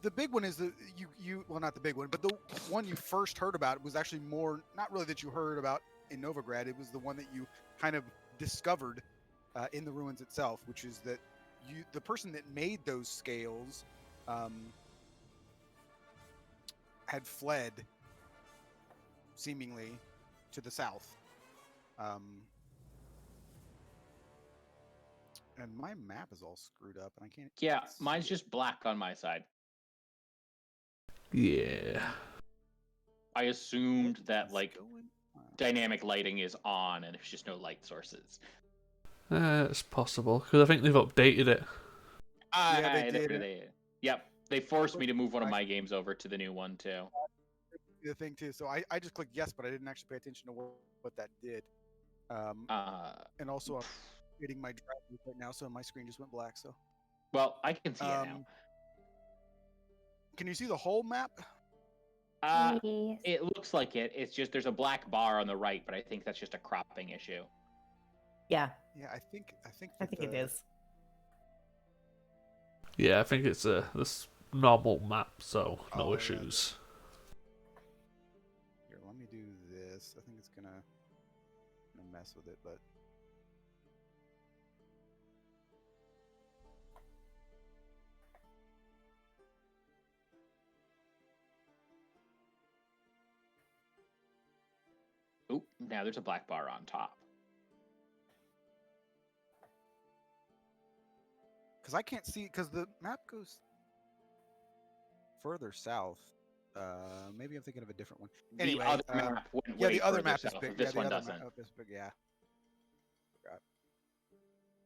the big one is well, not the big one, but the one you first heard about was actually more not really that you heard about in Novigrad. It was the one that you kind of discovered in the ruins itself, which is that the person that made those scales had fled seemingly to the south. And my map is all screwed up, and I can't. Yeah, mine's just black on my side. Yeah. I assumed that like dynamic lighting is on, and there's just no light sources. It's possible because I think they've updated it. Yeah, they did. Yep, they forced me to move one of my games over to the new one too. The thing too. So I just clicked yes, but I didn't actually pay attention to what that did. And also I'm hitting my drive right now, so my screen just went black. So. Well, I can see it now. Can you see the whole map? Yes. It looks like it. It's just there's a black bar on the right, but I think that's just a cropping issue. Yeah. Yeah, I think it is. Yeah, I think it's this normal map, so no issues. Here, let me do this. I think it's gonna mess with it, but. Oh, now there's a black bar on top. Because I can't see, because the map goes further south. Maybe I'm thinking of a different one. Anyway, the other map went the other map south. is big. This one one doesn't. Is big, yeah.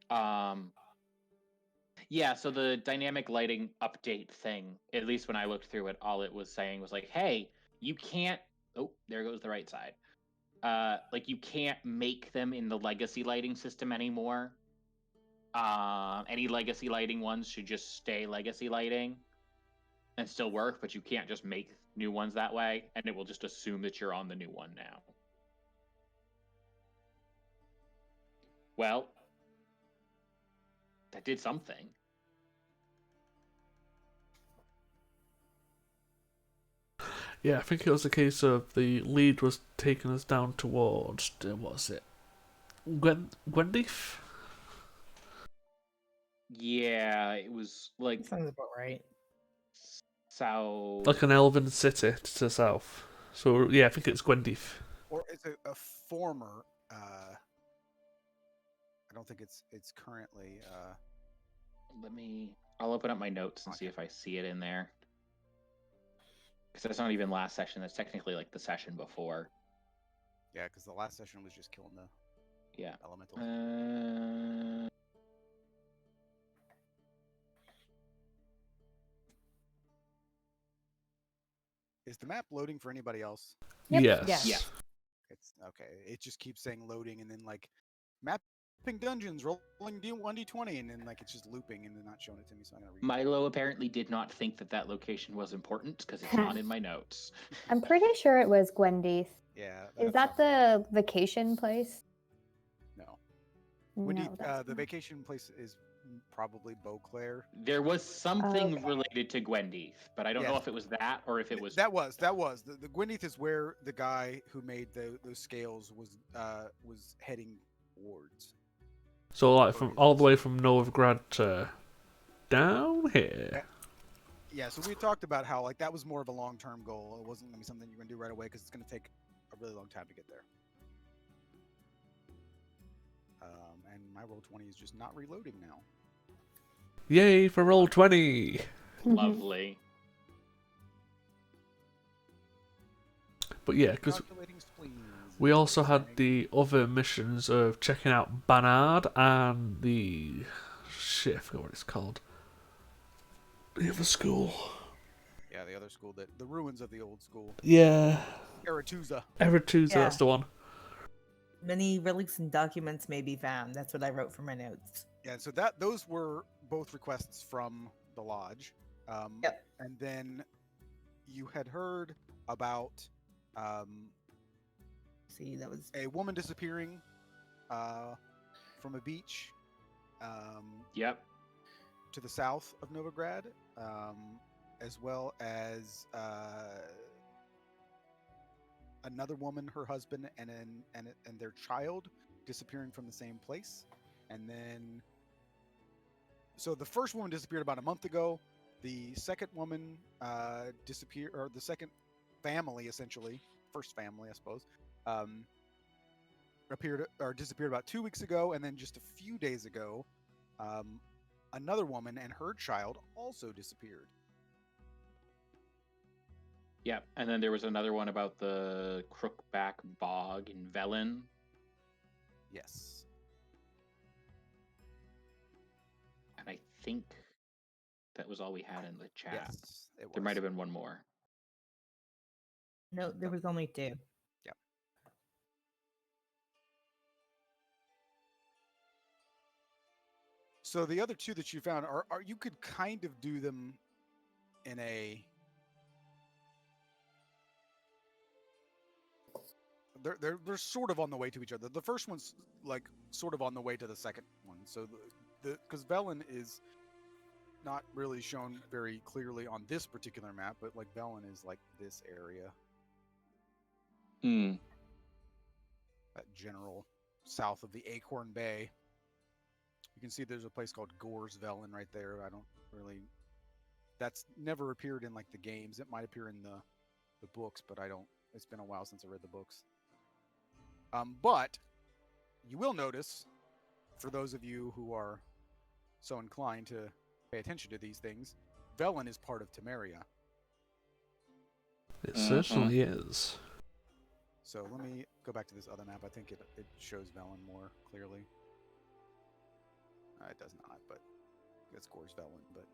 Forgot. Yeah, so the dynamic lighting update thing, at least when I looked through it, all it was saying was like, hey, you can't. Oh, there goes the right side. Like you can't make them in the legacy lighting system anymore. Any legacy lighting ones should just stay legacy lighting and still work, but you can't just make new ones that way, and it will just assume that you're on the new one now. Well, that did something. Yeah, I think it was a case of the lead was taking us down towards, what was it? Gwendiff? Yeah, it was like... Sounds about right. South... Like an elven city to the south. So, yeah, I think it's Gwendiff. Or it's a former... I don't think it's currently... I'll open up my notes and see if I see it in there. Because that's not even last session. That's technically like the session before. Yeah, because the last session was just killing the elementals. Is the map loading for anybody else? Yep. Yes. Yeah. It's okay. It just keeps saying loading, and then like mapping dungeons, rolling 1d20, and then like it's just looping and then not showing it to me. So I'm gonna read. Milo apparently did not think that location was important because it's not in my notes. I'm pretty sure it was Gwendiff. Yeah. Is that the vacation place? No. No, the vacation place is probably Beauclair. There was something related to Gwendiff, but I don't know if it was that or if it was... That was. The Gwendiff is where the guy who made those scales was heading towards. So, like, from all the way from Novigrad to down here? Yeah, so we talked about how like that was more of a long-term goal. It wasn't going to be something you're going to do right away because it's going to take a really long time to get there. And my Roll20 is just not reloading now. Yay for Roll20! Lovely. But yeah, because we also had the other missions of checking out Barnard and the... Shit, I forgot what it's called. The other school. Yeah, the other school, the ruins of the old school. Yeah. Aretusa, that's the one. Many relics and documents may be found. That's what I wrote for my notes. Yeah, so those were both requests from the lodge. Yep. And then you had heard about that was a woman disappearing from a beach. Yep. To the south of Novigrad, as well as another woman, her husband, and their child disappearing from the same place. And then, so the first woman disappeared about a month ago. The second woman disappeared, or the second family, essentially, first family, I suppose, disappeared about 2 weeks ago. And then just a few days ago, another woman and her child also disappeared. Yeah, and then there was another one about the Crookback Bog in Velen. Yes. And I think that was all we had in the chat. Yes, it was. There might have been one more. No, there was only 2. Yep. So the other 2 that you found are you could kind of do them in a. They're sort of on the way to each other. The first one's like sort of on the way to the second one. So because Velen is not really shown very clearly on this particular map, but like Velen is like this area. Hmm. That general south of the Acorn Bay. You can see there's a place called Gore's Velen right there. I don't really. That's never appeared in like the games. It might appear in the books, but I don't. It's been a while since I read the books. But you will notice, for those of you who are so inclined to pay attention to these things, Velen is part of Temeria. It certainly is. So let me go back to this other map. I think it shows Velen more clearly. It does not, but it's Gore's Velen. But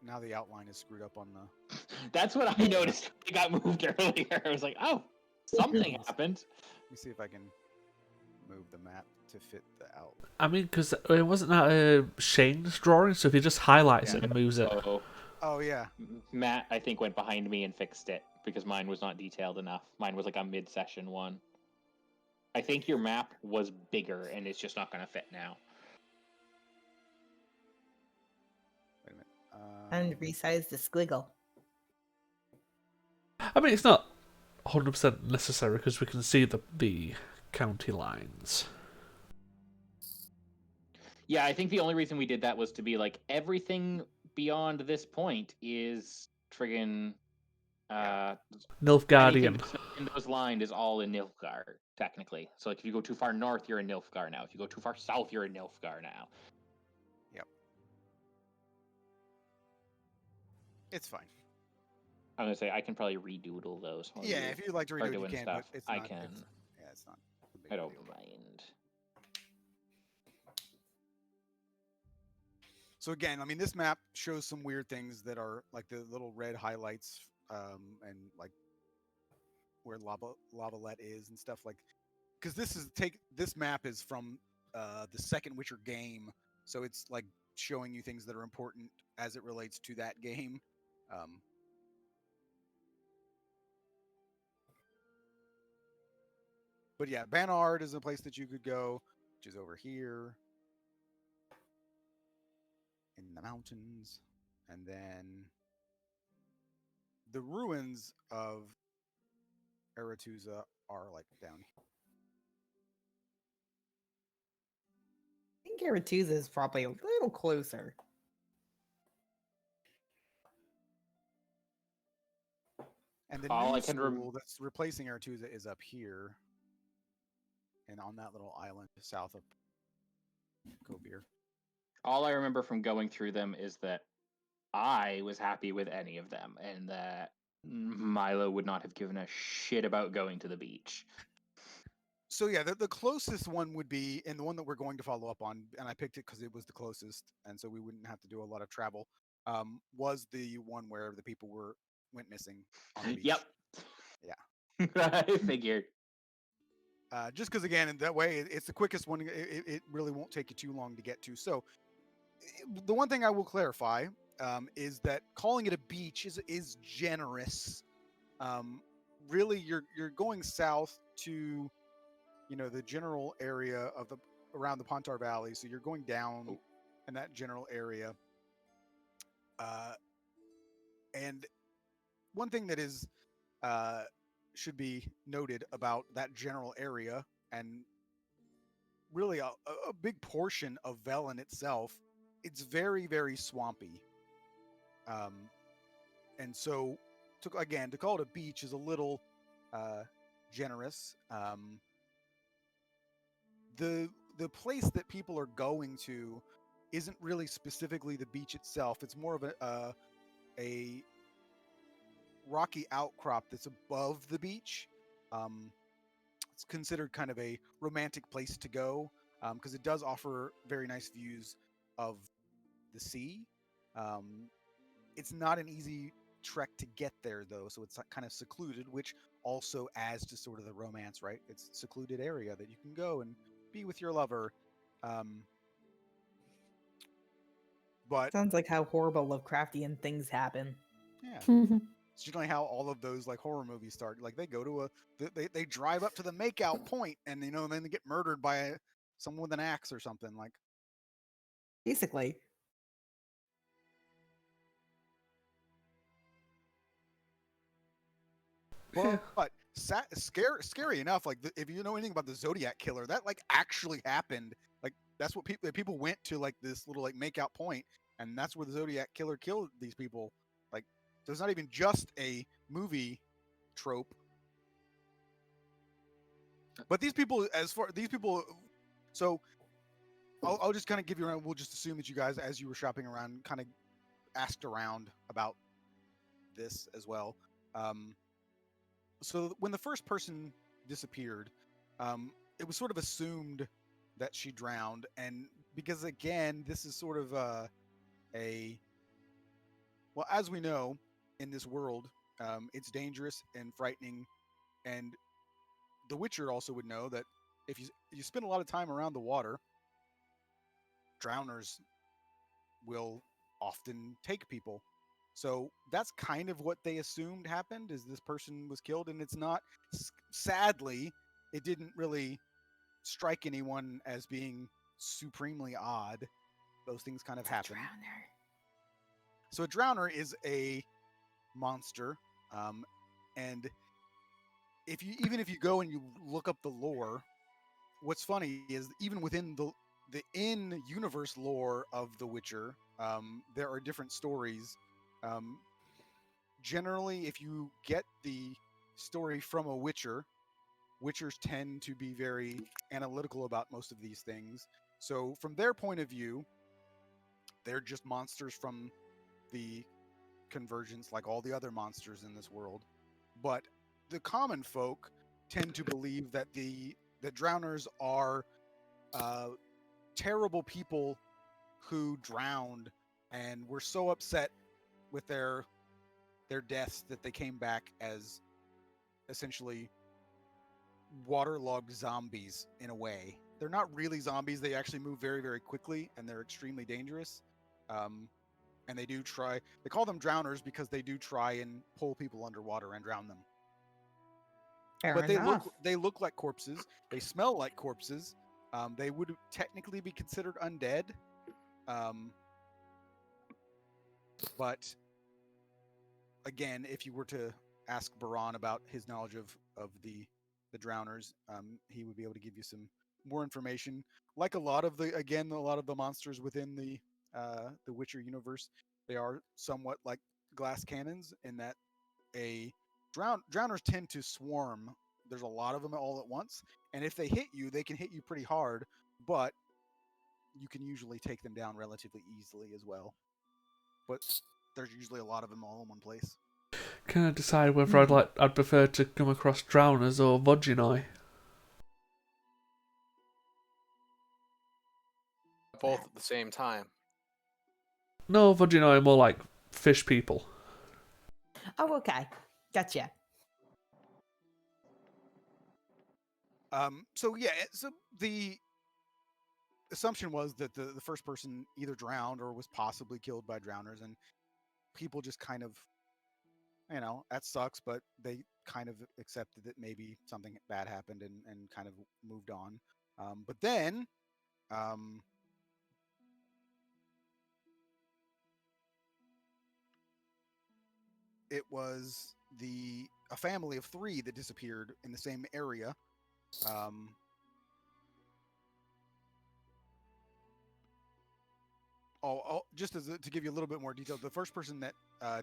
now the outline is screwed up on the. That's what I noticed. It got moved earlier. I was like, oh, something happened. Let me see if I can move the map to fit the outline. I mean, because it wasn't that Shane's drawing, so if he just highlights it and moves it. Oh, yeah. Matt, I think, went behind me and fixed it because mine was not detailed enough. Mine was like a mid-session one. I think your map was bigger and it's just not going to fit now. Wait a minute. And resize the squiggle. I mean, it's not 100% necessary because we can see the county lines. Yeah, I think the only reason we did that was to be like, everything beyond this point is friggin' Nilfgaardian. In those lines is all in Nilfgaard, technically. So like if you go too far north, you're in Nilfgaard now. If you go too far south, you're in Nilfgaard now. Yep. It's fine. I'm gonna say I can probably redoodle those. Yeah, if you'd like to redo it, you can. Stuff. But it's I not, can. It's not. I don't mind. So again, I mean, this map shows some weird things that are like the little red highlights, and like where Lavalette is and stuff like. Because this map is from the second Witcher game, so it's like showing you things that are important as it relates to that game. But yeah, Banard is a place that you could go, which is over here in the mountains. And then the ruins of Aretuza are like down here. I think Aretuza is probably a little closer. And the All new I can school that's replacing Aretuza is up here. And on that little island south of Kovir. All I remember from going through them is that I was happy with any of them, and that Milo would not have given a shit about going to the beach. So yeah, the closest one would be, and the one that we're going to follow up on, and I picked it because it was the closest, and so we wouldn't have to do a lot of travel, was the one where the people went missing on the beach. Yep. Yeah. I figured. Just because, again, in that way, it's the quickest one. It really won't take you too long to get to. So the one thing I will clarify is that calling it a beach is generous. Really, you're going south to, the general area of around the Pontar Valley. So you're going down in that general area. And one thing that is should be noted about that general area, and really a big portion of Velen itself, it's very, very swampy. And so, to call it a beach is a little generous. The place that people are going to isn't really specifically the beach itself. It's more of a rocky outcrop that's above the beach. It's considered kind of a romantic place to go because it does offer very nice views of the sea. It's not an easy trek to get there though, so it's kind of secluded, which also adds to sort of the romance, right? It's a secluded area that you can go and be with your lover. But Sounds like how horrible Lovecraftian things happen. yeah, it's generally how all of those like horror movies start. Like they go to they drive up to the makeout point, and then they get murdered by someone with an axe or something. Like Basically. but scary enough. Like if you know anything about the Zodiac killer, that like actually happened. Like that's what people went to, like this little like makeout point, and that's where the Zodiac killer killed these people. Like so it's not even just a movie trope. But these people, so I'll just kind of give you around. We'll just assume that you guys, as you were shopping around, kind of asked around about this as well. So when the first person disappeared, it was sort of assumed that she drowned, and because again, this is sort of well, as we know, in this world, it's dangerous and frightening, and the Witcher also would know that if you spend a lot of time around the water, drowners will often take people. So that's kind of what they assumed happened, is this person was killed, and it's not. Sadly, it didn't really strike anyone as being supremely odd. Those things kind of happen. Drowner. So a drowner is a monster, and even if you go and you look up the lore, what's funny is even within the in-universe lore of The Witcher, there are different stories. Generally, if you get the story from a Witcher, Witchers tend to be very analytical about most of these things. So from their point of view, they're just monsters from the convergence, like all the other monsters in this world. But the common folk tend to believe that the drowners are terrible people who drowned and were so upset with their deaths that they came back as essentially waterlogged zombies in a way. They're not really zombies. They actually move very, very quickly, and they're extremely dangerous. And they do try. They call them drowners because they do try and pull people underwater and drown them. Fair But enough. they look like corpses. They smell like corpses. They would technically be considered undead. But again, if you were to ask Baran about his knowledge of the drowners, he would be able to give you some more information. Like a lot of the monsters within the Witcher universe, they are somewhat like glass cannons in that drowners tend to swarm. There's a lot of them all at once, and if they hit you, they can hit you pretty hard, but you can usually take them down relatively easily as well. But there's usually a lot of them all in one place. Can I decide whether I'd prefer to come across drowners or Vodgenoi? Both at the same time. No, Vodgenoi are more like fish people. Oh, okay. Gotcha. So the assumption was that the first person either drowned or was possibly killed by drowners, and people just kind of, that sucks, but they kind of accepted that maybe something bad happened and kind of moved on. But then, it was a family of 3 that disappeared in the same area. Just to give you a little bit more detail, the first person that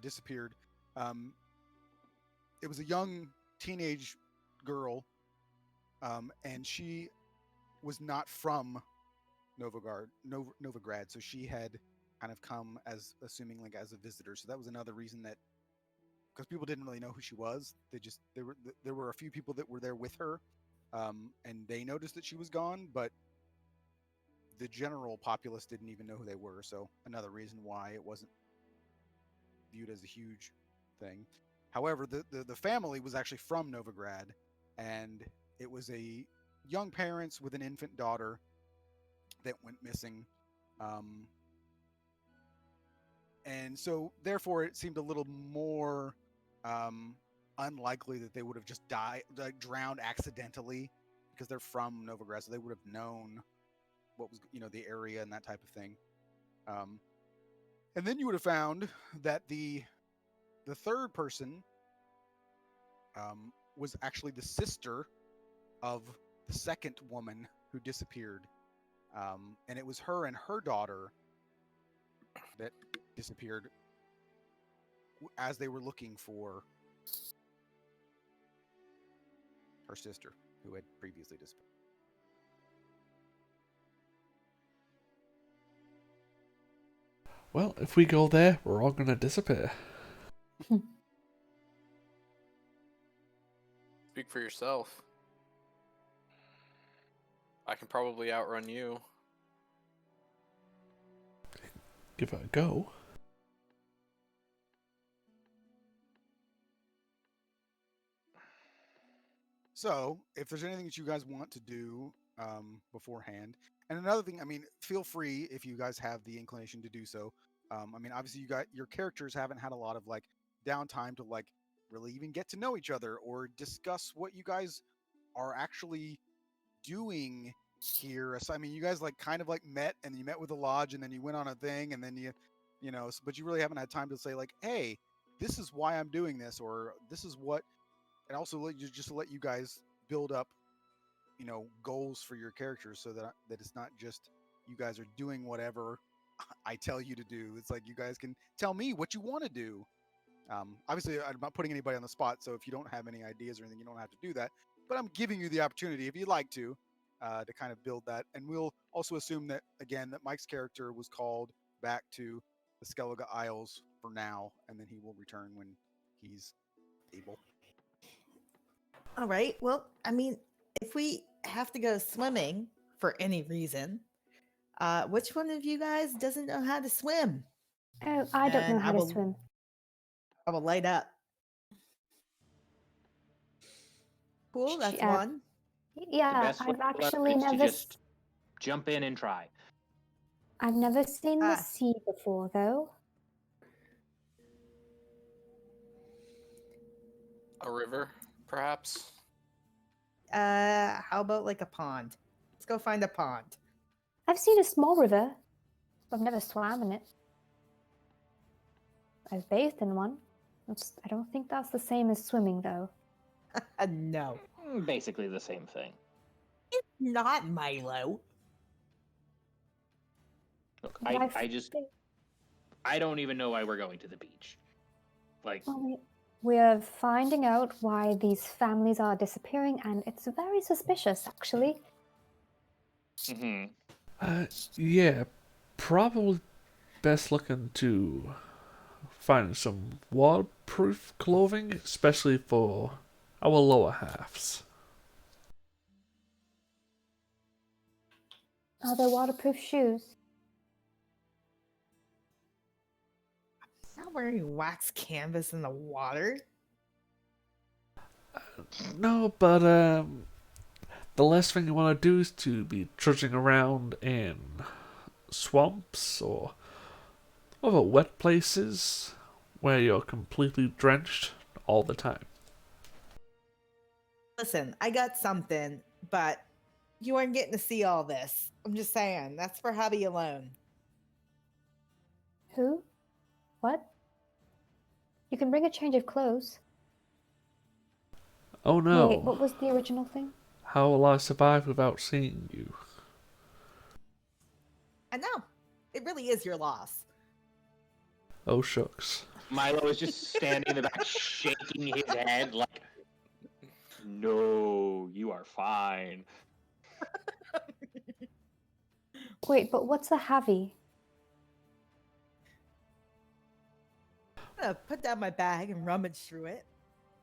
disappeared, it was a young teenage girl, and she was not from Novigrad, so she had kind of come as assuming like as a visitor. So that was another reason that, because people didn't really know who she was, there were a few people that were there with her, and they noticed that she was gone, but the general populace didn't even know who they were. So another reason why it wasn't viewed as a huge thing. However, the family was actually from Novigrad, and it was a young parents with an infant daughter that went missing. And so therefore it seemed a little more unlikely that they would have just drowned accidentally, because they're from Novigrad, so they would have known what was, the area and that type of thing. And then you would have found that the third person was actually the sister of the second woman who disappeared. And it was her and her daughter that disappeared as they were looking for her sister, who had previously disappeared. Well, if we go there, we're all gonna disappear. Speak for yourself. I can probably outrun you. Give it a go. So, if there's anything that you guys want to do beforehand, and another thing, I mean, feel free if you guys have the inclination to do so. I mean, obviously, your characters haven't had a lot of like downtime to like really even get to know each other or discuss what you guys are actually doing here. So, I mean, you guys like kind of like met, and you met with the lodge, and then you went on a thing, and then but you really haven't had time to say like, hey, this is why I'm doing this, or this is what. And also just to let you guys build up, goals for your characters, so that it's not just you guys are doing whatever I tell you to do. It's like you guys can tell me what you want to do. Obviously, I'm not putting anybody on the spot, so if you don't have any ideas or anything, you don't have to do that. But I'm giving you the opportunity, if you'd like to kind of build that. And we'll also assume that, again, that Mike's character was called back to the Skellige Isles for now, and then he will return when he's able. All right. Well, I mean, if we have to go swimming for any reason, which one of you guys doesn't know how to swim? Oh, I don't know And how to swim. I will light up. Cool, that's one. Yeah, best way I've to learn actually is to never. just jump in and try. I've never seen the Ah. sea before, though. A river, perhaps? How about like a pond? Let's go find a pond. I've seen a small river, but I've never swam in it. I've bathed in one. I don't think that's the same as swimming, though. No. Basically the same thing. Not Milo. Look, But I don't even know why we're going to the beach. Like, Well, we're finding out why these families are disappearing, and it's very suspicious, actually. Yeah, probably best looking to find some waterproof clothing, especially for our lower halves. Are there waterproof shoes? Not wearing wax canvas in the water. No, but the last thing you want to do is to be trudging around in swamps or other wet places where you're completely drenched all the time. Listen, I got something, but you aren't getting to see all this. I'm just saying, that's for hubby alone. Who? What? You can bring a change of clothes. Oh no. Wait, what was the original thing? How will I survive without seeing you? I know. It really is your loss. Oh shucks. Milo is just standing in the back, shaking his head like, "No, you are fine." Wait, but what's a Havi? I'm gonna put down my bag and rummage through it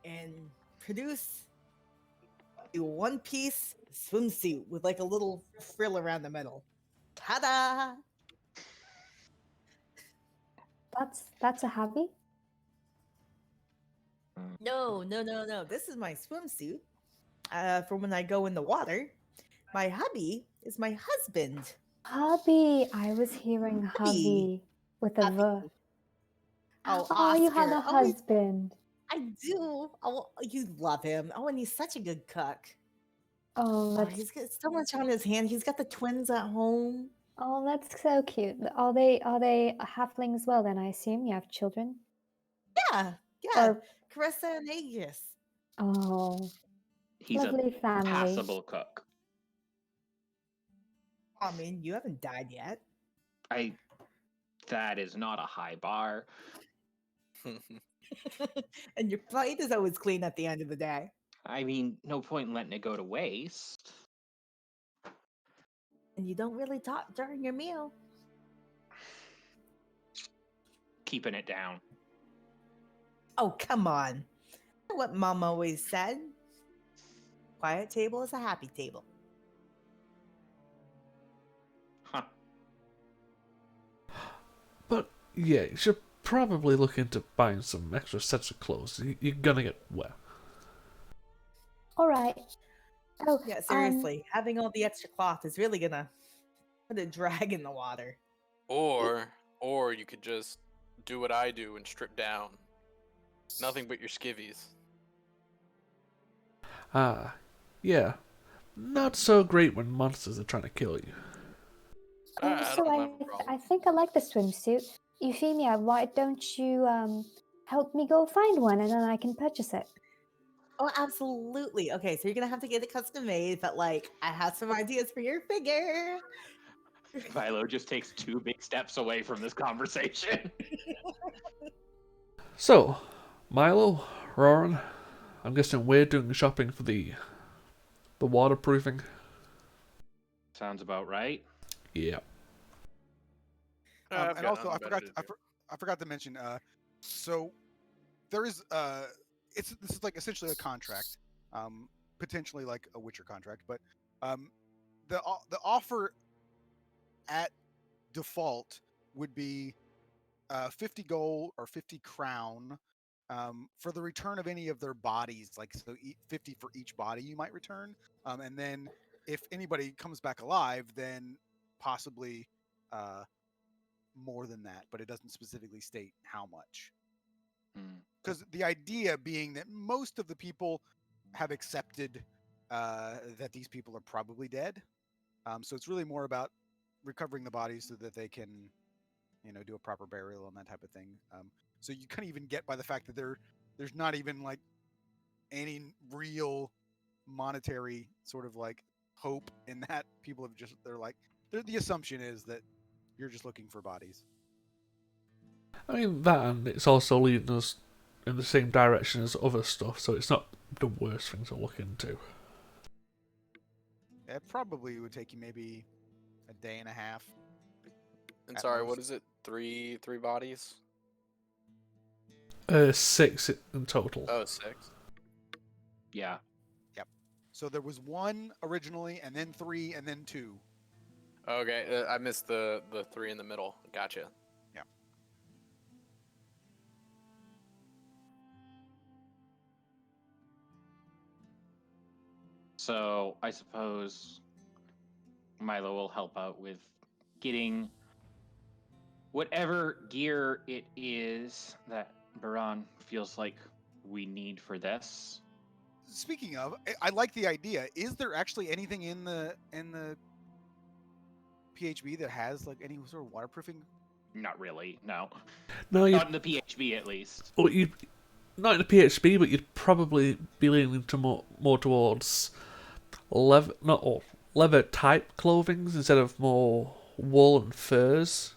and produce a one-piece swimsuit with like a little frill around the middle. Ta-da! That's a Havi? No. This is my swimsuit for when I go in the water. My hubby is my husband. Hubby! I was hearing hubby with a V. Hubby. Oh, Oh, you have Oscar. a husband. I do. Oh, you love him. Oh, and he's such a good cook. Oh, Oh, that's he's got so much on his hand. He's got the twins at home. that's so cute. Are they halflings as well? Then I assume you have children. Yeah. Or Carissa and Aegis. oh, He's lovely a family. passable cook. I mean, you haven't died yet. That is not a high bar. And your plate is always clean at the end of the day. I mean, no point in letting it go to waste. And you don't really talk during your meal. Keeping it down. Oh, come on. What Mom always said. Quiet table is a happy table. Huh. But yeah, you should probably look into buying some extra sets of clothes. You're gonna get wet. All right. Oh, Yeah, seriously. Having all the extra cloth is really gonna put a drag in the water. Or you could just do what I do and strip down. Nothing but your skivvies. Ah, yeah. Not so great when monsters are trying to kill you. I so don't have a problem. I think I like the swimsuit. Euphemia, why don't you help me go find one and then I can purchase it? Oh, absolutely. Okay, so you're gonna have to get it custom made, but like I have some ideas for your figure. Milo just takes 2 big steps away from this conversation. So, Milo, Roran, I'm guessing we're doing shopping for the waterproofing. Sounds about right. Yeah. I've And got also, I nothing better forgot to do. I forgot to mention. So there is this is like essentially a contract, potentially like a Witcher contract, but the offer at default would be 50 gold or 50 crown for the return of any of their bodies, like so 50 for each body you might return, and then if anybody comes back alive, then possibly more than that, but it doesn't specifically state how much. Because the idea being that most of the people have accepted that these people are probably dead, so it's really more about recovering the bodies so that they can, do a proper burial and that type of thing. So you can even get by the fact that there's not even like any real monetary sort of like hope in that. People have just the assumption is that you're just looking for bodies. I mean, that, and it's also leading us in the same direction as other stuff, so it's not the worst thing to look into. It probably would take you maybe a day and a half. And at sorry, most. what is it? Three bodies? 6 in total. Oh, 6. Yeah. So there was 1 originally, and then 3, and then 2. Okay, I missed the 3 in the middle. Gotcha. Yeah. So I suppose Milo will help out with getting whatever gear it is that Baran feels like we need for this. Speaking of, I like the idea. Is there actually anything in the PHB that has like any sort of waterproofing Not really. No. No, you Not in the PHB at least. well, you not in the PHB, but you'd probably be leaning to more towards leather type clothings instead of more wool and furs.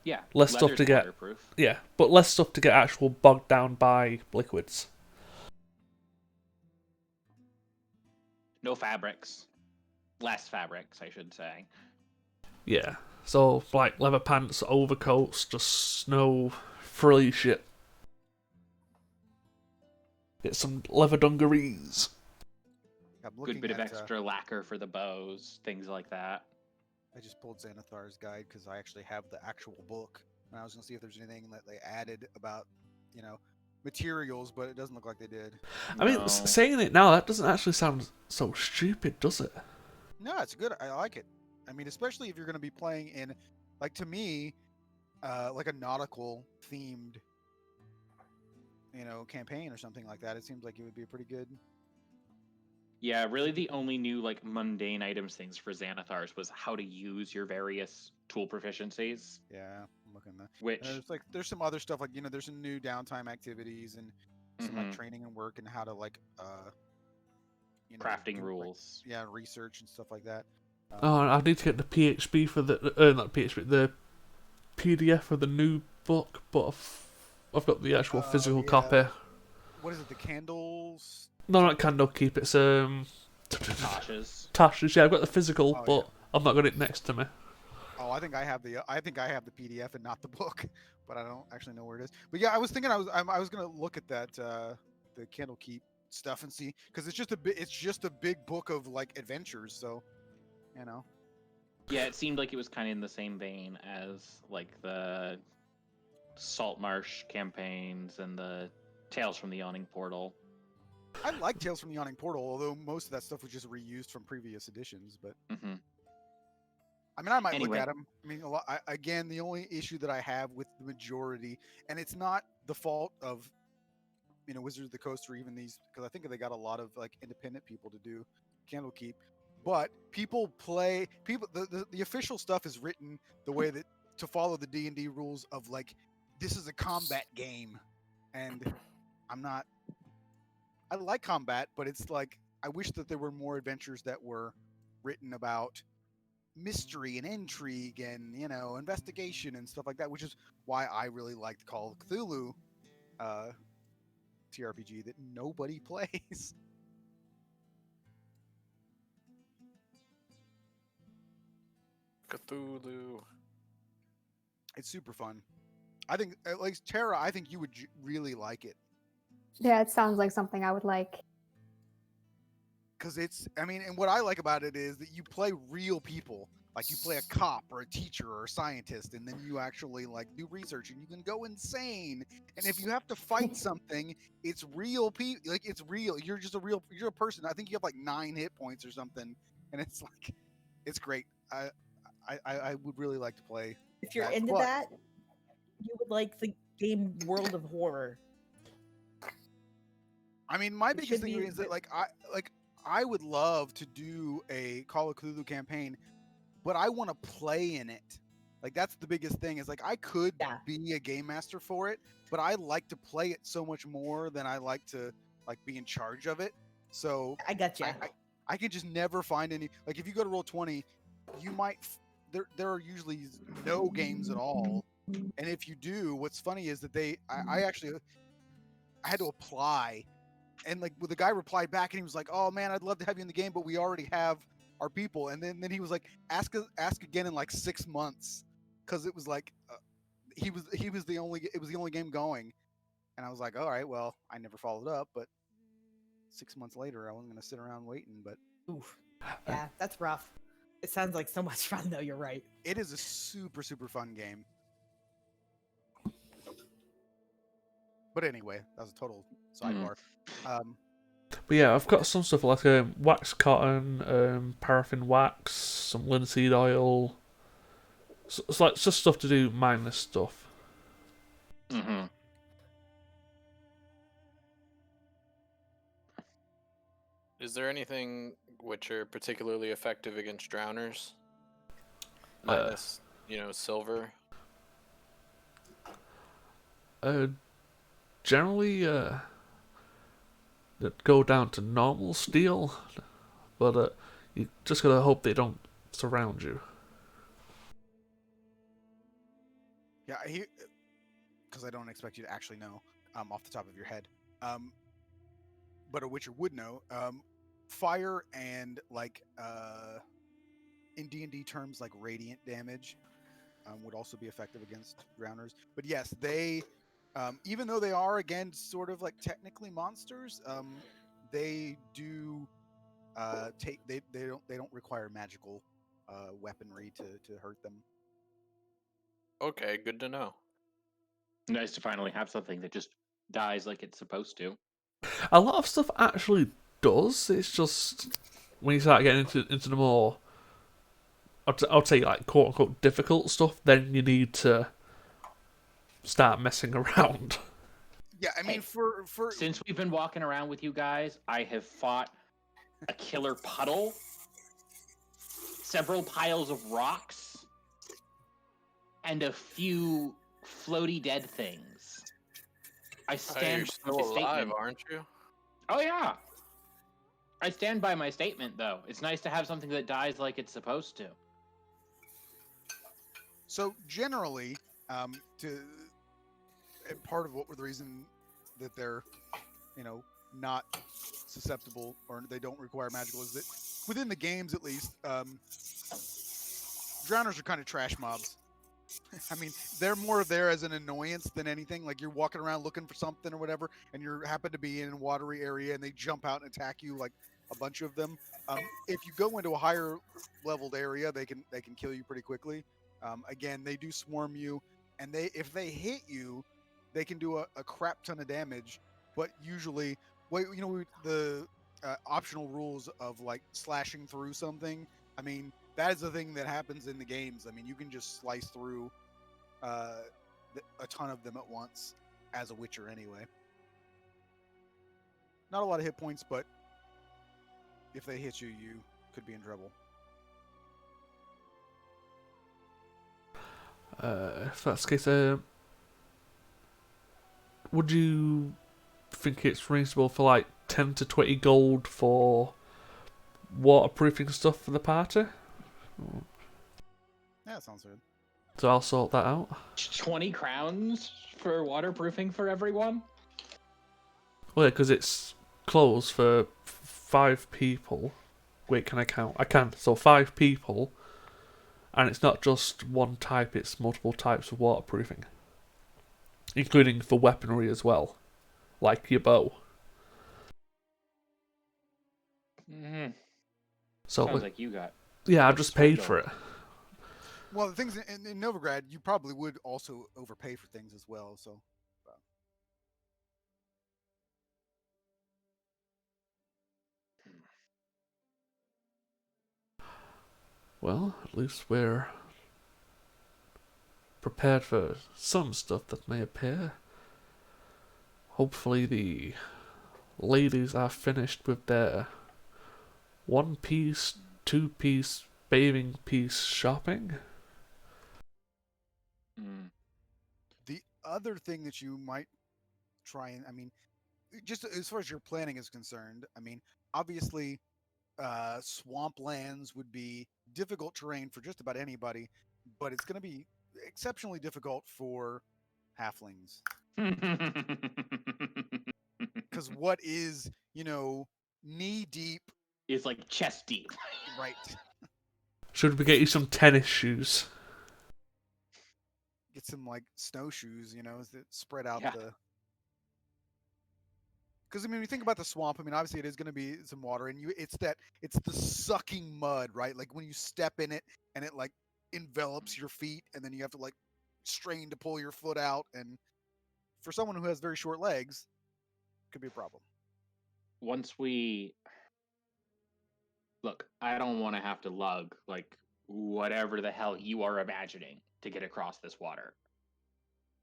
Yeah. Less stuff leather's to get. waterproof. Yeah, but less stuff to get actual bogged down by liquids. No fabrics. Less fabrics, I should say. Yeah, so like leather pants, overcoats, just no frilly shit. Get some leather dungarees. I'm Good looking bit of at, extra lacquer for the bows, things like that. I just pulled Xanathar's guide because I actually have the actual book, and I was gonna see if there's anything that they added about, materials, but it doesn't look like they did. I mean, No. saying it now, that doesn't actually sound so stupid, does it? No, it's good. I like it. I mean, especially if you're gonna be playing in, like to me, like a nautical themed, campaign or something like that. It seems like it would be pretty good. Yeah, really the only new like mundane items things for Xanathar's was how to use your various tool proficiencies. Yeah, I'm looking at. Which There's some other stuff like there's some new downtime activities and some like training and work and how to like crafting do, rules. Like, research and stuff like that. Oh, I need to get the PHB for the not PHB, the PDF for the new book, but I've got the actual physical copy. What is it? The candles? No, not Candlekeep. It's Tasha's. Tasha's. Yeah, I've got the physical, Oh, but I've not got it next to me. Oh, I think I have the PDF and not the book, but I don't actually know where it is. But yeah, I was thinking I was gonna look at that the Candlekeep stuff and see because it's just a big book of like adventures. So, Yeah, it seemed like it was kind of in the same vein as like the Salt Marsh campaigns and the Tales from the Yawning Portal. I like Tales from the Yawning Portal, although most of that stuff was just reused from previous editions. But I mean, I might look at them. I mean, again, the only issue that I have with the majority, and it's not the fault of Wizards of the Coast or even these, because I think they got a lot of like independent people to do Candlekeep, but the official stuff is written the way that to follow the D&D rules of like this is a combat game, and I like combat, but it's like I wish that there were more adventures that were written about mystery and intrigue and investigation and stuff like that, which is why I really liked Call of Cthulhu TRPG that nobody plays. Cthulhu. It's super fun. I think, like Tara, I think you would really like it. Yeah, it sounds like something I would like. Because and what I like about it is that you play real people. Like you play a cop or a teacher or a scientist, and then you actually like do research, and you can go insane. And if you have to fight something, it's real people. Like it's real. You're a person. I think you have like 9 hit points or something, and it's like, it's great. I would really like to play. If you're into that, you would like the game World of Horror. I mean, my biggest thing is that I would love to do a Call of Cthulhu campaign, but I want to play in it. Like that's the biggest thing is like I could be a game master for it, but I like to play it so much more than I like to like be in charge of it. So I gotcha. I can just never find any. Like if you go to Roll20, you might there are usually no games at all, and if you do, what's funny is that I actually had to apply. And like the guy replied back and he was like, "Oh man, I'd love to have you in the game, but we already have our people." And then he was like, "Ask again in like 6 months," because it was like it was the only game going. And I was like, "All right, well, I never followed up, but 6 months later, I wasn't gonna sit around waiting." But oof, yeah, that's rough. It sounds like so much fun, though. You're right. It is a super fun game. But anyway, that was a total sidebar. But yeah, I've got some stuff like wax cotton, paraffin wax, some linseed oil. So it's like just stuff to do mindless stuff. Is there anything which are particularly effective against drowners? Minus, silver. Generally, that go down to normal steel, but you just gotta hope they don't surround you. Yeah, because I don't expect you to actually know off the top of your head. But a Witcher would know. Fire and like in D&D terms, like radiant damage would also be effective against drowners. But yes, they, even though they are again sort of like technically monsters, they do they don't require magical weaponry to hurt them. Okay, good to know. Nice to finally have something that just dies like it's supposed to. A lot of stuff actually does. It's just when you start getting into the more, I'd say like quote unquote difficult stuff, then you need to start messing around. Yeah, I mean, Hey, for Since we've been walking around with you guys, I have fought a killer puddle, several piles of rocks, and a few floaty dead things. I You're stand by still my alive, statement. aren't you? Oh yeah. I stand by my statement though. It's nice to have something that dies like it's supposed to. So generally, part of what were the reason that they're, not susceptible or they don't require magical is that within the games, at least, drowners are kind of trash mobs. I mean, they're more there as an annoyance than anything. Like you're walking around looking for something or whatever, and you happen to be in a watery area, and they jump out and attack you like a bunch of them. If you go into a higher leveled area, they can kill you pretty quickly. Again, they do swarm you, and if they hit you, they can do a crap ton of damage. But usually, the optional rules of like slashing through something. I mean, that is the thing that happens in the games. I mean, you can just slice through a ton of them at once as a Witcher anyway. Not a lot of hit points, but if they hit you, you could be in trouble. If that's the case, would you think it's reasonable for like 10 to 20 gold for waterproofing stuff for the party? Yeah, that sounds good. So I'll sort that out. 20 crowns for waterproofing for everyone? Well, yeah, because it's closed for 5 people. Wait, can I count? I can. So 5 people, and it's not just one type, it's multiple types of waterproofing. Including for weaponry as well. Like your bow. Mm-hmm. So, Sounds like you got. yeah, I just paid for it. Well, the things in Novigrad, you probably would also overpay for things as well. So, Well, at least we're prepared for some stuff that may appear. Hopefully the ladies are finished with their 1-piece, 2-piece, bathing piece shopping. Mm. the other thing that you might try and, I mean, just as far as your planning is concerned, I mean, obviously, swamplands would be difficult terrain for just about anybody, but it's going to be exceptionally difficult for halflings. Because what is, knee deep, It's like chest deep. right? Should we get you some tennis shoes? Get some like snowshoes, that spread out Yeah. Because I mean, when you think about the swamp, I mean, obviously it is going to be some water, and it's the sucking mud, right? Like when you step in it, and it like envelops your feet, and then you have to like strain to pull your foot out, and for someone who has very short legs, it could be a problem. Once we look, I don't want to have to lug like whatever the hell you are imagining to get across this water.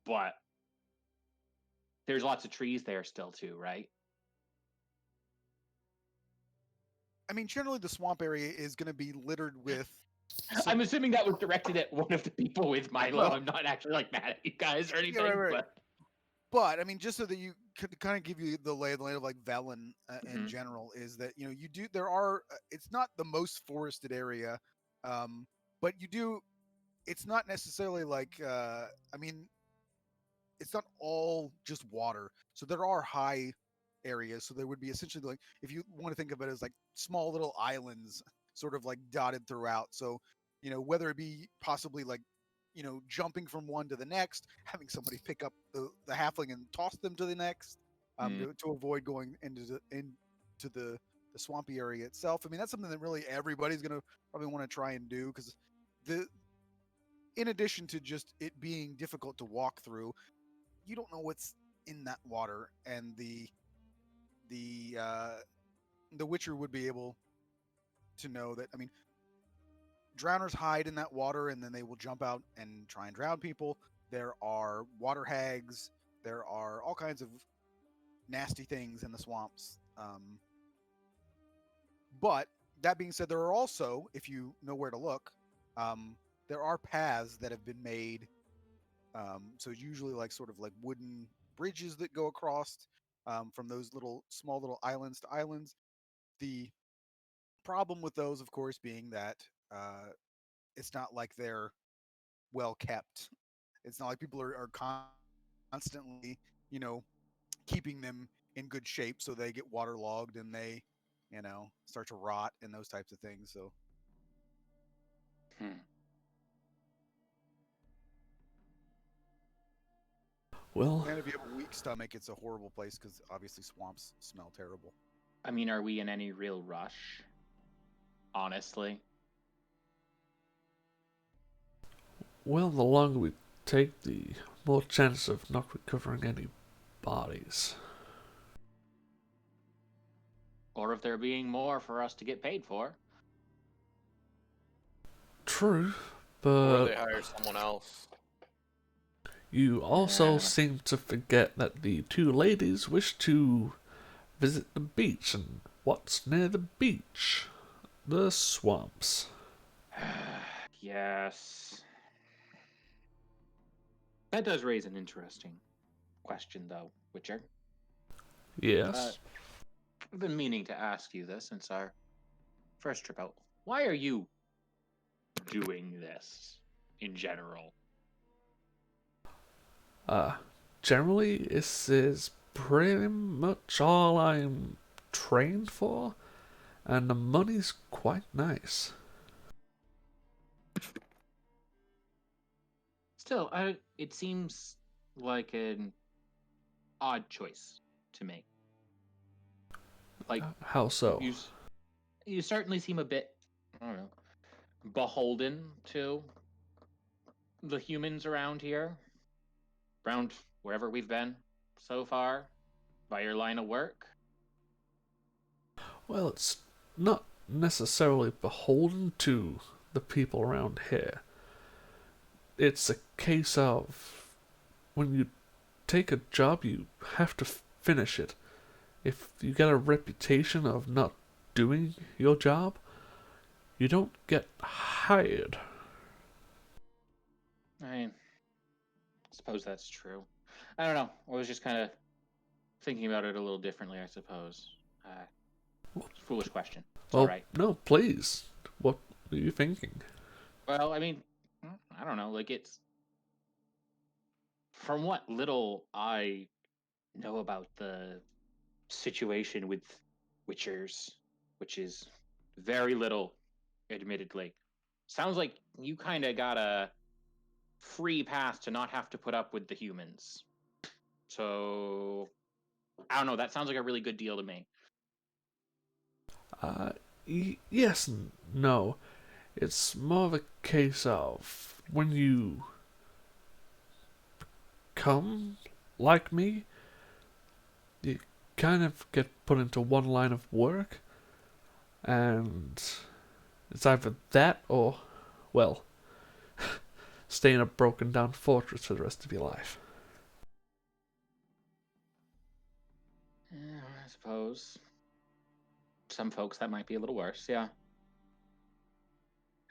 But there's lots of trees there still too, right? I mean, generally the swamp area is going to be littered with. I'm assuming that was directed at one of the people with Milo. Well- I'm not actually like mad at you guys or anything. right. But But I mean, just so that you could kind of give you the lay of the land of like Velen in Mhm. general, is that you do there are it's not the most forested area, but you do. It's not necessarily like I mean, it's not all just water. So there are high areas. So there would be essentially like if you want to think of it as like small little islands, sort of like dotted throughout. So whether it be possibly like jumping from one to the next, having somebody pick up the halfling and toss them to the next, Mm. to avoid going into the swampy area itself. I mean, that's something that really everybody's gonna probably want to try and do because the in addition to just it being difficult to walk through, you don't know what's in that water, and the uh, the Witcher would be able to know that. I mean, drowners hide in that water, and then they will jump out and try and drown people. There are water hags. There are all kinds of nasty things in the swamps. But that being said, there are also, if you know where to look, there are paths that have been made. So usually like sort of like wooden bridges that go across from those small little islands to islands. The problem with those, of course, being that it's not like they're well kept. It's not like people are constantly, you know, keeping them in good shape so they get waterlogged and they, start to rot and those types of things. So Hmm. Well, and if you have a weak stomach, it's a horrible place because obviously swamps smell terrible. I mean, are we in any real rush? Honestly. well, the longer we take, the more chance of not recovering any bodies. Or of there being more for us to get paid for. True, Or but they hire someone else. you also Yeah. seem to forget that the two ladies wish to visit the beach, and what's near the beach? The swamps. Yes. That does raise an interesting question, though, Witcher. Yes. I've been meaning to ask you this since our first trip out. Why are you doing this in general? Uh, Generally, this is pretty much all I'm trained for, and the money's quite nice. Still, it seems like an odd choice to make. Like How so? you certainly seem a bit, I don't know, beholden to the humans around here, around wherever we've been so far, by your line of work. Well, it's not necessarily beholden to the people around here. It's a case of when you take a job, you have to finish it. If you get a reputation of not doing your job, you don't get hired. I suppose that's true. I don't know. I was just kind of thinking about it a little differently, I suppose. Foolish question. It's all Well, right. no, please. What are you thinking? Well, I mean, I don't know. Like, it's from what little I know about the situation with Witchers, which is very little, admittedly. Sounds like you kind of got a free pass to not have to put up with the humans. So, I don't know. That sounds like a really good deal to me. Uh, yes and no. It's more of a case of when you come like me, you kind of get put into one line of work, and it's either that or, well, stay in a broken down fortress for the rest of your life. Yeah, I suppose. Some folks that might be a little worse, yeah.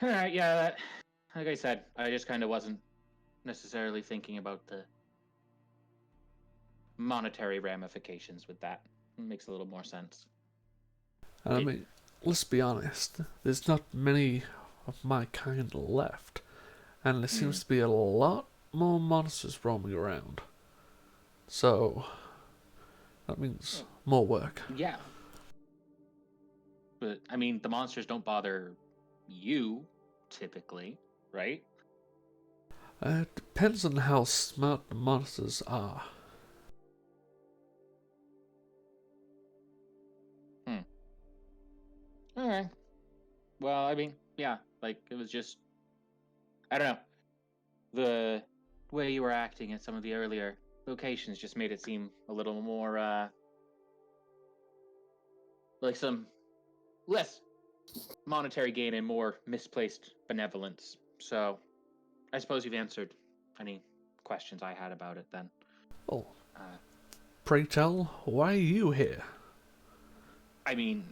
All right, yeah. Like I said, I just kind of wasn't necessarily thinking about the monetary ramifications with that. It makes a little more sense. And I mean, let's be honest, there's not many of my kind left, and there seems to be a lot more monsters roaming around. So, that means more work. Yeah. But, I mean, the monsters don't bother you, typically, right? It depends on how smart the monsters are. Alright. Well, I mean, yeah, like, it was just... I don't know. The way you were acting at some of the earlier locations just made it seem a little more, like some less monetary gain and more misplaced benevolence. So, I suppose you've answered any questions I had about it then. Oh. Pray tell, why are you here? I mean,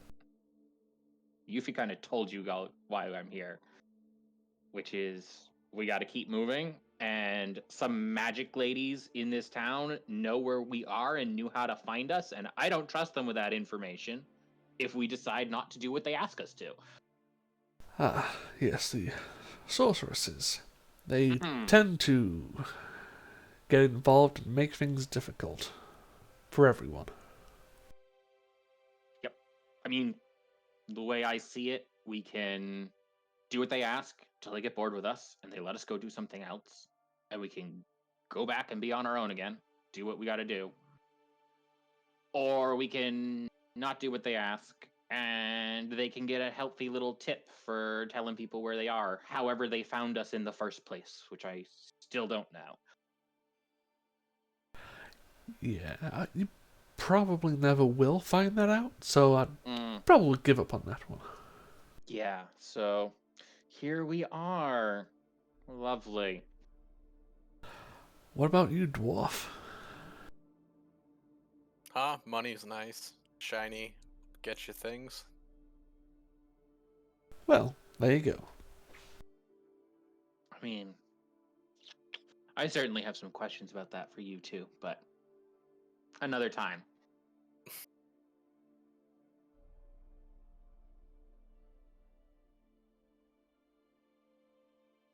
Yuffie kind of told you why I'm here, which is we got to keep moving, and some magic ladies in this town know where we are and knew how to find us, and I don't trust them with that information if we decide not to do what they ask us to. Ah, yes, the sorceresses. They tend to get involved and make things difficult for everyone. Yep. I mean, the way I see it, we can do what they ask till they get bored with us and they let us go do something else, and we can go back and be on our own again, do what we got to do. Or we can not do what they ask and they can get a healthy little tip for telling people where they are, however they found us in the first place, which I still don't know. Yeah, you probably never will find that out, so I'd probably give up on that one. Yeah, so here we are. Lovely. What about you, dwarf? Money's nice. Shiny. Get you things. Well, there you go. I mean, I certainly have some questions about that for you too, but another time.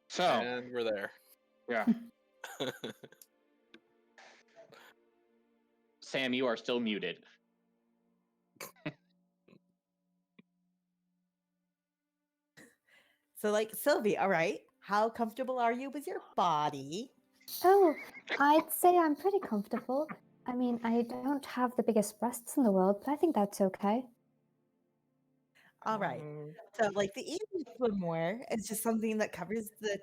So, And we're there. yeah. Sam, you are still muted. So, like, Sylvie, all right, how comfortable are you with your body? Oh, I'd say I'm pretty comfortable. I mean, I don't have the biggest breasts in the world, but I think that's okay. All right. So, like, the easy swimwear is just something that covers the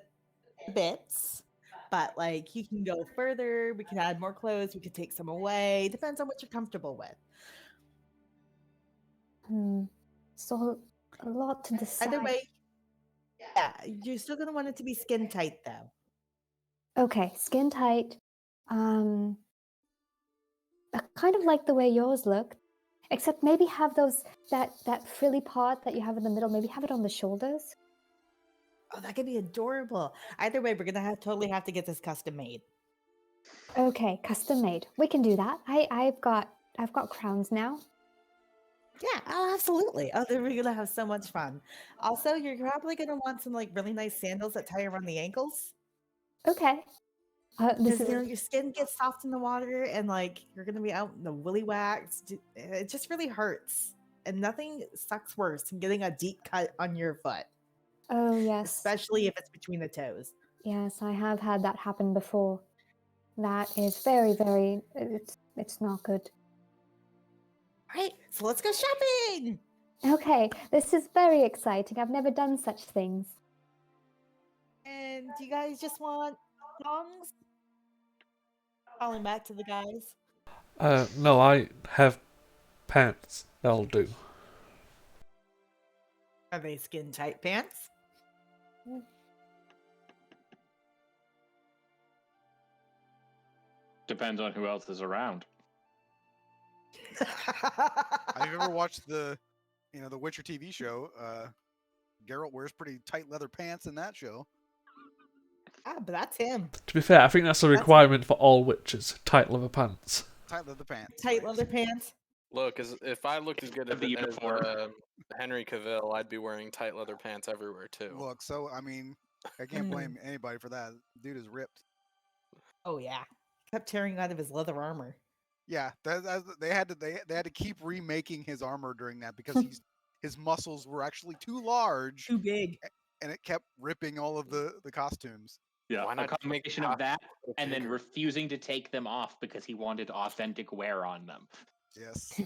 bits, but like, you can go further. We can add more clothes. We could take some away. Depends on what you're comfortable with. So a lot to decide. Either way, yeah, you're still gonna want it to be skin tight though. Okay, skin tight. I kind of like the way yours look, except maybe have that frilly part that you have in the middle. Maybe have it on the shoulders. Oh, that could be adorable. Either way, we're gonna totally have to get this custom made. Okay, custom made. We can do that. I've got crowns now. Yeah, oh, absolutely. Oh, then we're gonna have so much fun. Also, you're probably gonna want some like really nice sandals that tie around the ankles. Okay. This Because is your skin gets soft in the water, and like you're gonna be out in the willy wax. It just really hurts, and nothing sucks worse than getting a deep cut on your foot. Oh yes. Especially if it's between the toes. Yes, I have had that happen before. That is very, very. It's not good. All right, so let's go shopping. Okay, this is very exciting. I've never done such things. And do you guys just want thongs? Calling back to the guys. No, I have pants. That'll do. Are they skin tight pants? Depends on who else is around. Have you ever watched the Witcher TV show? Geralt wears pretty tight leather pants in that show. Ah, but that's him. To be fair, I think that's a requirement for all witches. Tight leather pants. Tight leather pants. Tight leather pants. Look, if I looked as good Of as, the uniform. Henry Cavill, I'd be wearing tight leather pants everywhere too. Look, so I mean, I can't blame anybody for that. Dude is ripped. Oh yeah, kept tearing out of his leather armor. Yeah, they had to keep remaking his armor during that because his muscles were actually too large, Too big. and it kept ripping all of the costumes. Yeah, Why a not just make combination of that the and then bigger? refusing to take them off because he wanted authentic wear on them. Yes.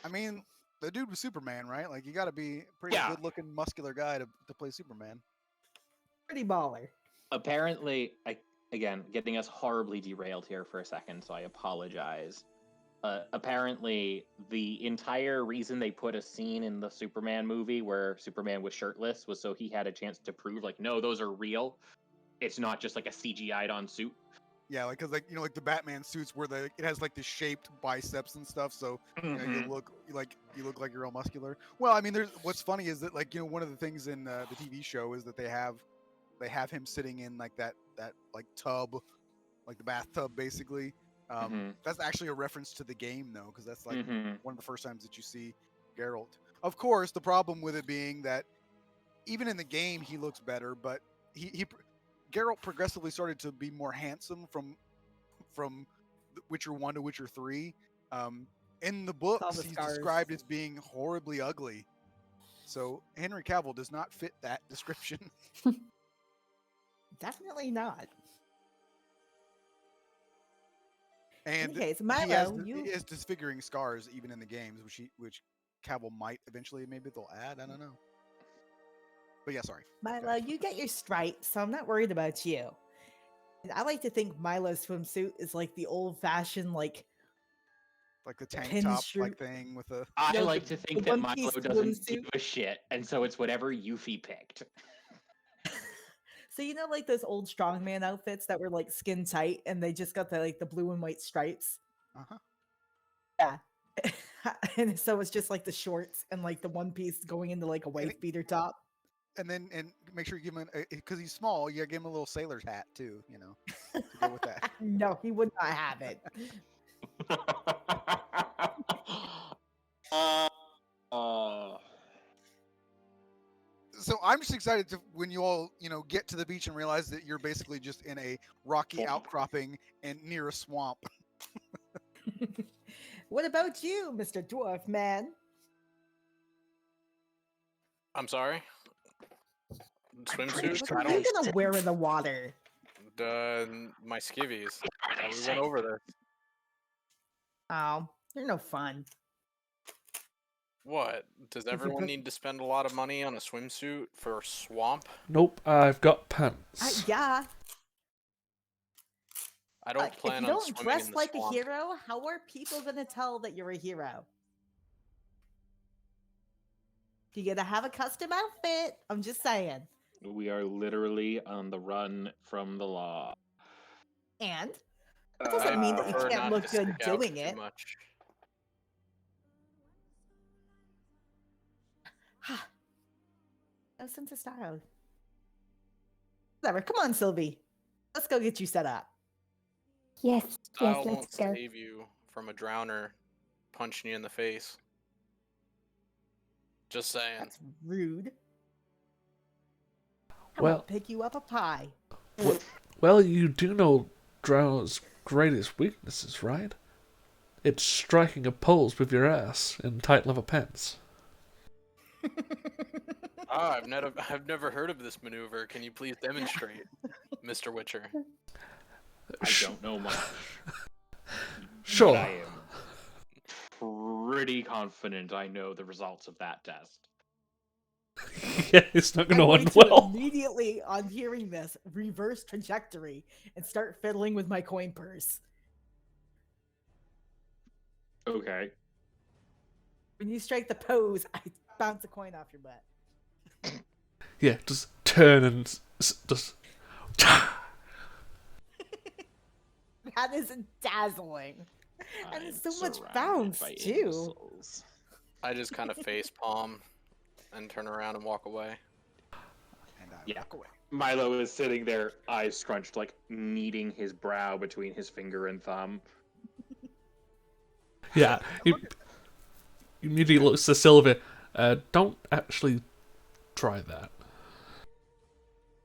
I mean, the dude was Superman, right? Like, you got to be a pretty Yeah. good-looking, muscular guy to play Superman. Pretty baller. Apparently, again, getting us horribly derailed here for a second, so I apologize. Apparently, the entire reason they put a scene in the Superman movie where Superman was shirtless was so he had a chance to prove, like, no, those are real. It's not just like a CGI'd on suit. Yeah, like, cause like the Batman suits where it has like the shaped biceps and stuff, so you look like you're all muscular. Well, I mean, what's funny is that, like, one of the things in the TV show is that they have him sitting in like that like tub, like the bathtub, basically. That's actually a reference to the game, though, because that's like one of the first times that you see Geralt. Of course, the problem with it being that even in the game he looks better, but Geralt progressively started to be more handsome from Witcher 1 to Witcher 3. In the books, he's described as being horribly ugly. So Henry Cavill does not fit that description. Definitely not. And Okay, so he Milo, has disfiguring scars even in the games, which Cavill might eventually, maybe they'll add. I don't know. But yeah, sorry. Milo, you get your stripes, so I'm not worried about you. And I like to think Milo's swimsuit is like the old-fashioned, like the tank pin top shirt. like thing with a. I No, like the- to think the that Milo one-piece doesn't give swimsuit. a shit, and so it's whatever Yuffie picked. So like those old strongman outfits that were like skin tight, and they just got the blue and white stripes. Uh-huh. Yeah. And so it's just like the shorts and like the one piece going into like a wife beater top. And make sure you give him because he's small. You gotta give him a little sailor's hat too. To go with that. No, he would not have it. So I'm just excited to when you all get to the beach and realize that you're basically just in a rocky outcropping and near a swamp. What about you, Mr. Dwarf Man? I'm sorry. Swimsuits? What are you gonna wear in the water? My skivvies. We went over this. Oh, you're no fun. What? Does everyone need to spend a lot of money on a swimsuit for a swamp? Nope, I've got pants. Yeah. I don't plan if you on don't swimming dress in the like swamp. a hero, how are people gonna tell that you're a hero? You gotta have a custom outfit. I'm just saying. We are literally on the run from the law. And that doesn't mean that you prefer can't not look to good stick out doing too it. much. No sense of style. Whatever. Come on, Sylvie. Let's go get you set up. Yes, Style yes, won't let's go. save you from a drowner punching you in the face. Just saying. That's rude. I Well- will pick you up a pie. Well, you do know Drow's greatest weaknesses, right? It's striking a pose with your ass in tight leather pants. I've never heard of this maneuver. Can you please demonstrate, Mr. Witcher? I don't know much. Sure. But I am pretty confident I know the results of that test. Yeah, it's not going I'm to going end to well. immediately, on hearing this, reverse trajectory and start fiddling with my coin purse. Okay. When you strike the pose, I bounce a coin off your butt. Yeah, just turn and just. That is dazzling. And it's so much surrounded bounce, by too. imbeciles. I just kind of face palm and turn around and walk away. And I Yeah. walk away. Milo is sitting there, eyes scrunched, like kneading his brow between his finger and thumb. Yeah, he immediately looks to Sylvia. Don't actually try that.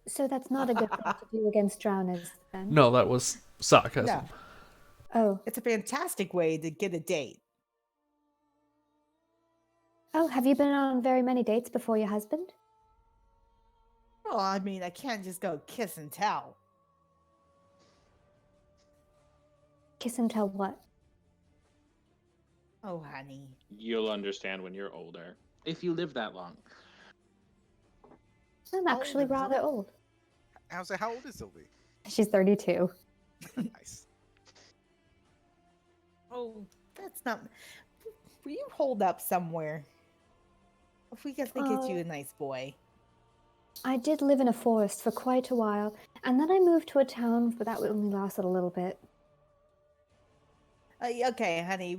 So that's not a good thing to do against drowners, then? No, that was sarcasm. No, Oh. it's a fantastic way to get a date. Oh, have you been on very many dates before your husband? Well, I mean, I can't just go kiss and tell. Kiss and tell what? Oh, honey. You'll understand when you're older, if you live that long. I'm How old actually is rather Sylvie? old. How old is Sylvie? She's 32. Nice. Oh, that's not. Will you hold up somewhere? If we could get you Oh. a nice boy. I did live in a forest for quite a while, and then I moved to a town, but that only lasted a little bit. Okay, honey.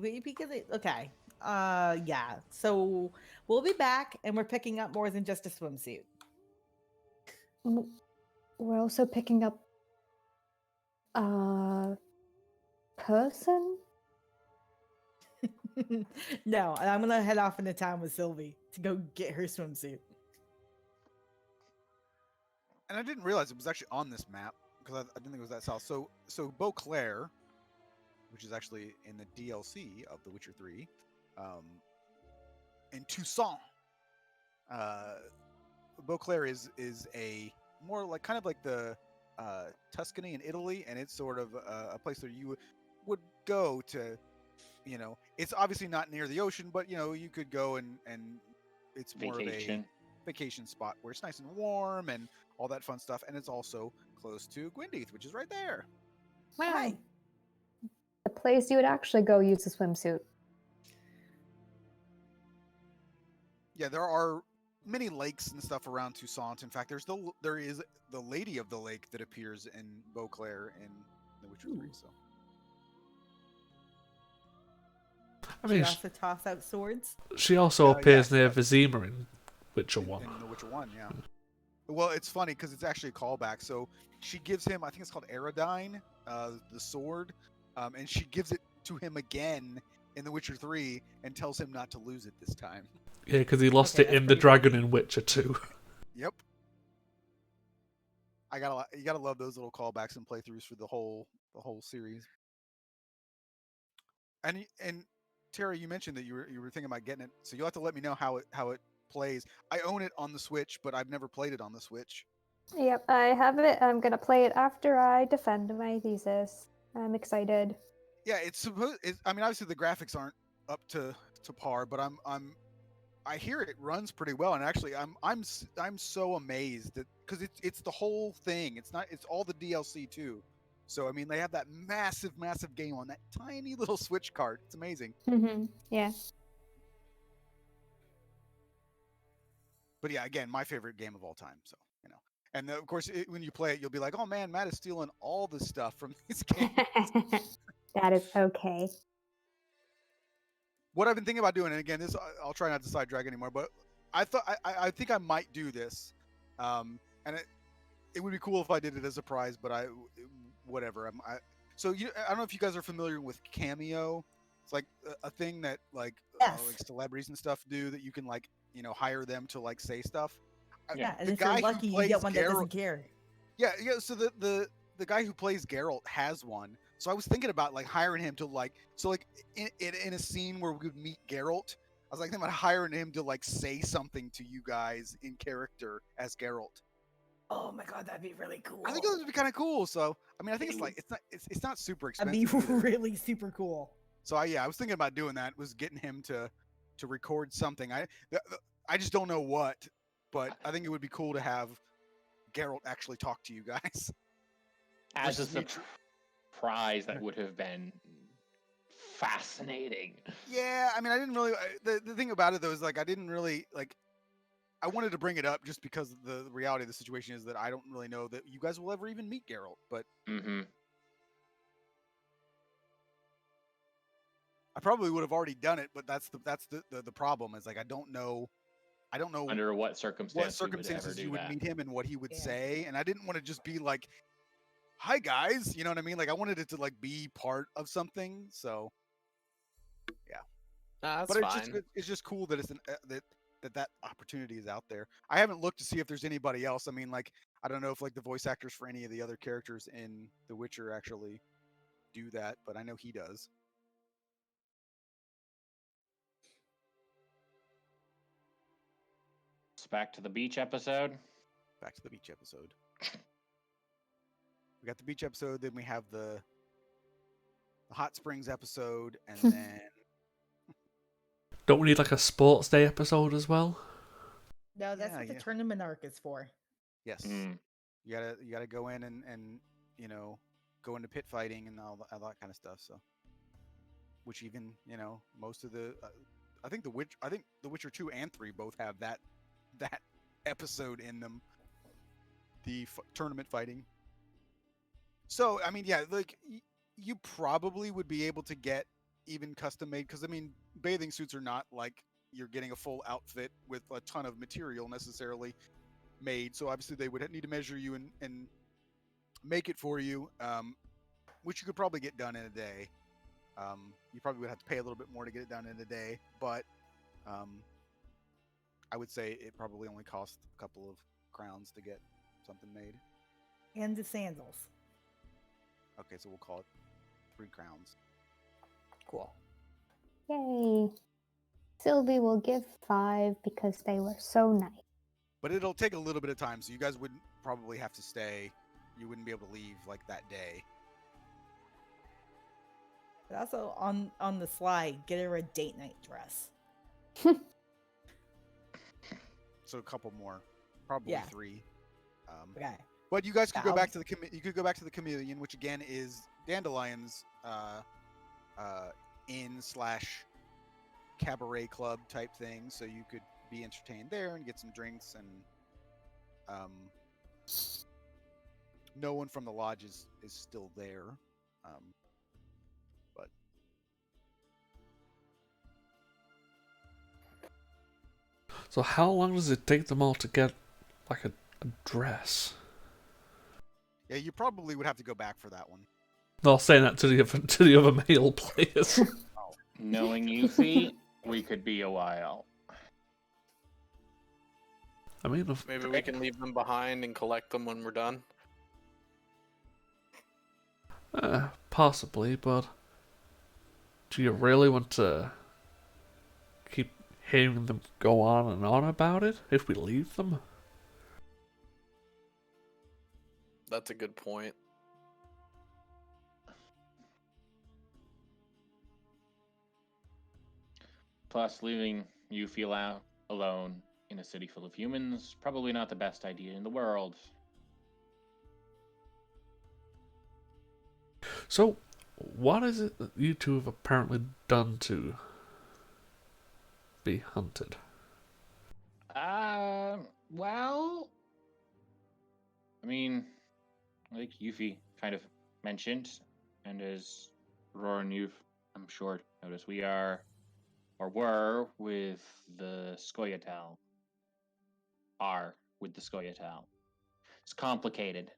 Okay. Yeah. So we'll be back, and we're picking up more than just a swimsuit. We're also picking up a person? No, I'm gonna head off into town with Sylvie to go get her swimsuit. And I didn't realize it was actually on this map because I didn't think it was that south. So Beauclair, which is actually in the DLC of The Witcher 3, in Toussaint. Beauclair is a more like kind of like the Tuscany in Italy, and it's sort of a place where you would go to, it's obviously not near the ocean, but you could go and it's more Vacation. of a vacation spot where it's nice and warm and all that fun stuff, and it's also close to Gwyndeath, which is right there. Wow. Hi. The place you would actually go use a swimsuit. Yeah, there are many lakes and stuff around Toussaint. In fact, there is the Lady of the Lake that appears in Beauclair in The Witcher 3. So I She mean, also toss out swords. she also Yeah, appears she near does. Vizima in Witcher in 1. The Witcher 1, yeah. Well, it's funny because it's actually a callback. So she gives him, I think it's called Aerodine, the sword, and she gives it to him again in The Witcher 3 and tells him not to lose it this time. Yeah, because he lost Okay, it that's in the pretty dragon funny. in Witcher 2. Yep. You gotta love those little callbacks and playthroughs for the whole series. And Terry, you mentioned that you were thinking about getting it, so you'll have to let me know how it plays. I own it on the Switch, but I've never played it on the Switch. Yep, I have it. I'm gonna play it after I defend my thesis. I'm excited. Yeah, I mean, obviously the graphics aren't up to par, but I hear it runs pretty well, and actually I'm so amazed that because it's the whole thing. It's all the DLC too. So I mean, they have that massive game on that tiny little Switch cart. It's amazing. Yeah. But yeah, again, my favorite game of all time. So and of course, when you play it, you'll be like, oh man, Matt is stealing all the stuff from these games. That is okay. What I've been thinking about doing, and again, I'll try not to side drag anymore, but I thought I think I might do this, and it would be cool if I did it as a prize, but whatever. So I don't know if you guys are familiar with Cameo. It's like a thing that like celebrities and stuff do that you can like hire them to like say stuff. Yeah, and The if you're guy who lucky, you plays get one that Geralt- doesn't care. Yeah. So the guy who plays Geralt has one. So I was thinking about like hiring him to like in a scene where we would meet Geralt. I was like thinking about hiring him to like say something to you guys in character as Geralt. Oh my god, that'd be really cool. I think it would be kind of cool. So I mean, I think it's not super That'd expensive. be either. really super cool. So I was thinking about doing that. Was getting him to record something. I just don't know what, but I think it would be cool to have Geralt actually talk to you guys. As a Versus me surprise, that would have been fascinating. Yeah, I mean, I didn't really. The thing about it though is like I didn't really like. I wanted to bring it up just because the reality of the situation is that I don't really know that you guys will ever even meet Geralt, but I probably would have already done it. But that's the problem is like I don't know I don't know Under what what circumstances we would ever circumstances do you would that. meet him and what he would Yeah. say, and I didn't want to just be like, "Hi guys," you know what I mean? Like I wanted it to like be part of something. So, Nah, that's but fine. it's just cool that it's that opportunity is out there. I haven't looked to see if there's anybody else. I mean, like I don't know if like the voice actors for any of the other characters in The Witcher actually do that, but I know he does. It's back to the beach episode. Back to the beach episode. We got the beach episode, then we have the hot springs episode, and then Don't we need like a sports day episode as well? No, that's Yeah, what the yeah. tournament arc is for. yes, Mm. you gotta go in and you know go into pit fighting and all that kind of stuff. So, which even most of the I think the Witcher 2 and 3 both have that episode in them, the tournament fighting. So I mean, yeah, like you probably would be able to get even custom made, because I mean, bathing suits are not like you're getting a full outfit with a ton of material necessarily made. So obviously they would need to measure you and make it for you, which you could probably get done in a day. You probably would have to pay a little bit more to get it done in a day, but I would say it probably only costs a couple of crowns to get something made. And the sandals. Okay, so we'll call it 3 crowns. Cool. Yay. Sylvie will give 5 because they were so nice. But it'll take a little bit of time, so you guys would probably have to stay. You wouldn't be able to leave like that day. But also on the slide, get her a date night dress. So a couple more, probably Yeah. 3. Okay. But you guys could Yeah, go back to the Chameleon, which again is Dandelion's inn / cabaret club type thing. So you could be entertained there and get some drinks, and no one from the lodge is still there. But So how long does it take them all to get like a dress? yeah, you probably would have to go back for that one. Not saying that to the other male players. Knowing Yuffie, we could be a while. I mean, Maybe we can leave them behind and collect them when we're done. possibly, but do you really want to keep hearing them go on and on about it if we leave them? That's a good point. Plus, leaving Yuffie out alone in a city full of humans, probably not the best idea in the world. So, what is it that you two have apparently done to be hunted? Well, I mean, like Yuffie kind of mentioned, and as Roar and you've, I'm sure, noticed, we are, or were, with the Scoia'tael. Are with the Scoia'tael. It's complicated.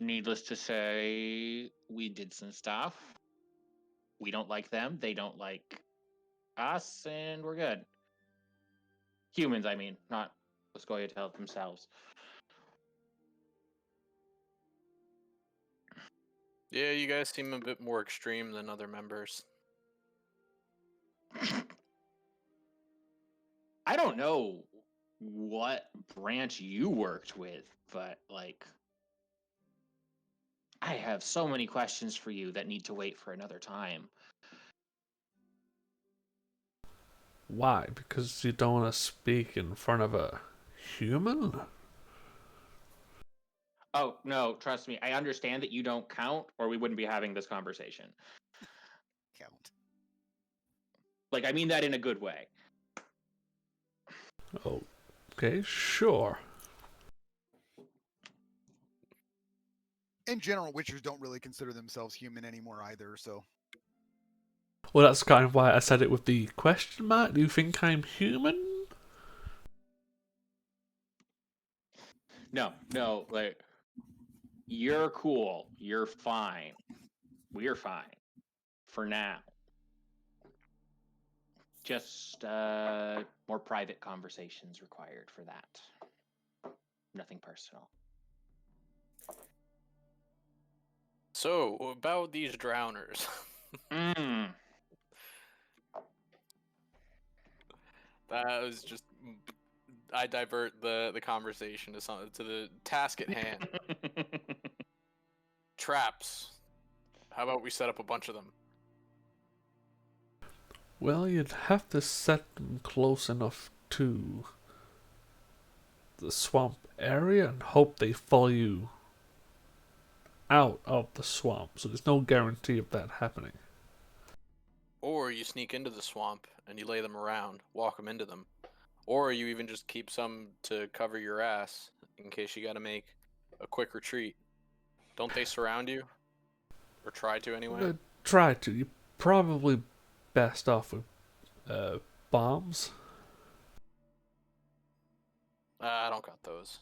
Needless to say, we did some stuff. We don't like them. They don't like us, and we're good. Humans, I mean, not the Scoia'tael themselves. Yeah, you guys seem a bit more extreme than other members. I don't know what branch you worked with, but like, I have so many questions for you that need to wait for another time. Why? Because you don't want to speak in front of a human? Oh, no, trust me. I understand that you don't count, or we wouldn't be having this conversation. Count. Like, I mean that in a good way. Okay, sure. In general, Witchers don't really consider themselves human anymore either. So Well, that's kind of why I said it with the question mark. Do you think I'm human? No, like you're cool. You're fine. We're fine for now. Just more private conversations required for that. Nothing personal. So, about these drowners. Mm. That was just. I divert the conversation to the task at hand. Traps. How about we set up a bunch of them? Well, you'd have to set them close enough to the swamp area and hope they follow you out of the swamp. So there's no guarantee of that happening. Or you sneak into the swamp and you lay them around, walk them into them. Or you even just keep some to cover your ass in case you gotta make a quick retreat. Don't they surround you? Or try to anyway? Try to. You're probably best off with bombs. I don't got those.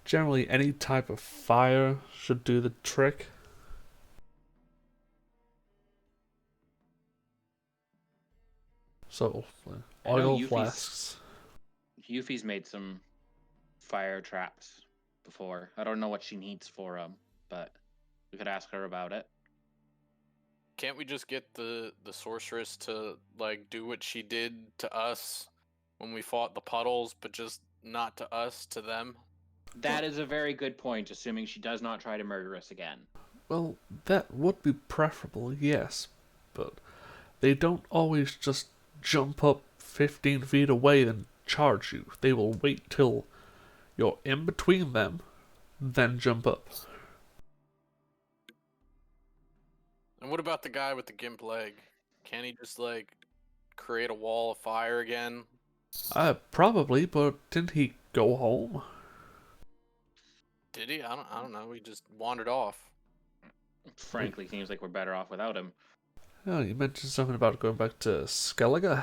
Generally, any type of fire should do the trick. So, oil flasks. Yuffie's made some fire traps before. I don't know what she needs for them, but we could ask her about it. Can't we just get the sorceress to like do what she did to us when we fought the puddles, but just not to us, to them? That is a very good point, assuming she does not try to murder us again. Well, that would be preferable, yes, but they don't always just jump up 15 feet away and charge you. They will wait till you're in between them, then jump up. And what about the guy with the gimp leg? Can't he just like create a wall of fire again? Probably, but didn't he go home? Did he? I don't know. He just wandered off. Frankly, seems like we're better off without him. Oh, you mentioned something about going back to Skellige.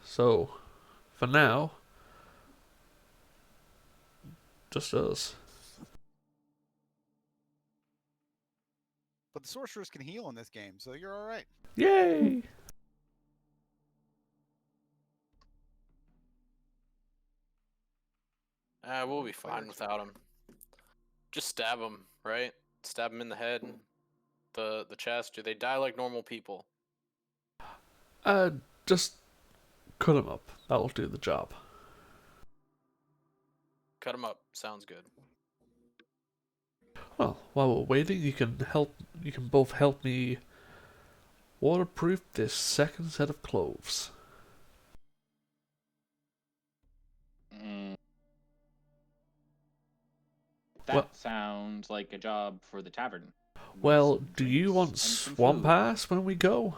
So, for now, just us. But the sorceress can heal in this game, so you're all right. Yay! We'll be fine without him. Just stab him, right? Stab him in the head, the chest. Do they die like normal people? Just cut him up. That'll do the job. Cut him up. Sounds good. Well, while we're waiting, you can both help me waterproof this second set of clothes. That sounds like a job for the tavern. Well, do you want swamp ass when we go?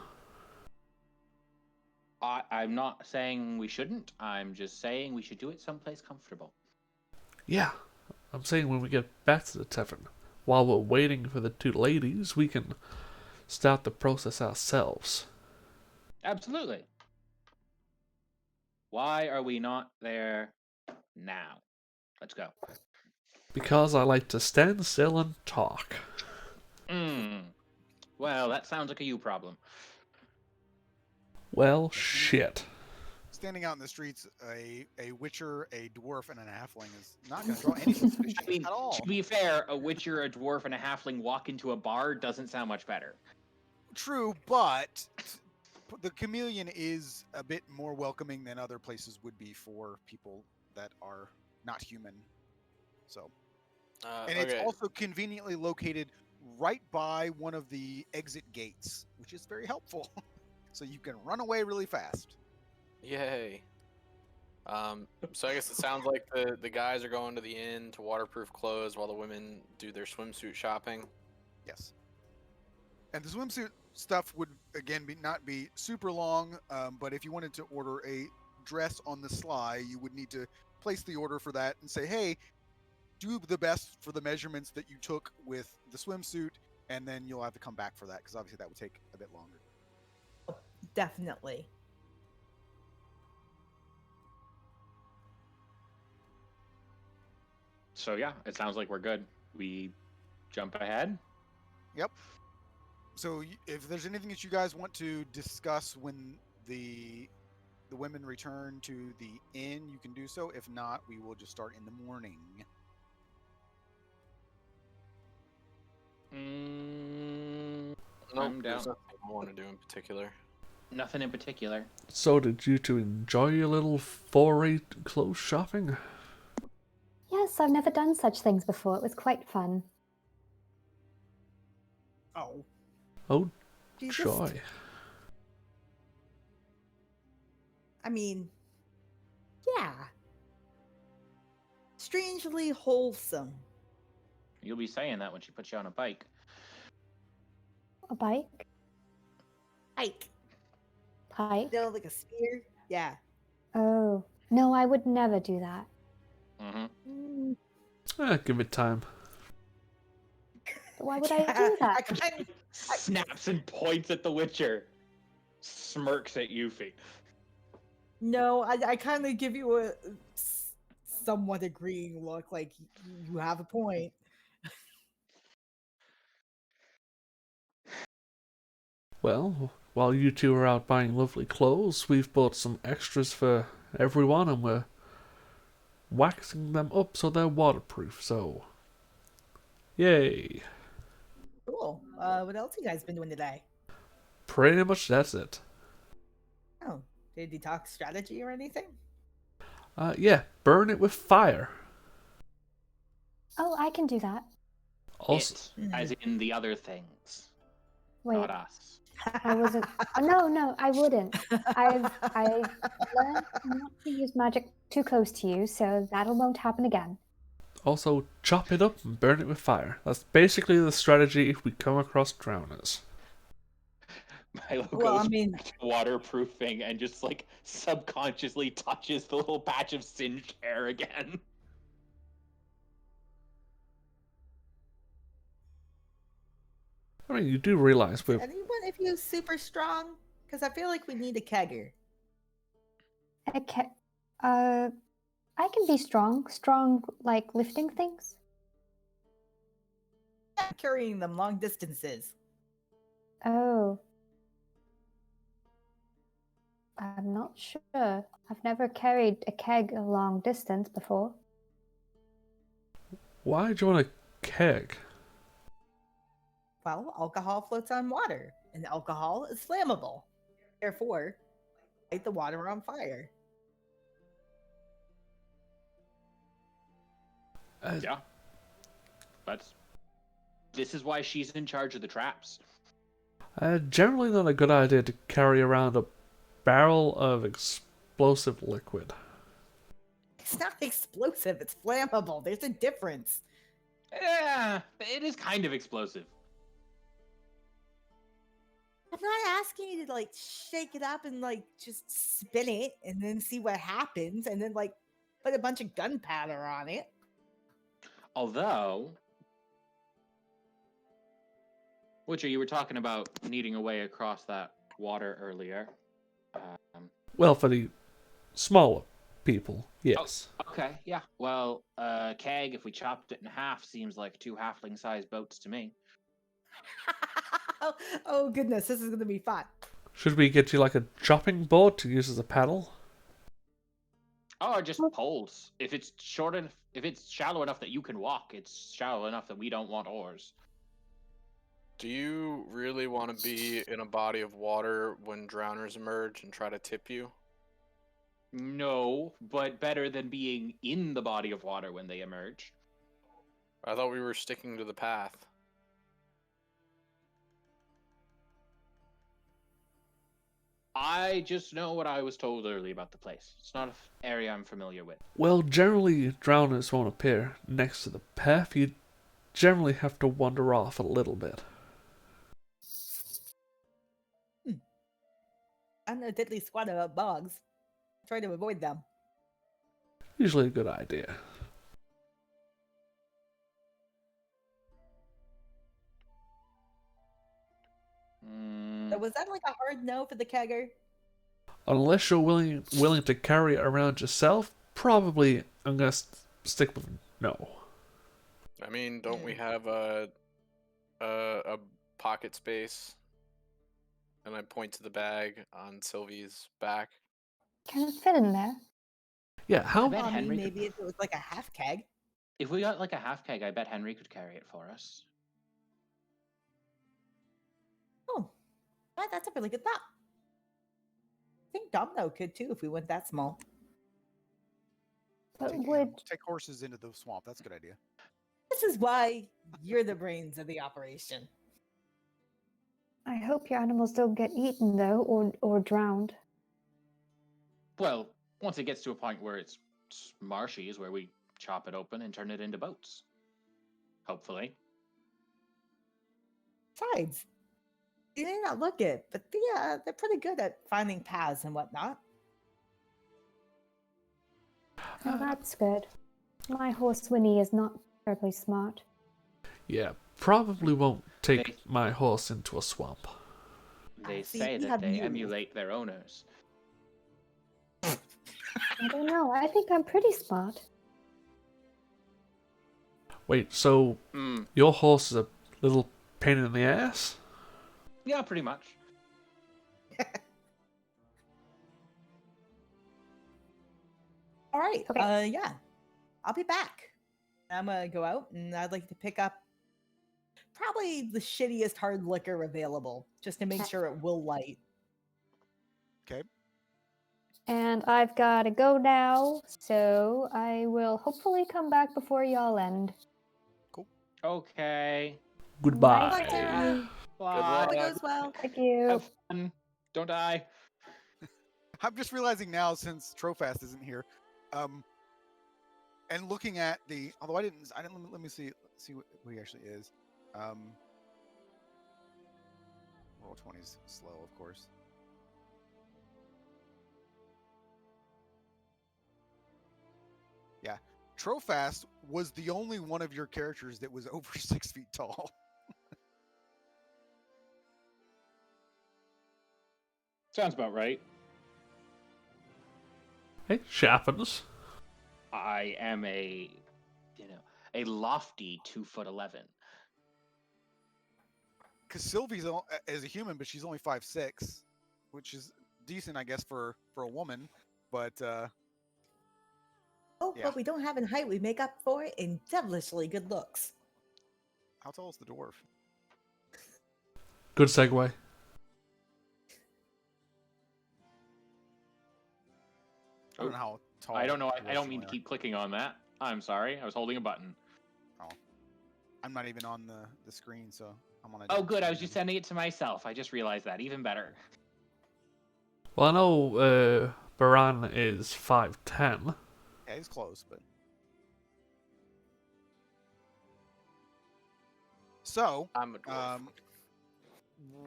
I'm not saying we shouldn't. I'm just saying we should do it someplace comfortable. Yeah, I'm saying when we get back to the tavern. While we're waiting for the two ladies, we can start the process ourselves. Absolutely. Why are we not there now? Let's go. Because I like to stand still and talk. Well, that sounds like a you problem. Well, shit. Standing out in the streets, a witcher, a dwarf, and an halfling is not going to draw any suspicion at all. To be fair, a witcher, a dwarf, and a halfling walk into a bar doesn't sound much better. True, but the chameleon is a bit more welcoming than other places would be for people that are not human. So, and it's also conveniently located right by one of the exit gates, which is very helpful. So you can run away really fast. Yay. So I guess it sounds like the guys are going to the inn to waterproof clothes while the women do their swimsuit shopping. Yes. And the swimsuit stuff would, again, not be super long, but if you wanted to order a dress on the sly, you would need to place the order for that and say, hey, do the best for the measurements that you took with the swimsuit, and then you'll have to come back for that because obviously that would take a bit longer. Definitely. So yeah, it sounds like we're good. We jump ahead. Yep. So if there's anything that you guys want to discuss when the women return to the inn, you can do so. If not, we will just start in the morning. Nope, I'm there's down. nothing I want to do in particular. Nothing in particular. So did you two enjoy your little foray clothes shopping? Yes, I've never done such things before. It was quite fun. Oh. Oh, Jesus. joy. I mean, yeah. Strangely wholesome. You'll be saying that when she puts you on a bike. A bike? Ike. Pike? You know, like a spear? Yeah. Oh. No, I would never do that. Mm-hmm. Give it time. Why would I do that? I kind Snaps and points at the Witcher. Smirks at Yuffie. No, I kind of give you a somewhat agreeing look, like you have a point. Well, while you two are out buying lovely clothes, we've bought some extras for everyone and we're waxing them up so they're waterproof, so... Yay! Cool. What else you guys been doing today? Pretty much that's it. Oh, did you talk strategy or anything? Yeah, burn it with fire. Oh, I can do that. Also, It, as in the other things, Wait, not us. I wasn't. Oh, no, I wouldn't. I've learned not to use magic too close to you, so that won't happen again. also chop it up and burn it with fire. That's basically the strategy if we come across drowners. Milo Well, goes I mean- back to waterproofing and just like subconsciously touches the little patch of singed hair again. I mean, you do realize we're... Anyone of you super strong? Because I feel like we need a kegger. Okay. I can be strong. Strong, like lifting things. Carrying them long distances. Oh. I'm not sure. I've never carried a keg a long distance before. Why do you want a keg? Well, alcohol floats on water, and alcohol is flammable. Therefore, light the water on fire. Yeah. This is why she's in charge of the traps. Generally not a good idea to carry around a barrel of explosive liquid. It's not explosive, it's flammable. There's a difference. Yeah, it is kind of explosive. I'm not asking you to like shake it up and like just spin it and then see what happens and then like put a bunch of gunpowder on it. Although, Witcher, you were talking about needing a way across that water earlier. Well, for the smaller people, yes. Okay, yeah. Well, keg, if we chopped it in half, seems like 2 halfling-sized boats to me. Oh goodness, this is gonna be fun. Should we get you like a chopping board to use as a paddle? Oh, or just poles. If it's if it's shallow enough that you can walk, it's shallow enough that we don't want oars. Do you really want to be in a body of water when drowners emerge and try to tip you? No, but better than being in the body of water when they emerge. I thought we were sticking to the path. I just know what I was told earlier about the place. It's not an area I'm familiar with. Well, generally drowners won't appear next to the path. You generally have to wander off a little bit. I'm a deadly squad of bugs. Try to avoid them. Usually a good idea. was that like a hard no for the kegger? Unless you're willing to carry it around yourself, probably I'm gonna stick with no. I mean, don't we have a pocket space? And I point to the bag on Sylvie's back. Can it fit in there? Yeah, I how bet Well, I mean, Henry could- maybe if it was like a half keg. If we got like a half keg, I bet Henry could carry it for us. Oh, that's a really good thought. I think Domino could too if we went that small. But Take, would take horses into the swamp. That's a good idea. This is why you're the brains of the operation. I hope your animals don't get eaten though, or drowned. Well, once it gets to a point where it's marshy, is where we chop it open and turn it into boats. Hopefully. Besides, you may not look it, but they're pretty good at finding paths and whatnot. Oh, that's good. My horse Winnie is not terribly smart. Yeah, probably won't take They- my horse into a swamp. They See, say we that have they you. emulate their owners. I don't know. I think I'm pretty smart. Wait, so Hmm. your horse is a little pain in the ass? Yeah, pretty much. All right. Okay. Yeah. I'll be back. I'm gonna go out and I'd like to pick up probably the shittiest hard liquor available, just to make sure it will light. Okay. And I've got to go now, so I will hopefully come back before y'all end. Okay. Goodbye. Bye, Tara. Bye. Hope it goes well. Thank you. Have fun. Don't die. I'm just realizing now, since Trofast isn't here, and looking at the, although I didn't let me see what he actually is. Roll 20's slow, of course. Yeah, Trofast was the only one of your characters that was over 6 feet tall. Sounds about right. Hey, shit happens. I am a lofty 2'11". Because Sylvie's is a human, but she's only 5'6", which is decent, I guess, for a woman. But Oh, Yeah. what we don't have in height, we make up for it in devilishly good looks. how tall is the dwarf? Good segue. I don't know how tall. I don't know. I dwarves don't mean really to keep clicking on that. I'm sorry. I was holding a button. are. I'm not even on the screen, so I'm on a. Oh, different good. I was screen. just sending it to myself. I just realized that. Even better. Well, I know Baran is 5'10". Yeah, he's close, but. So, I'm a dwarf.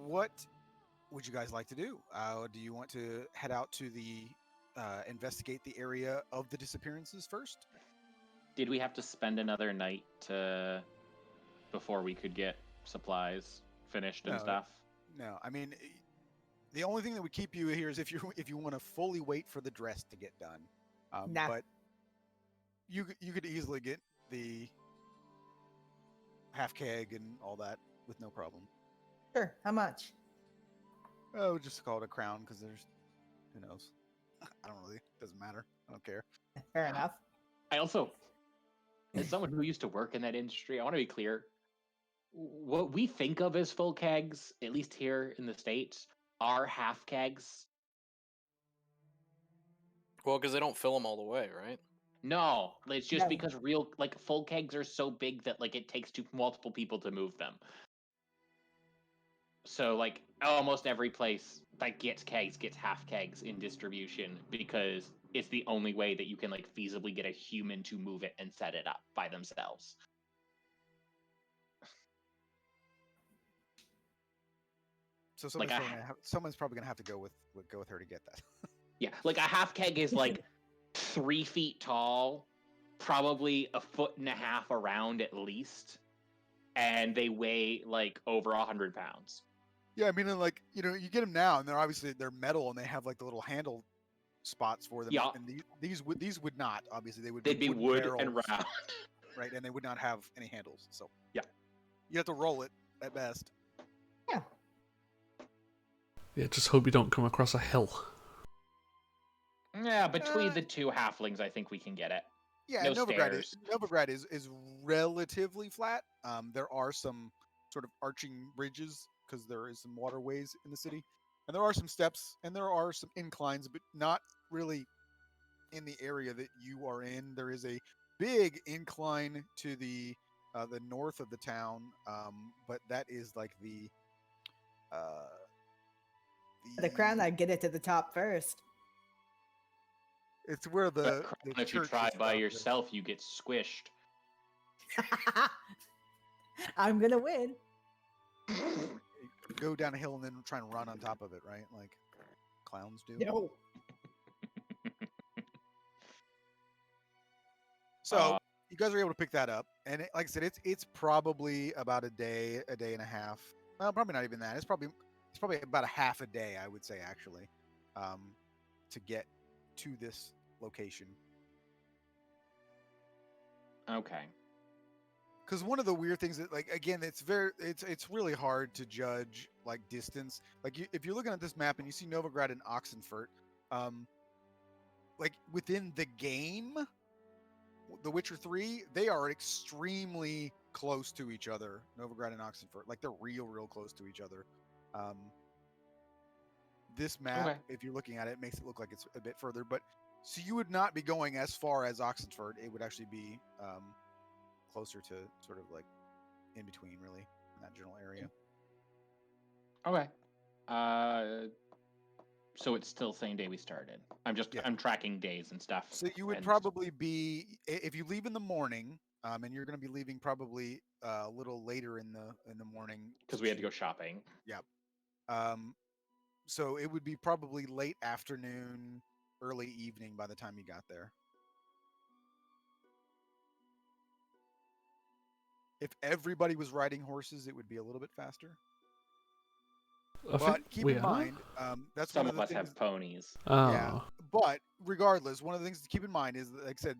what would you guys like to do? Do you want to head out to the investigate the area of the disappearances first? Did we have to spend another night before we could get supplies finished and No. stuff? No, I mean, the only thing that would keep you here is if you want to fully wait for the dress to get done. Nah. But you could easily get the half keg and all that with no problem. Sure. How much? Oh, just call it a crown because there's, who knows? I don't really. Doesn't matter. I don't care. Fair enough. I also, as someone who used to work in that industry, I want to be clear. What we think of as full kegs, at least here in the States, are half kegs. Well, because they don't fill them all the way, right? No, it's just No. because full kegs are so big that it takes multiple people to move them. So almost every place that gets kegs gets half kegs in distribution because it's the only way that you can feasibly get a human to move it and set it up by themselves. So someone's probably gonna have to go with her to get that. Yeah, a half keg is 3 feet tall, probably 1.5 feet around at least, and they weigh over 100 pounds. Yeah, I mean, and like you get them now, and they're metal, and they have like the little handle spots for them. Yeah. And these would not. Obviously, they would They'd be wooden wood barrels, and round. right? And they would not have any handles. So Yeah. you have to roll it at best. Yeah. Yeah, just hope you don't come across a hill. Yeah, between the two halflings, I think we can get it. Yeah, No Novigrad stairs. is relatively flat. There are some sort of arching bridges because there is some waterways in the city, and there are some steps and there are some inclines, but not really in the area that you are in. There is a big incline to the north of the town, but that is like uh, The crown, the I'd get it to the top first. it's where But the Crown, if you church try and by stuff is. yourself, you get squished. I'm gonna win. You go down a hill and then try and run on top of it, right? Like clowns do. No. So you guys are able to pick that up, and like I said, it's probably about a day and a half. Well, probably not even that. It's probably about a half a day, I would say, actually, to get to this location. Okay. Because one of the weird things that, like, again, it's really hard to judge like distance. Like, if you're looking at this map and you see Novigrad and Oxenfurt, like within the game, The Witcher 3, they are extremely close to each other. Novigrad and Oxenfurt, like they're real close to each other. This map, Okay. if you're looking at it, makes it look like it's a bit further. But so you would not be going as far as Oxenfurt. It would actually be closer to sort of like in between, really, in that general area. Okay. So it's still same day we started. I'm tracking days and stuff. So you would and probably be, if you leave in the morning, and you're going to be leaving probably a little later in the morning because we had to go shopping. Yep. So it would be probably late afternoon, early evening by the time you got there. If everybody was riding horses, it would be a little bit faster. But keep in mind, that's some one of of the us things. have ponies. Oh. Yeah, but regardless, one of the things to keep in mind is that, like I said,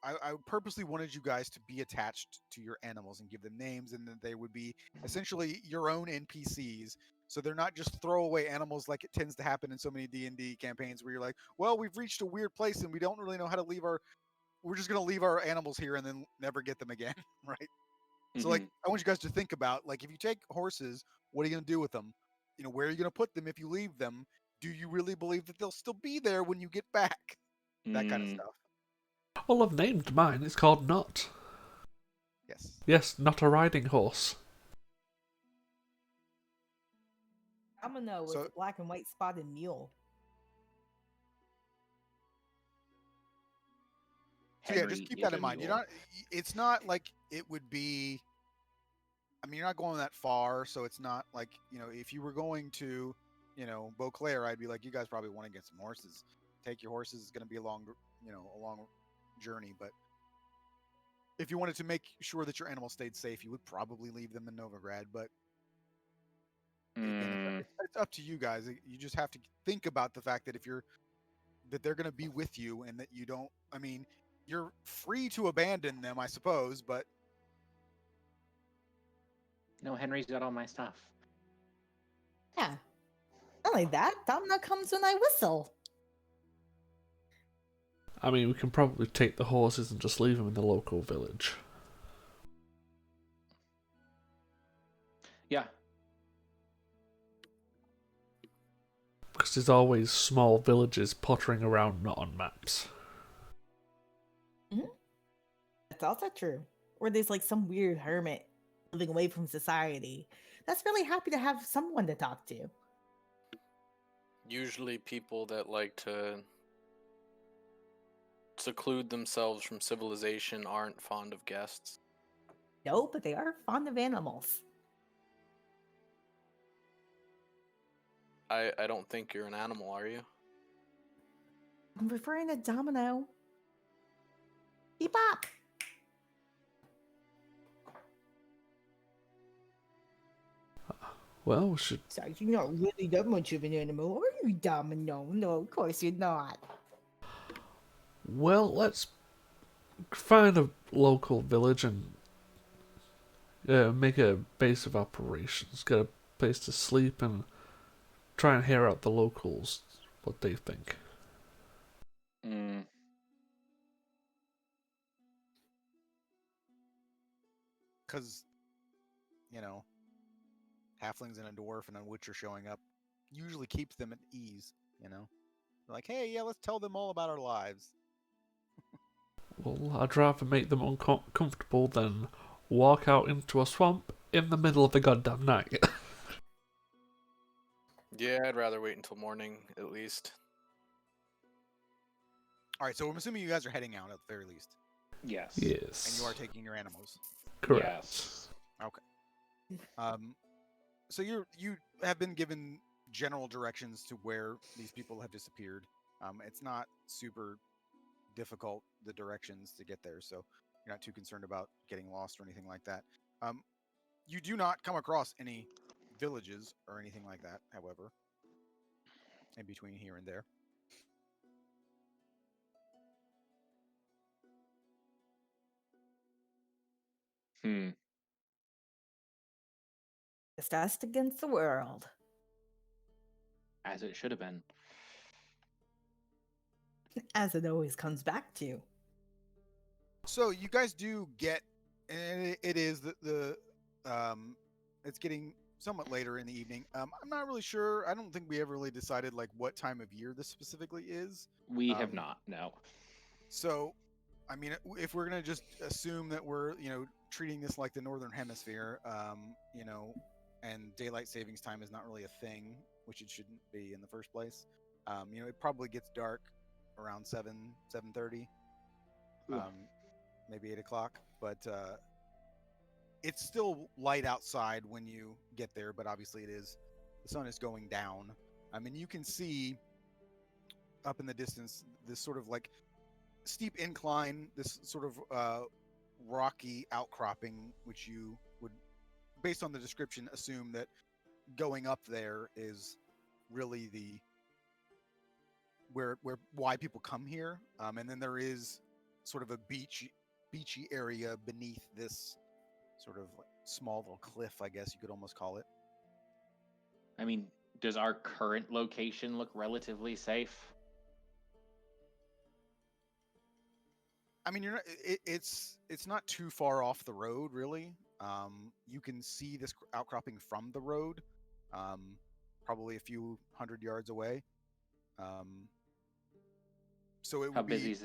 I purposely wanted you guys to be attached to your animals and give them names, and that they would be essentially your own NPCs. So they're not just throwaway animals like it tends to happen in so many D&D campaigns where you're like, well, we've reached a weird place and we don't really know how to leave we're just going to leave our animals here and then never get them again, right? Mm-hmm. So like, I want you guys to think about, like, if you take horses, what are you going to do with them? Where are you going to put them if you leave them? Do you really believe that they'll still be there when you get back? That kind of stuff. Well, I've named mine. It's called Not. Yes. Yes, not a riding horse. Domino was a black and white spotted mule. So yeah, just keep that in mind. It's not like it would be. I mean, you're not going that far, so it's not like, if you were going to, Beauclair, I'd be like, you guys probably want to get some horses. Take your horses. It's going to be a long journey. But if you wanted to make sure that your animal stayed safe, you would probably leave them in Novigrad. But again, it's up to you guys. You just have to think about the fact that that they're going to be with you, and that you don't. I mean, you're free to abandon them, I suppose, but. No, Henry's got all my stuff. Yeah. Not like that. Domino comes when I whistle. I mean, we can probably take the horses and just leave them in the local village. Yeah. Because there's always small villages pottering around not on maps. Mm-hmm. That's also true. Or there's like some weird hermit living away from society that's really happy to have someone to talk to. Usually people that like to seclude themselves from civilization aren't fond of guests. No, but they are fond of animals. I don't think you're an animal, are you? I'm referring to Domino. Keep up! Well, we should. Besides, you're not really that much of an animal, are you, Domino? No, of course you're not. Well, let's find a local village and make a base of operations. Get a place to sleep and try and hear out the locals what they think. Mm. Because, you know, halflings and a dwarf and a witcher showing up usually keeps them at ease, you know? They're like, hey, yeah, let's tell them all about our lives. Well, I'd rather make them uncomfortable than walk out into a swamp in the middle of the goddamn night. Yeah, I'd rather wait until morning at least. All right, so I'm assuming you guys are heading out at the very least. Yes. Yes. And you are taking your animals. Correct. Yes. So you have been given general directions to where these people have disappeared. It's not super difficult, the directions to get there, so you're not too concerned about getting lost or anything like that. You do not come across any villages or anything like that, however, in between here and there. Hmm. Just us against the world. As it should have been. As it always comes back to. So you guys do get, and it is the it's getting somewhat later in the evening. I'm not really sure. I don't think we ever really decided like what time of year this specifically is. We have Um, not. No. So, I mean, if we're gonna just assume that we're treating this like the northern hemisphere, and daylight savings time is not really a thing, which it shouldn't be in the first place. It probably gets dark around 7:30. Ugh. Maybe 8 o'clock, but it's still light outside when you get there. But obviously, the sun is going down. I mean, you can see up in the distance this sort of like steep incline, this sort of rocky outcropping, which you would, based on the description, assume that going up there is really the where why people come here. And then there is sort of a beachy area beneath this sort of like small little cliff, I guess you could almost call it. I mean, does our current location look relatively safe? I mean, you're not. It's not too far off the road, really. You can see this outcropping from the road, probably a few hundred yards away. So it How would be.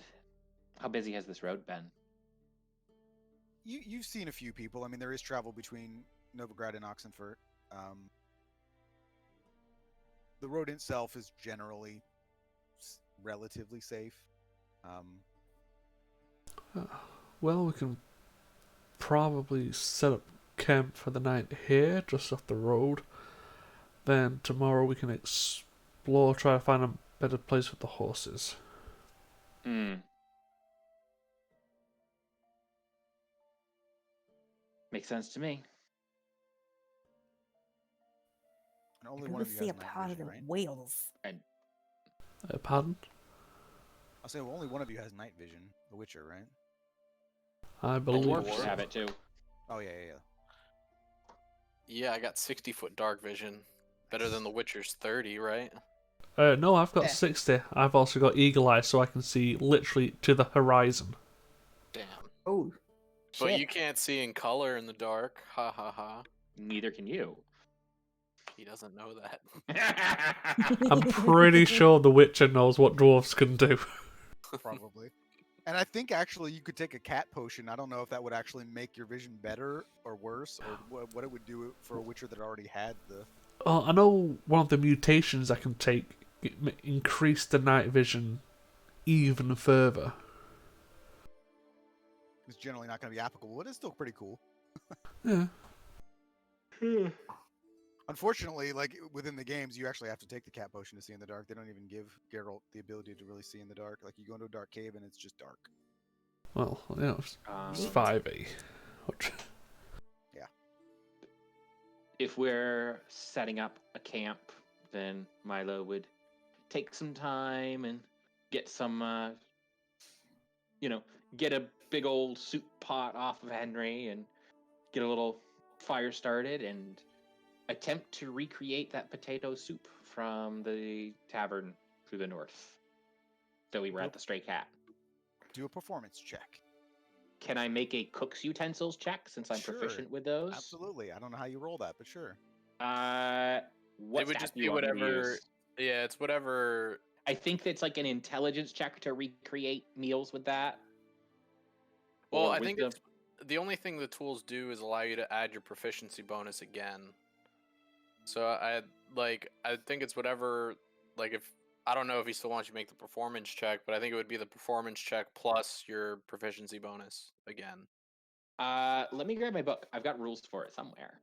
How busy has this road been? You've seen a few people. I mean, there is travel between Novigrad and Oxenfurt. The road itself is generally relatively safe. Well, we can probably set up camp for the night here, just off the road. Then tomorrow we can explore, try to find a better place for the horses. Hmm. Makes sense to me. And only I one could of you see has a night part vision, of the right? whales. Pardon? I'll say only one of you has night vision, the Witcher, right? I The believe. dwarves should have it too. Oh yeah. Yeah, I got 60-foot dark vision. Better than the Witcher's 30, right? No, I've got Yeah. 60. I've also got eagle eye, so I can see literally to the horizon. Damn. Oh, But shit. you can't see in color in the dark. Ha ha ha. Neither can you. He doesn't know that. I'm pretty sure the Witcher knows what dwarves can do. Probably. And I think actually you could take a cat potion. I don't know if that would actually make your vision better or worse, or what it would do for a Witcher that already had the. Well, I know one of the mutations I can take increase the night vision even further. It's generally not going to be applicable, but it's still pretty cool. Yeah. Unfortunately, like within the games, you actually have to take the cat potion to see in the dark. They don't even give Geralt the ability to really see in the dark. Like you go into a dark cave and it's just dark. Well, it's Um, 5e. Which... if we're setting up a camp, then Milo would take some time and get some, get a big old soup pot off of Henry and get a little fire started and attempt to recreate that potato soup from the tavern to the north that we were at the Stray Cat. Do a performance check. Can I make a cook's utensils check since I'm Sure, proficient with those? Absolutely. I don't know how you roll that, but sure. What it would stat just do be you want me to whatever. use? Yeah, it's whatever. I think that's like an intelligence check to recreate meals with that. Well, Or I think wisdom. it's the only thing the tools do is allow you to add your proficiency bonus again. So I think it's whatever. Like, if I don't know if he still wants you to make the performance check, but I think it would be the performance check plus your proficiency bonus again. Let me grab my book. I've got rules for it somewhere.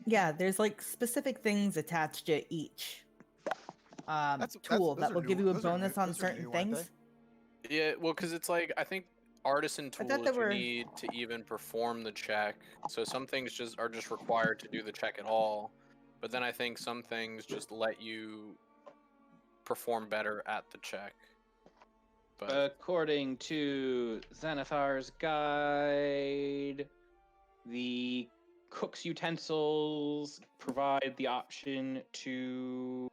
Yeah, there's like specific things attached to each tool those that are will give new- you a those are bonus new- on those are certain new, aren't things. they? Yeah, well, because it's like I think artisan I thought tools there you were- need to even perform the check. So some things are just required to do the check at all, but then I think some things just let you perform better at the check. But According to Xanathar's guide, the cook's utensils provide the option to.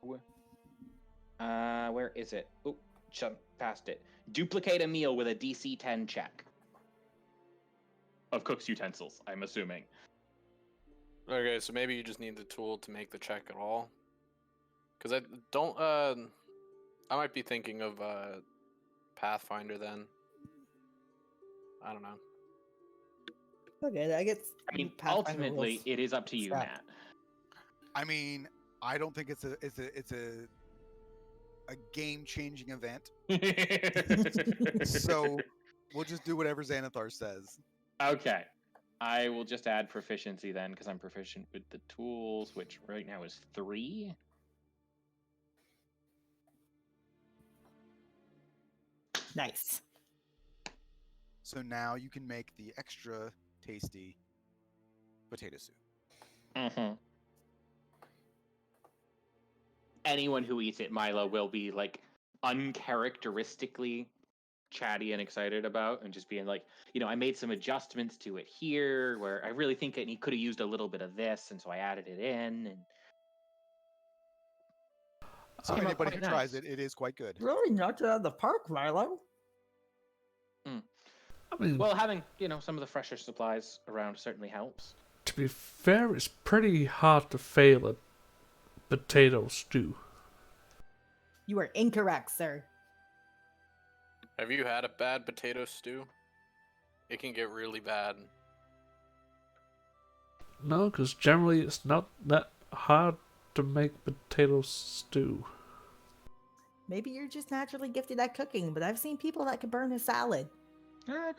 Where is it? Oh, jumped past it. Duplicate a meal with a DC 10 check. Of cook's utensils, I'm assuming. okay, so maybe you just need the tool to make the check at all. Because I don't. I might be thinking of Pathfinder then. I don't know. Okay, I guess. I mean, Pathfinder ultimately, rules. it is up to you, Crap. Matt. I mean, I don't think it's a game-changing event. So we'll just do whatever Xanathar says. Okay. I will just add proficiency then, because I'm proficient with the tools, which right now is 3. Nice. So now you can make the extra tasty potato soup. Mm-hmm. Anyone who eats it, Milo, will be like uncharacteristically chatty and excited about, and just being like, I made some adjustments to it here where I really think he could have used a little bit of this, and so I added it in. And So came out anybody who quite tries nice. it is quite good. Really knocked it out of the park, Milo. I mean, Well, having some of the fresher supplies around certainly helps. to be fair, it's pretty hard to fail at potato stew. You are incorrect, sir. Have you had a bad potato stew? It can get really bad. No, because generally it's not that hard to make potato stew. Maybe you're just naturally gifted at cooking, but I've seen people that can burn a salad.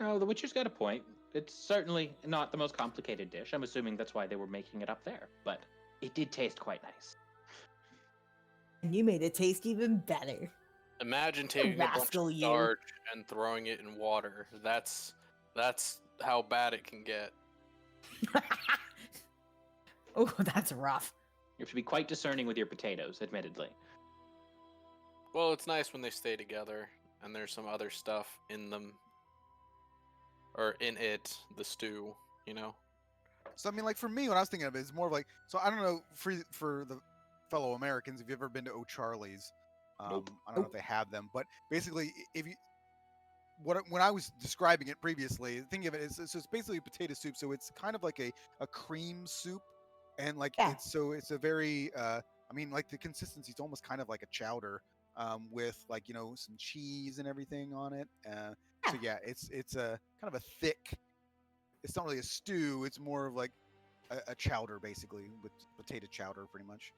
No, the Witcher's got a point. It's certainly not the most complicated dish. I'm assuming that's why they were making it up there, but it did taste quite nice. And you made it taste even better. Imagine taking a bunch rascal, of you. starch and throwing it in water. That's how bad it can get. Oh, that's rough. You have to be quite discerning with your potatoes, admittedly. Well, it's nice when they stay together and there's some other stuff in them. Or in it, the stew, So I mean, like for me, what I was thinking of is more of like. So I don't know for the fellow Americans, if you've ever been to O'Charlie's, Nope. I don't know if they have them, but basically, if you when I was describing it previously, think of it as it's basically potato soup. So it's kind of like a cream soup, and like Yeah. it's a very I mean, like the consistency is almost kind of like a chowder, with like some cheese and everything on it. So yeah, it's a kind of a thick. It's not really a stew. It's more of like a chowder, basically, with potato chowder, pretty much.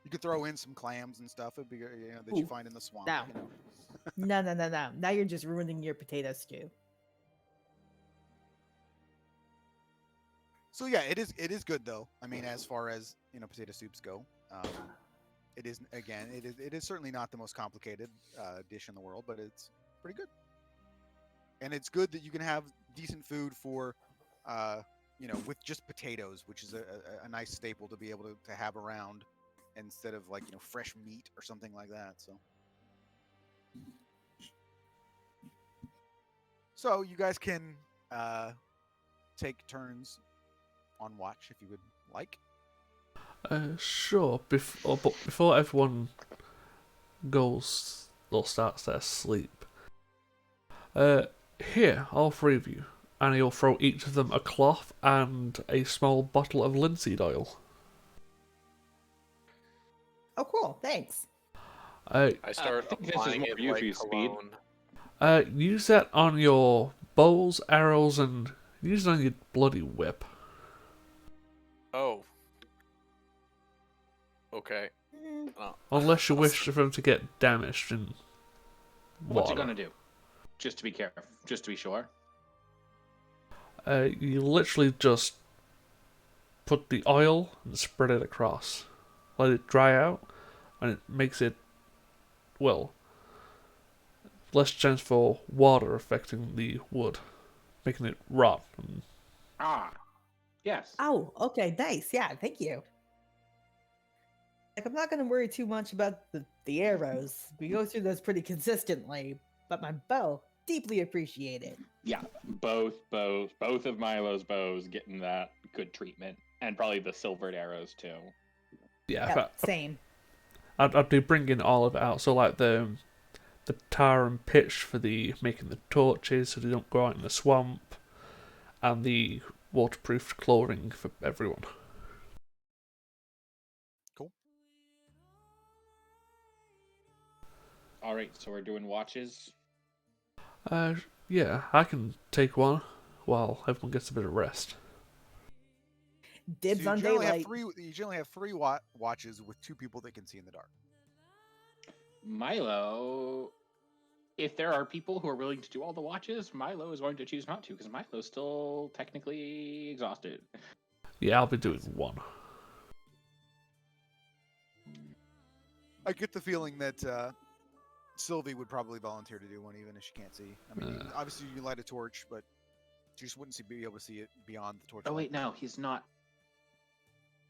You could throw in some clams and stuff. It'd be that you Ooh, find in the swamp. no. No. Now you're just ruining your potato stew. So yeah, it is good though. I mean, as far as potato soups go, it is certainly not the most complicated dish in the world, but it's pretty good. And it's good that you can have decent food for with just potatoes, which is a nice staple to be able to have around instead of like fresh meat or something like that. So you guys can take turns on watch if you would like. Sure. But before everyone goes or starts their sleep, here, all three of you, and he'll throw each of them a cloth and a small bottle of linseed oil. Oh, cool. Thanks. I start I think this is applying more it you like for you, Speed. cologne. Use that on your bows, arrows, and use it on your bloody whip. Oh. Okay. Mm, Oh. Unless you wish for them to get damaged in What's water. it gonna do? Just to be careful, just to be sure. You literally just put the oil and spread it across. Let it dry out, and it makes it, well, less chance for water affecting the wood, making it rot. Ah, yes. Oh, okay. Nice. Yeah. Thank you. Like, I'm not going to worry too much about the arrows. We go through those pretty consistently, but my bow, deeply appreciated. Yeah, both of Milo's bows getting that good treatment, and probably the silvered arrows too. Yeah, Yep, same. I'd be bringing all of it out. So like the tar and pitch for the making the torches, so they don't go out in the swamp, and the waterproof clothing for everyone. Cool. All right, so we're doing watches. Yeah, I can take one while everyone gets a bit of rest. Dibs So on you generally daylight. you generally have three watches with two people that can see in the dark. Milo, if there are people who are willing to do all the watches, Milo is going to choose not to because Milo's still technically exhausted. Yeah, I'll be doing one. I get the feeling that Sylvie would probably volunteer to do one, even if she can't see. I mean, obviously you can light a torch, but she just wouldn't be able to see it beyond the torch. Oh wait, no, he's not.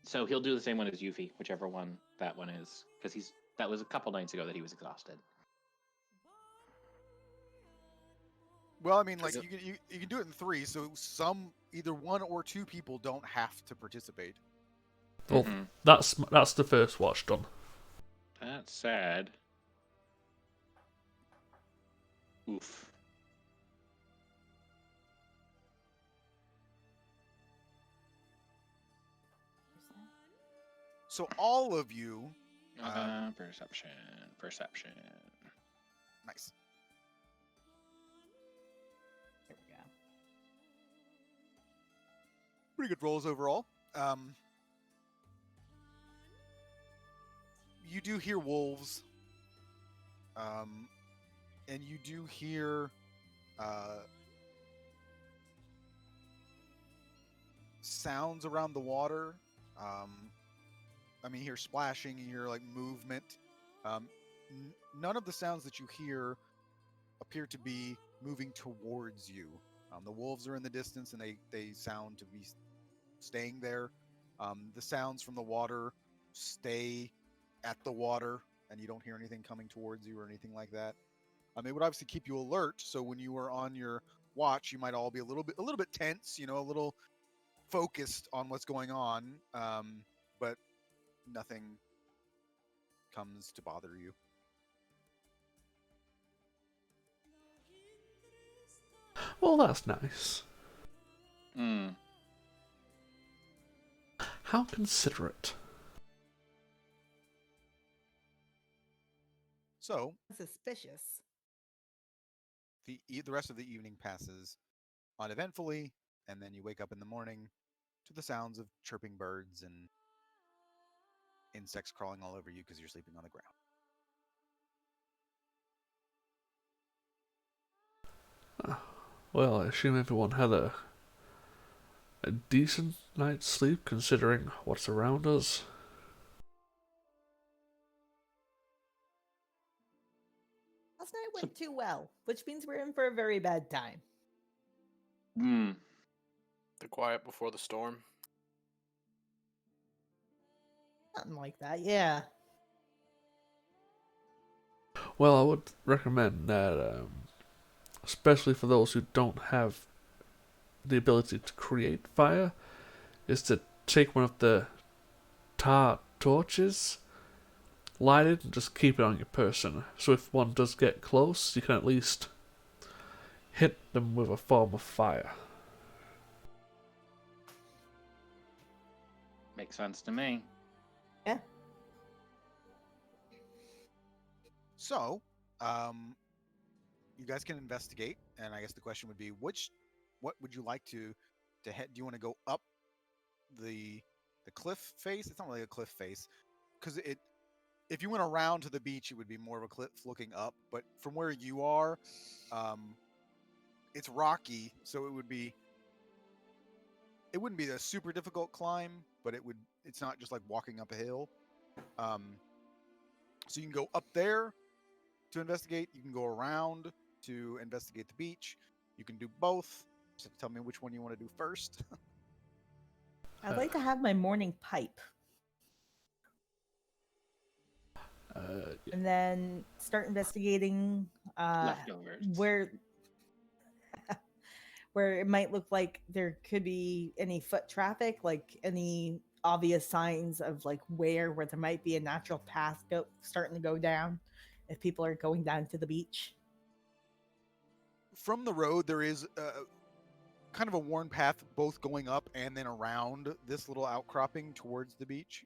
So he'll do the same one as Yuffie, whichever one that one is, because that was a couple nights ago that he was exhausted. Well, I mean, like you can do it in three, so either one or two people don't have to participate. Well, that's the first watch done. That's sad. Oof. So all of you, Perception. nice. There we go. Pretty good rolls overall. You do hear wolves, and you do hear sounds around the water. I mean, you hear splashing, you hear like movement. None of the sounds that you hear appear to be moving towards you. The wolves are in the distance, and they sound to be staying there. The sounds from the water stay at the water, and you don't hear anything coming towards you or anything like that. It would obviously keep you alert, so when you are on your watch, you might all be a little bit tense, a little focused on what's going on, but nothing comes to bother you. Well, that's nice. How considerate. So Suspicious. the rest of the evening passes uneventfully, and then you wake up in the morning to the sounds of chirping birds and insects crawling all over you because you're sleeping on the ground. Well, I assume everyone had a decent night's sleep considering what's around us. Last night went too well, which means we're in for a very bad time. The quiet before the storm. Something like that, yeah. Well, I would recommend that, especially for those who don't have the ability to create fire, is to take one of the tar torches, light it, and just keep it on your person. So if one does get close, you can at least hit them with a form of fire. Makes sense to me. Yeah. So, you guys can investigate, and I guess the question would be, what would you like to head? Do you want to go up the cliff face? It's not really a cliff face, because if you went around to the beach, it would be more of a cliff looking up. But from where you are, it's rocky, so it wouldn't be a super difficult climb, but it's not just like walking up a hill. So you can go up there to investigate. You can go around to investigate the beach. You can do both. Just tell me which one you want to do first. I'd like to have my morning pipe and then start investigating Leftovers. where it might look like there could be any foot traffic, like any obvious signs of like where there might be a natural path starting to go down if people are going down to the beach. From the road, there is kind of a worn path, both going up and then around this little outcropping towards the beach.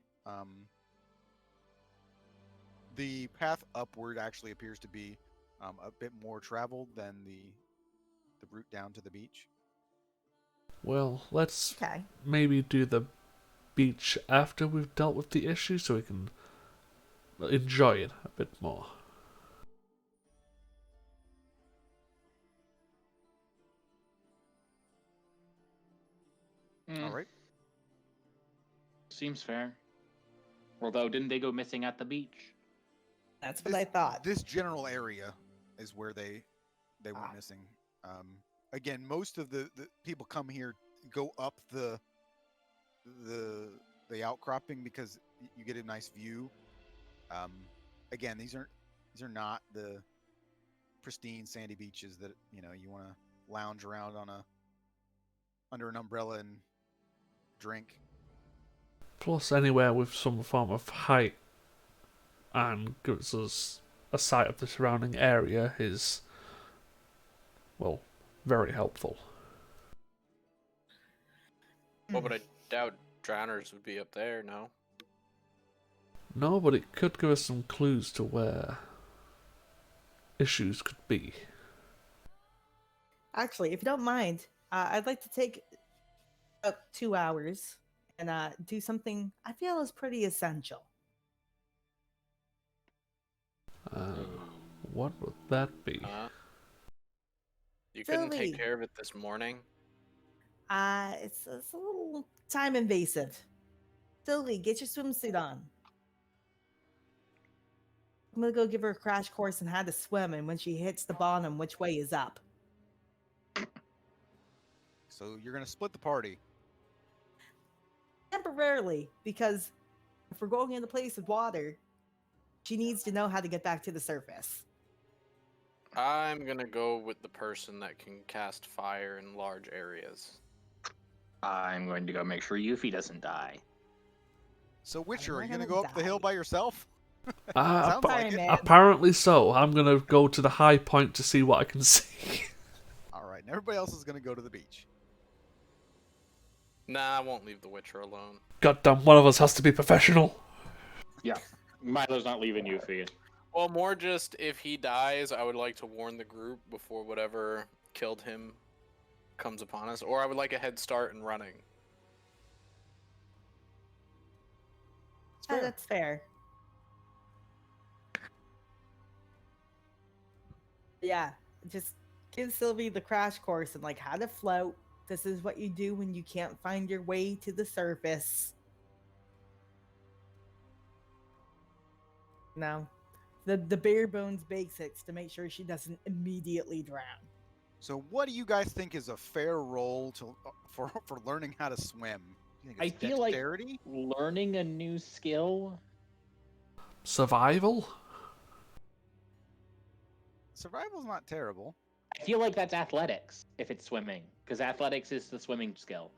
The path upward actually appears to be a bit more traveled than the route down to the beach. Well, let's Okay. maybe do the beach after we've dealt with the issue so we can enjoy it a bit more. All right. Seems fair. Although, didn't they go missing at the beach? That's what I thought. This general area is where they went missing. Again, most of the people come here, go up the outcropping because you get a nice view. Again, these are not the pristine sandy beaches that you want to lounge around under an umbrella and drink. Plus, anywhere with some form of height and gives us a sight of the surrounding area is, well, very helpful. Well, but I doubt drowners would be up there, no? No, but it could give us some clues to where issues could be. Actually, if you don't mind, I'd like to take about 2 hours and do something I feel is pretty essential. What would that be? You couldn't Sylvie. take care of it this morning? It's a little time invasive. Sylvie, get your swimsuit on. I'm gonna go give her a crash course on how to swim, and when she hits the bottom, which way is up. So you're gonna split the party. Temporarily, because if we're going in a place with water, she needs to know how to get back to the surface. I'm gonna go with the person that can cast fire in large areas. I'm going to go make sure Yuffie doesn't die. So Witcher, are you not gonna gonna go up the hill die. by yourself? Uh, Sounds appa- like Sorry, it. man. Apparently so. I'm gonna go to the high point to see what I can see. All right, and everybody else is gonna go to the beach. Nah, I won't leave the Witcher alone. Goddamn, one of us has to be professional. Yeah. Milo's not leaving Yuffie. Well, more just if he dies, I would like to warn the group before whatever killed him comes upon us, or I would like a head start in running. It's fair. That's fair. Yeah, just give Sylvie the crash course and like how to float. This is what you do when you can't find your way to the surface. No, the bare bones basics to make sure she doesn't immediately drown. So, what do you guys think is a fair role to for learning how to swim? Do you think I it's feel like dexterity? learning a new skill. Survival? Survival's not terrible. I feel like that's athletics if it's swimming, because athletics is the swimming skill.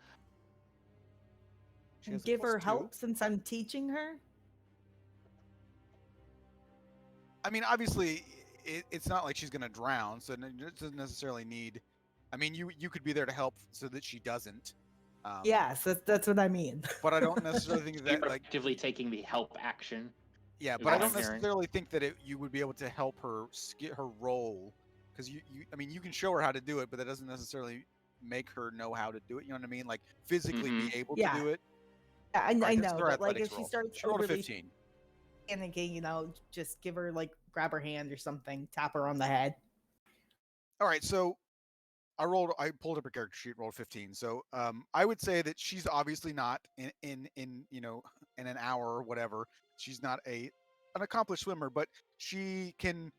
She has a Give her +2. help since I'm teaching her. I mean, obviously, it's not like she's gonna drown, so it doesn't necessarily need. I mean, you could be there to help so that she doesn't. Yes, that's what I mean. But I don't necessarily think You're that like actively taking the help action. yeah. is But I what don't I'm hearing. necessarily think that you would be able to help her her roll because I mean, you can show her how to do it, but that doesn't necessarily make her know how to do it. You know what I mean? Like physically be able Yeah. to do it. Yeah, I All right, this know, is her but like athletics if she roll. starts She rolled a overly 15. panicking, just give her like grab her hand or something, tap her on the head. All right, so I pulled up her character sheet, rolled 15. So I would say that she's obviously not in in an hour or whatever. She's not an accomplished swimmer, but she can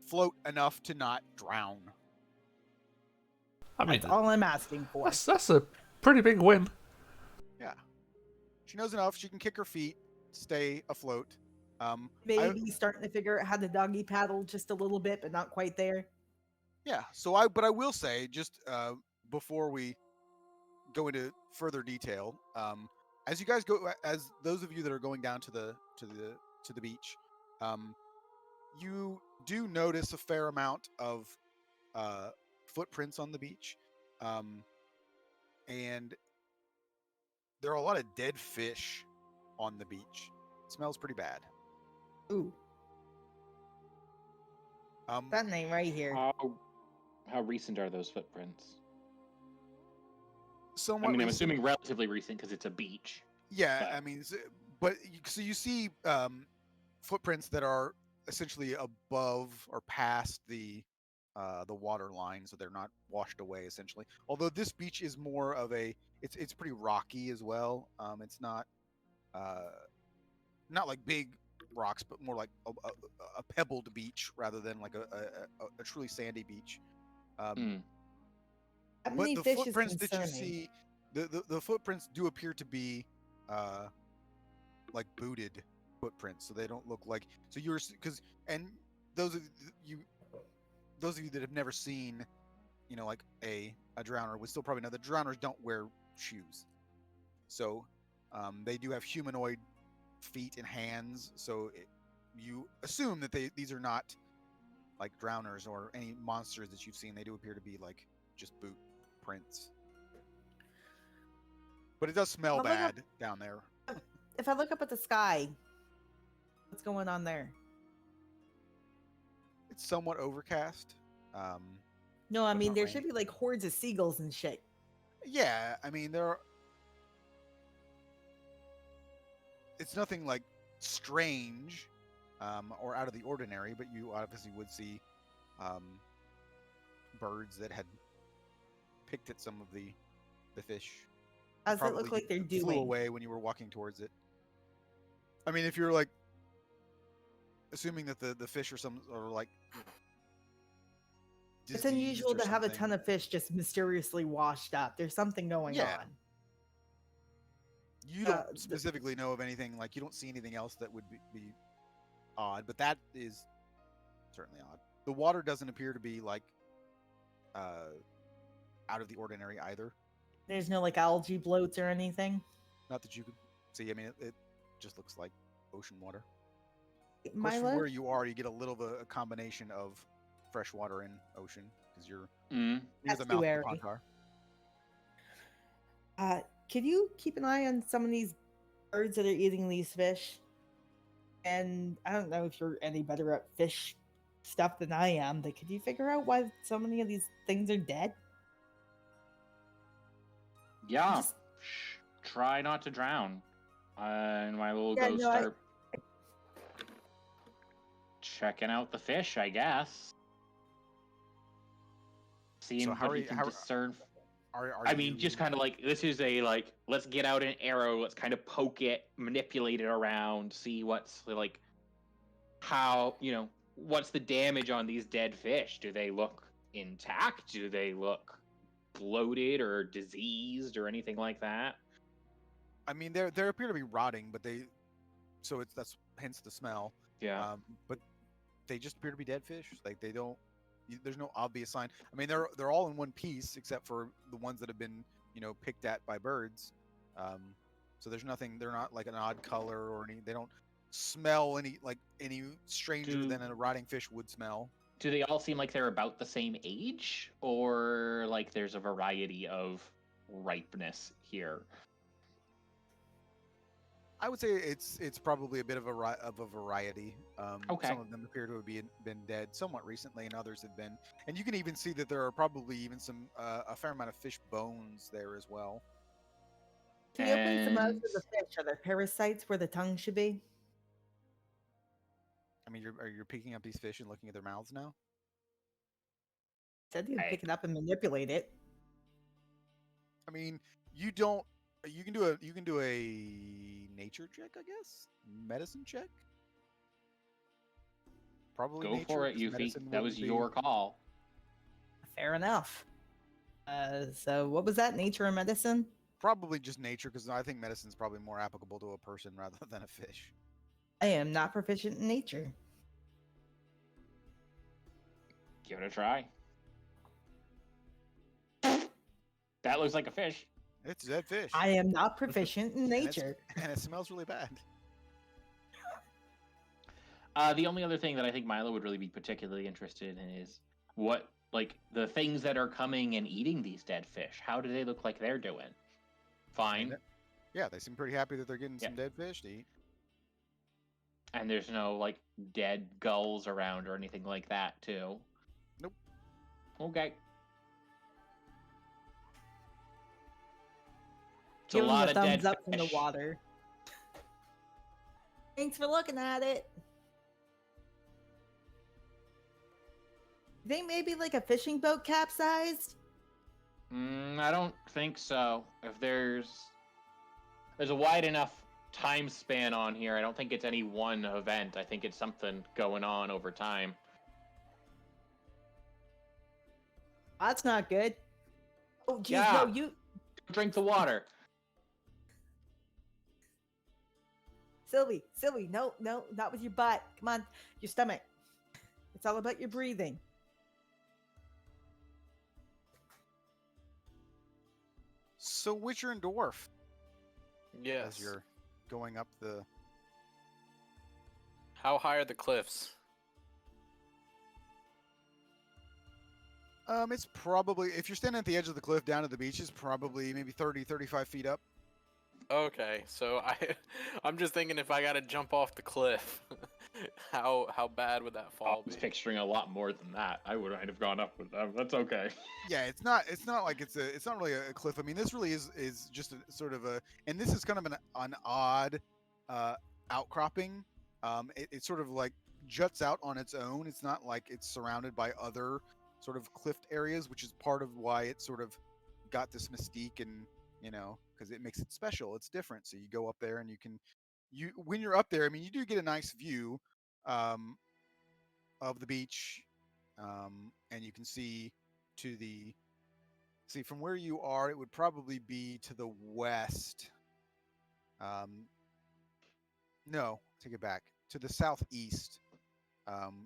float enough to not drown. I mean, That's all I'm asking for. that's a pretty big win. Yeah, she knows enough. She can kick her feet, stay afloat. Maybe starting to figure out how to doggy paddle just a little bit, but not quite there. Yeah. But I will say just before we go into further detail, as you guys go, as those of you that are going down to the beach, you do notice a fair amount of footprints on the beach, and there are a lot of dead fish on the beach. It smells pretty bad. Ooh, that name right here. How recent are those footprints? Somewhat I mean, I'm recent. assuming relatively recent because it's a beach. Yeah, but- I mean, so you see footprints that are essentially above or past the water line, so they're not washed away essentially. Although this beach is more of it's pretty rocky as well. It's not not like big rocks, but more like a pebbled beach rather than like a truly sandy beach. How But many the fish is footprints that you concerning? see, the footprints do appear to be like booted footprints, so they don't look like because and those of you that have never seen like a drowner would still probably know that drowners don't wear shoes, so they do have humanoid feet and hands, so you assume that these are not like drowners or any monsters that you've seen. They do appear to be like just boot prints, but it does smell Well, look up- bad down there. If I look up at the sky, what's going on there? It's somewhat overcast. No, I But mean not there raining. should be like hordes of seagulls and shit. Yeah, I mean it's nothing like strange or out of the ordinary, but you obviously would see birds that had picked at some of the fish. How does it Probably look like they're flew doing? away when you were walking towards it. I mean, if you're like assuming that the fish are like It's diseased unusual or to have a something. ton of fish just mysteriously washed up. There's something going Yeah. on. You don't the- specifically know of anything, like you don't see anything else that would be odd, but that is certainly odd. The water doesn't appear to be like out of the ordinary either. There's no like algae bloats or anything. Not that you could see. I mean, it just looks like ocean water. Of course, from Milo, where you are, you get a little of a combination of fresh water and ocean because you're near the mouth of the Estuary. Pontar. Could you keep an eye on some of these birds that are eating these fish? And I don't know if you're any better at fish stuff than I am, but could you figure out why so many of these things are dead? Yeah. Just- Try not to drown. And I will Yeah, go no, I- start checking out the fish, I guess. Seeing how what are he you- can how- discern. Are I mean, just kind of like this is a like let's get out an arrow, let's kind of poke it, manipulate it around, see what's like how what's the damage on these dead fish? Do they look intact? Do they look bloated or diseased or anything like that? I mean, they appear to be rotting, but that's hence the smell. Yeah. But they just appear to be dead fish. Like they don't. There's no obvious sign. I mean, they're all in one piece except for the ones that have been picked at by birds. So there's nothing. They're not like an odd color or any. They don't smell any stranger than a rotting fish would smell. Do they all seem like they're about the same age, or like there's a variety of ripeness here? I would say it's probably a bit of a variety. Okay. Some of them appear to have been dead somewhat recently, and others have been. And you can even see that there are probably even some a fair amount of fish bones there as well. Can you open the mouths of the fish? Are there parasites where the tongue should be? I mean, you're picking up these fish and looking at their mouths now. Said you can pick it up and manipulate it. I mean, you don't. You can do a nature check, I guess. Medicine check. Probably go nature, for it, 'cause Yuffie. medicine That was wouldn't be- your call. Fair enough. So what was that? Nature and medicine? Probably just nature, because I think medicine's probably more applicable to a person rather than a fish. I am not proficient in nature. Give it a try. That looks like a fish. It's a dead fish. I am not proficient in nature. And it smells really bad. The only other thing that I think Milo would really be particularly interested in is what, like, the things that are coming and eating these dead fish. How do they look like they're doing? Fine. Yeah, they seem pretty happy that they're getting some dead fish to eat. And there's no, like, dead gulls around or anything like that, too? Nope. Okay. It's Give a them lot a of thumbs dead up from the fish. water. Thanks for looking at it. You think maybe like a fishing boat capsized? I don't think so. If there's a wide enough time span on here, I don't think it's any one event. I think it's something going on over time. That's not good. Oh, geez, Yeah. no, you... Drink the water. Sylvie, no, not with your butt. Come on, your stomach. It's all about your breathing. So, Witcher and Dwarf, Yes. as you're going up the... How high are the cliffs? It's probably, if you're standing at the edge of the cliff down to the beach, it's probably maybe 30, 35 feet up. Okay, so I'm just thinking if I gotta jump off the cliff, how bad would that I fall was be? picturing a lot more than that. I would have gone up with them. That's okay. Yeah, it's not like it's not really a cliff. I mean, this really is just a sort of a, and this is kind of an odd outcropping. It sort of like juts out on its own. It's not like it's surrounded by other sort of cliffed areas, which is part of why it sort of got this mystique, and because it makes it special. It's different. So you go up there and when you're up there, I mean, you do get a nice view of the beach, and you can see from where you are, it would probably be to the west. No, take it back. To the southeast,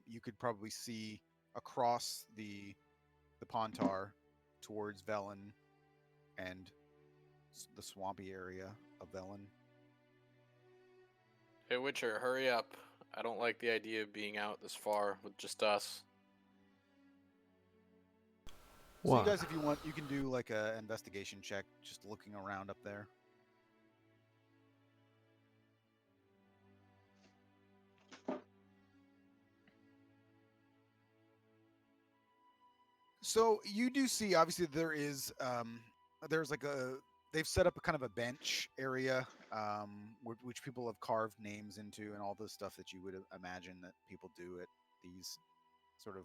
you could probably see across the Pontar towards Velen and the swampy area of Velen. Hey Witcher, hurry up. I don't like the idea of being out this far with just us. So you guys, if you want, you can do like a investigation check, just looking around up there. So you do see, obviously, there's like they've set up a kind of a bench area, which people have carved names into, and all the stuff that you would imagine that people do at these sort of,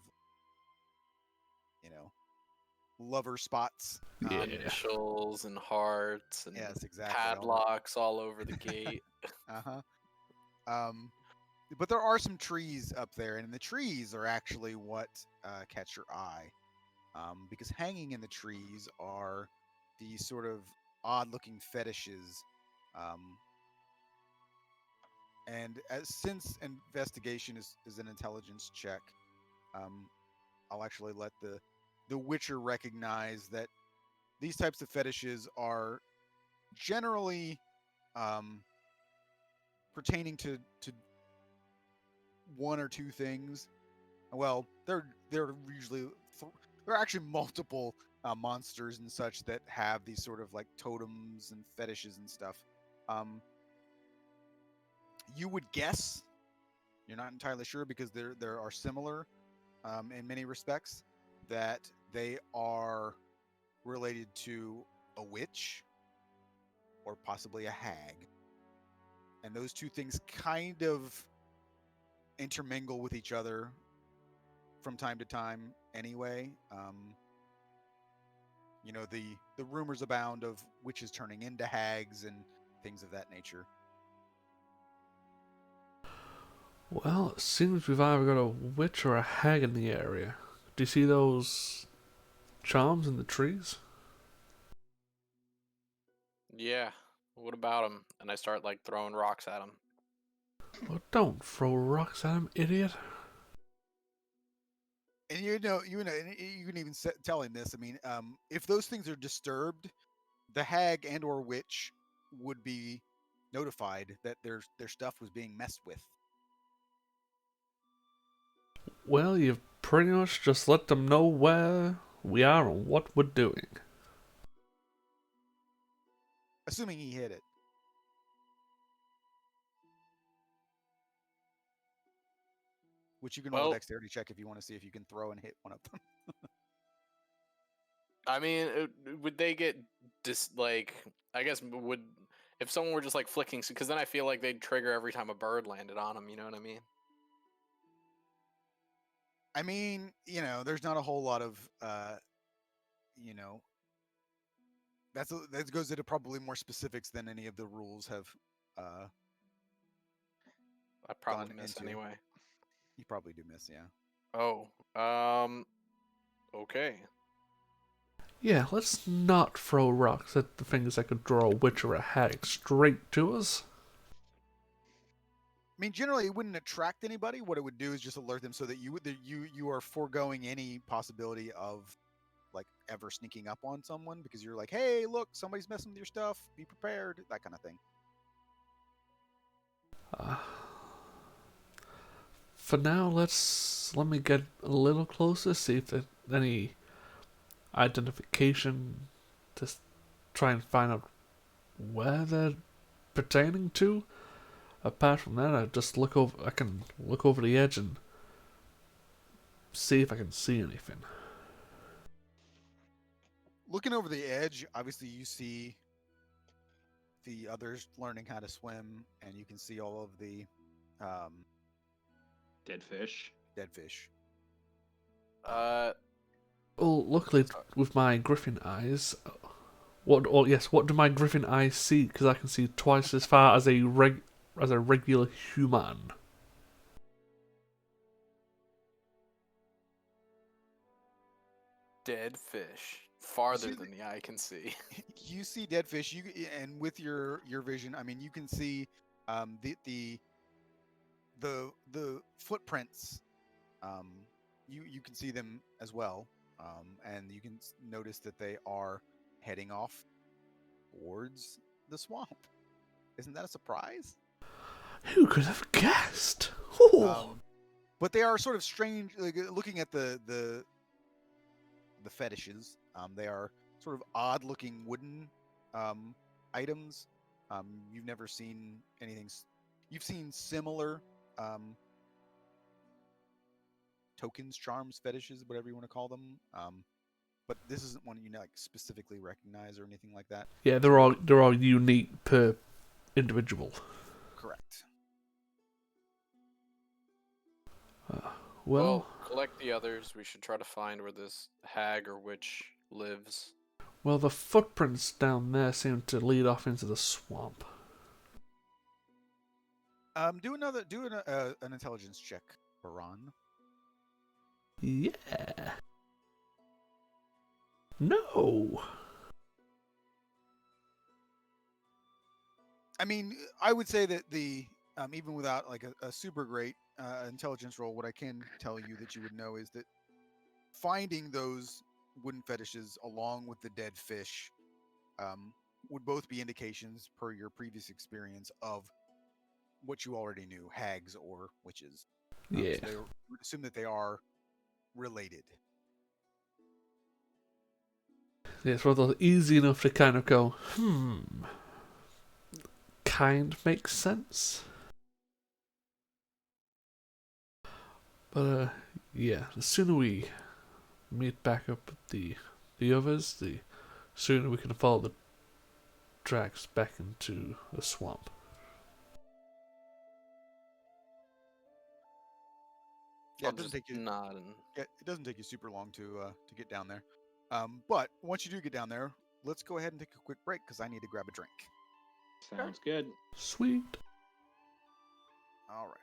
lover spots. Yeah. Initials and hearts and Yes, exactly. padlocks all over the gate. But there are some trees up there, and the trees are actually what catch your eye. because hanging in the trees are these sort of odd-looking fetishes. Um, and since investigation is an intelligence check, um, I'll actually let the Witcher recognize that these types of fetishes are generally um, pertaining to one or two things. Well, they're usually there are actually multiple monsters and such that have these sort of like totems and fetishes and stuff. Um, you would guess, you're not entirely sure because there are similar in many respects, that they are related to a witch or possibly a hag, and those two things kind of intermingle with each other from time to time anyway. The rumors abound of witches turning into hags and things of that nature. Well, it seems we've either got a witch or a hag in the area. Do you see those charms in the trees? Yeah. What about him? And I start like throwing rocks at him. Well, don't throw rocks at him, idiot. And and you can even tell him this. I mean, if those things are disturbed, the hag and or witch would be notified that their stuff was being messed with. Well, you've pretty much just let them know where we are and what we're doing. Assuming he hit it. Which you can roll a Well, dexterity check if you want to see if you can throw and hit one of them. I mean, would they get like? I guess would if someone were just like flicking, because then I feel like they'd trigger every time a bird landed on them. You know what I mean? I mean, there's not a whole lot of, you know, that goes into probably more specifics than any of the rules have uh, I gone probably miss into. anyway. You probably do miss, yeah. Oh, okay. Yeah, let's not throw rocks at the things that could draw a witch or a hag straight to us. I mean, generally, it wouldn't attract anybody. What it would do is just alert them so that you are foregoing any possibility of like ever sneaking up on someone because you're like, hey, look, somebody's messing with your stuff. Be prepared, that kind of thing. For now, let me get a little closer, see if there's any identification to try and find out where they're pertaining to. Apart from that, I can look over the edge and see if I can see anything. Looking over the edge, obviously you see the others learning how to swim, and you can see all of the Dead fish. dead fish. Well, luckily with my griffin eyes, what do my griffin eyes see? Because I can see twice as far as a regular human. Dead fish farther See than the eye can see. You see dead fish. And with your vision, I mean, you can see the footprints. You can see them as well, and you can notice that they are heading off towards the swamp. Isn't that a surprise? Who could have guessed? Oh. But they are sort of strange. Like, looking at the fetishes, they are sort of odd-looking wooden items. You've never seen anything. You've seen similar tokens, charms, fetishes, whatever you want to call them. But this isn't one you like specifically recognize or anything like that. Yeah, they're all unique per individual. Correct. Well, Collect the others. We should try to find where this hag or witch lives. well, the footprints down there seem to lead off into the swamp. Do an intelligence check, Baran. Yeah. No. I mean, I would say that the even without like a super great intelligence roll, what I can tell you that you would know is that finding those wooden fetishes along with the dead fish would both be indications, per your previous experience, of what you already knew: hags or witches. Yeah. So they would assume that they are related. Yeah, it's one of those easy enough to kind of go, kind of makes sense. But yeah, the sooner we meet back up with the others, the sooner we can follow the tracks back into the swamp. Yeah, I'll it doesn't just take you. nod and It doesn't take you super long to get down there. But once you do get down there, let's go ahead and take a quick break because I need to grab a drink. Sounds good. Sweet. All right.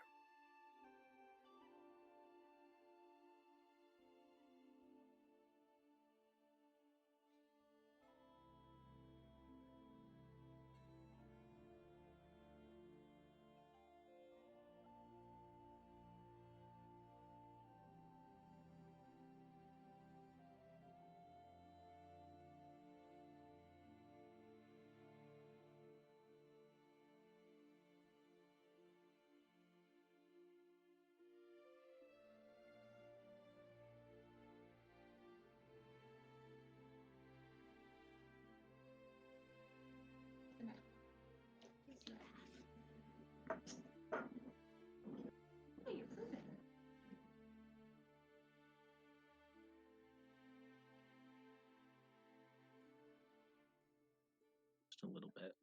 Just a little bit.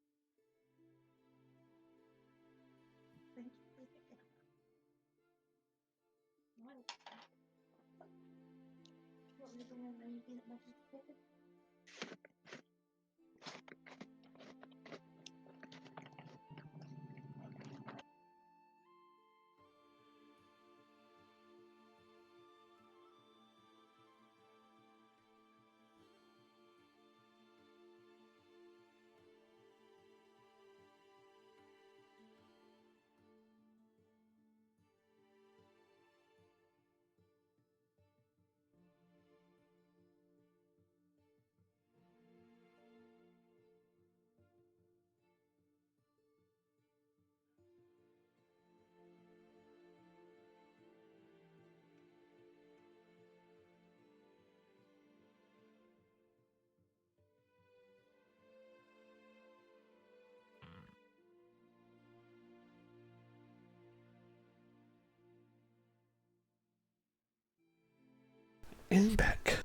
And back.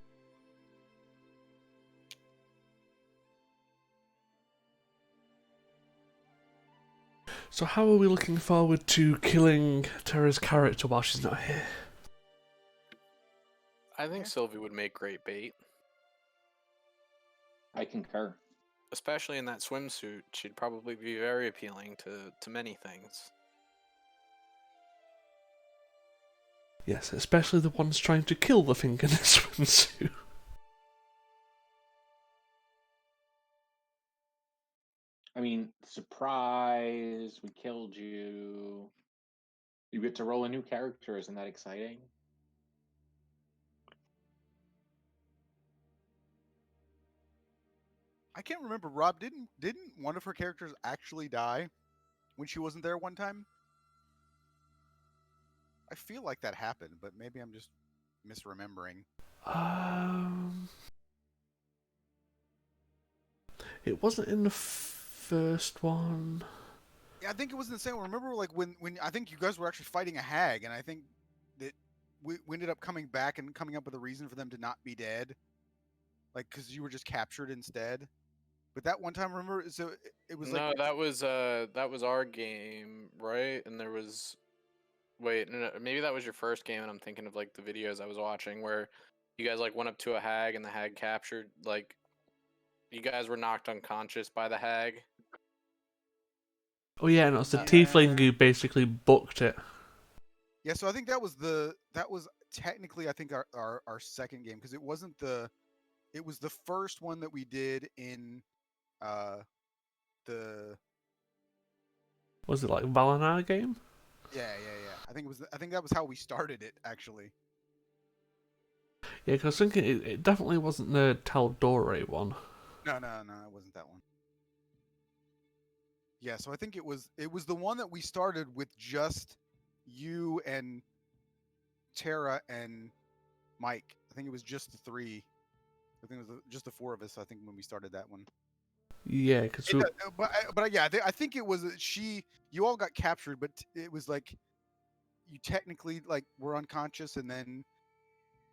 So how are we looking forward to killing Tara's character while she's not here? I think Sylvie would make great bait, I concur. especially in that swimsuit. She'd probably be very appealing to many things. Yes, especially the ones trying to kill the thing in a swimsuit. I mean, surprise, we killed you. You get to roll a new character. Isn't that exciting? I can't remember. Rob, didn't one of her characters actually die when she wasn't there one time? I feel like that happened, but maybe I'm just misremembering. It wasn't in the first one. Yeah, I think it was in the same one. Remember, like when I think you guys were actually fighting a hag, and I think that we ended up coming back and coming up with a reason for them to not be dead, like because you were just captured instead. But that one time, remember, so it was like No, that was our game, right? And there was wait, no, maybe that was your first game, and I'm thinking of like the videos I was watching where you guys like went up to a hag and the hag captured like you guys were knocked unconscious by the hag. Oh yeah, and it was the Yeah. tiefling who basically booked it. Yeah, so I think that was technically I think our second game because it wasn't the It was the first one that we did in the Was it like Valinor game? yeah. I think it was. I think that was how we started it actually. Yeah, because I was thinking it definitely wasn't the Taldore one. No, it wasn't that one. Yeah, so I think it was the one that we started with just you and Tara and Mike. I think it was just the three. I think it was just the four of us. I think when we started that one. Yeah, because But yeah, I think it was she. You all got captured, but it was like you technically like were unconscious, and then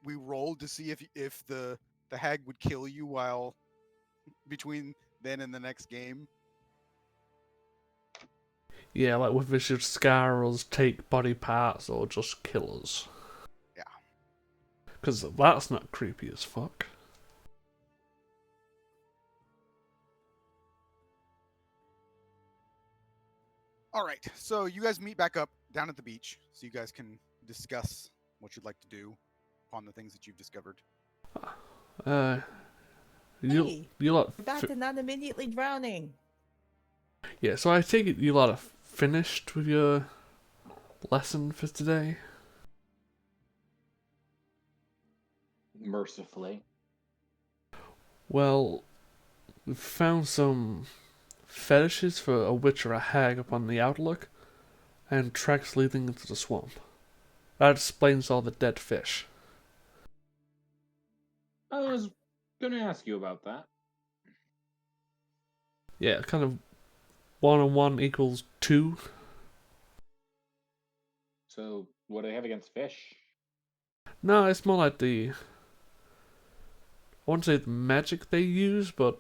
we rolled to see if the hag would kill you while between then and the next game. yeah, like whether it should scar us, take body parts, or just kill us. Yeah. Because that's not creepy as fuck. All right, so you guys meet back up down at the beach, so you guys can discuss what you'd like to do upon the things that you've discovered. You Hey, you lot back to not immediately drowning. yeah. So I take it you lot are finished with your lesson for today. Mercifully. Well, we've found some fetishes for a witch or a hag upon the outlook, and tracks leading into the swamp. That explains all the dead fish. I was gonna ask you about that. Yeah, kind of 1 and 1 equals 2. So, what do they have against fish? No, it's more like I won't say the magic they use, but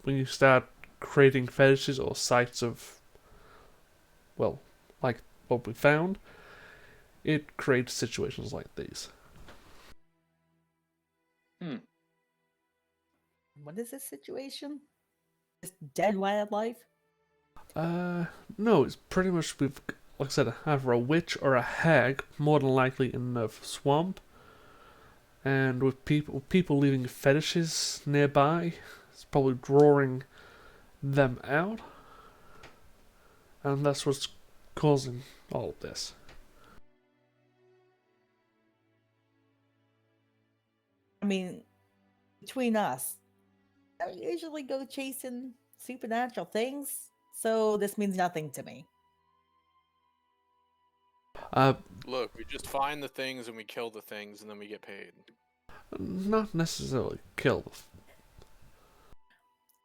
when you start creating fetishes or sites of, well, like what we found, it creates situations like these. What is this situation? Just dead wildlife? No, it's pretty much we've, like I said, either a witch or a hag, more than likely in the swamp, and with people leaving fetishes nearby, it's probably drawing them out, and that's what's causing all of this. I mean, between us, I don't usually go chasing supernatural things, so this means nothing to me. Look, we just find the things and we kill the things and then we get paid. Not necessarily kill.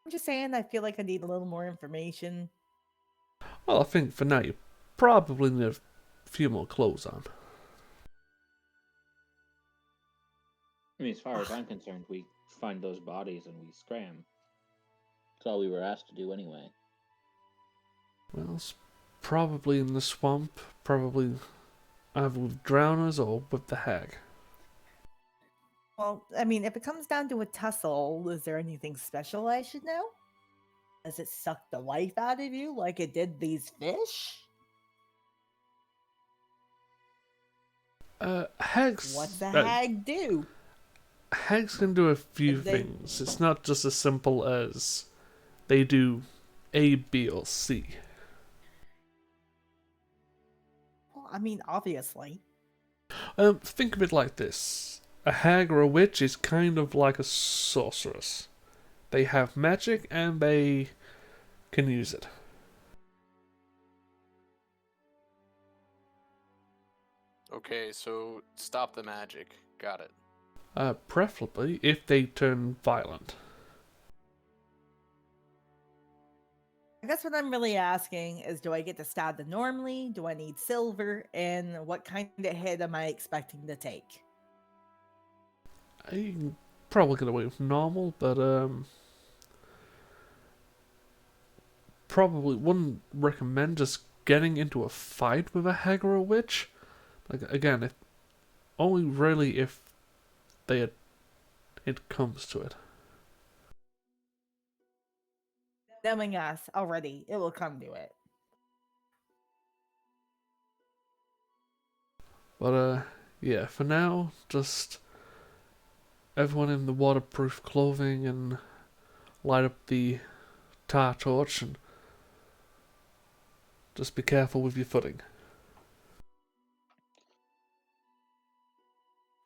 I'm just saying, I feel like I need a little more information. Well, I think for now you probably need a few more clothes on. I mean, as far as I'm concerned, we find those bodies and we scram. That's all we were asked to do anyway. Well, it's probably in the swamp, probably either with drowners or with the hag. Well, I mean, if it comes down to a tussle, is there anything special I should know? Does it suck the life out of you like it did these fish? Hags. What's the hag do? Hags can do a few things. It's not just as simple as they do A, B, or C. Well, I mean, obviously. Think of it like this. A hag or a witch is kind of like a sorceress. They have magic and they can use it. Okay, so stop the magic. Got it. Preferably if they turn violent. I guess what I'm really asking is, do I get to stab them normally? Do I need silver? And what kind of hit am I expecting to take? You can probably get away with normal, but probably wouldn't recommend just getting into a fight with a hag or a witch. Like again, if only really if it comes to it. Knowing us already, it will come to it. But yeah, for now, just everyone in the waterproof clothing and light up the tar torch, and just be careful with your footing.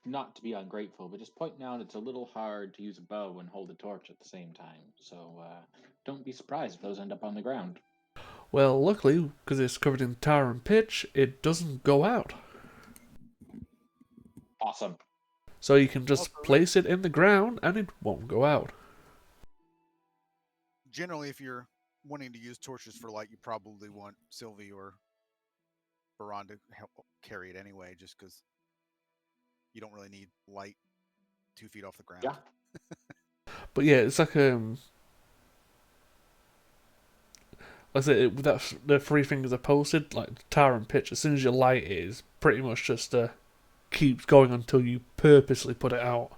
Not to be ungrateful, but just pointing out it's a little hard to use a bow and hold a torch at the same time. So don't be surprised if those end up on the ground. Well, luckily, because it's covered in tar and pitch, it doesn't go out. Awesome. So you can just Also, place it in the ground and it won't go out. generally, if you're wanting to use torches for light, you probably want Sylvie or Baron to help carry it anyway, just because you don't really need light 2 feet off the ground. Yeah. But yeah, it's like I said, the three things are posted, like tar and pitch. As soon as you light it, it's pretty much just keeps going until you purposely put it out.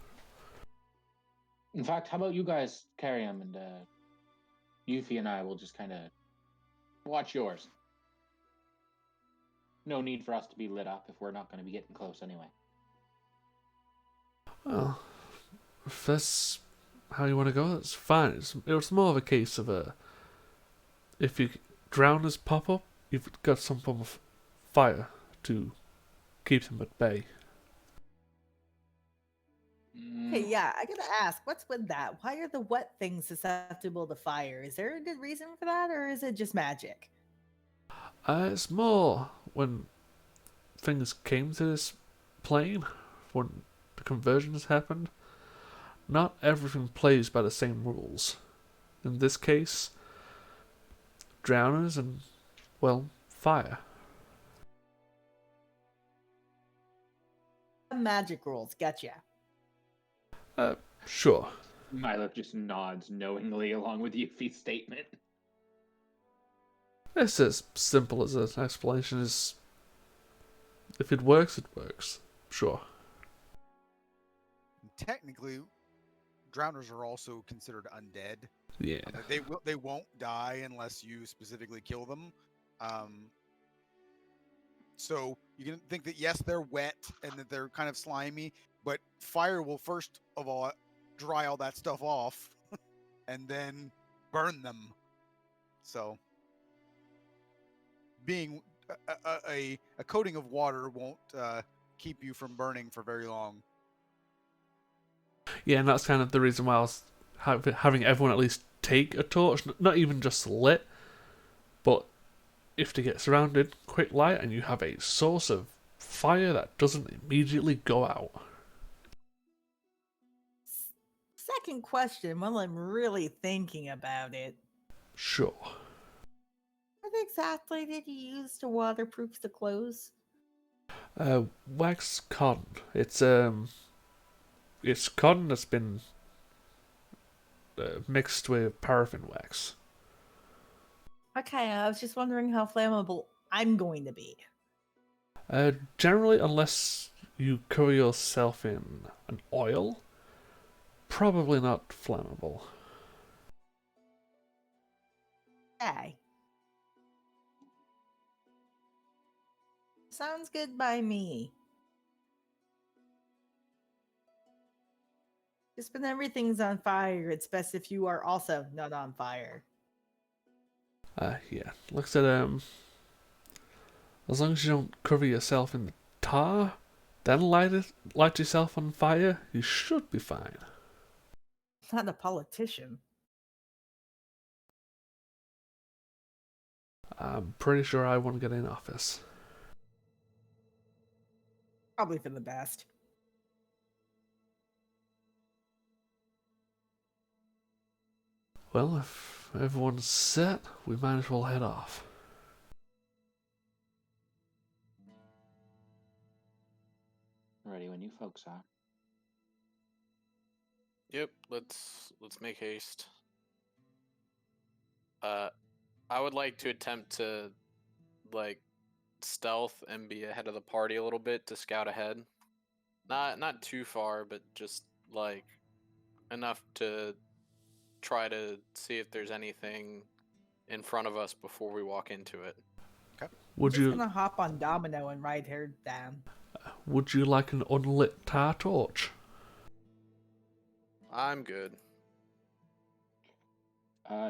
In fact, how about you guys carry them, and Yuffie and I will just kind of watch yours. No need for us to be lit up if we're not going to be getting close anyway. Well, if that's how you want to go, that's fine. It's more of a case of if you drowners pop up, you've got some form of fire to keep them at bay. Hey, yeah, I gotta ask, what's with that? Why are the wet things susceptible to fire? Is there a good reason for that, or is it just magic? It's more when things came to this plane, when the conversions happened, not everything plays by the same rules. In this case, drowners and, well, fire. Magic rules, getcha. Sure. Milo just nods knowingly along with Yuffie's statement. It's as simple as an explanation is. If it works, it works. Sure. Technically, drowners are also considered undead. Yeah. They won't die unless you specifically kill them. So you can think that yes, they're wet and that they're kind of slimy, but fire will first of all dry all that stuff off and then burn them. So being a coating of water won't keep you from burning for very long. Yeah, and that's kind of the reason why I was having everyone at least take a torch, not even just lit, but if they get surrounded, quick light, and you have a source of fire that doesn't immediately go out. Second question, while I'm really thinking about it, Sure. what exactly did you use to waterproof the clothes? Wax cotton. It's cotton that's been mixed with paraffin wax. Okay, I was just wondering how flammable I'm going to be. Generally, unless you cover yourself in an oil, probably not flammable. Okay. Sounds good by me. Just when everything's on fire, it's best if you are also not on fire. Yeah. Like I said, as long as you don't cover yourself in the tar, then light yourself on fire, you should be fine. Not a politician. I'm pretty sure I won't get in office. Probably for the best. Well, if everyone's set, we might as well head off. Ready when you folks are. Yep, let's make haste. I would like to attempt to stealth and be ahead of the party a little bit to scout ahead. Not too far, but just enough to try to see if there's anything in front of us before we walk into it. Okay. Would Just you gonna hop on Domino and ride her down. Would you like an unlit tar torch? I'm good.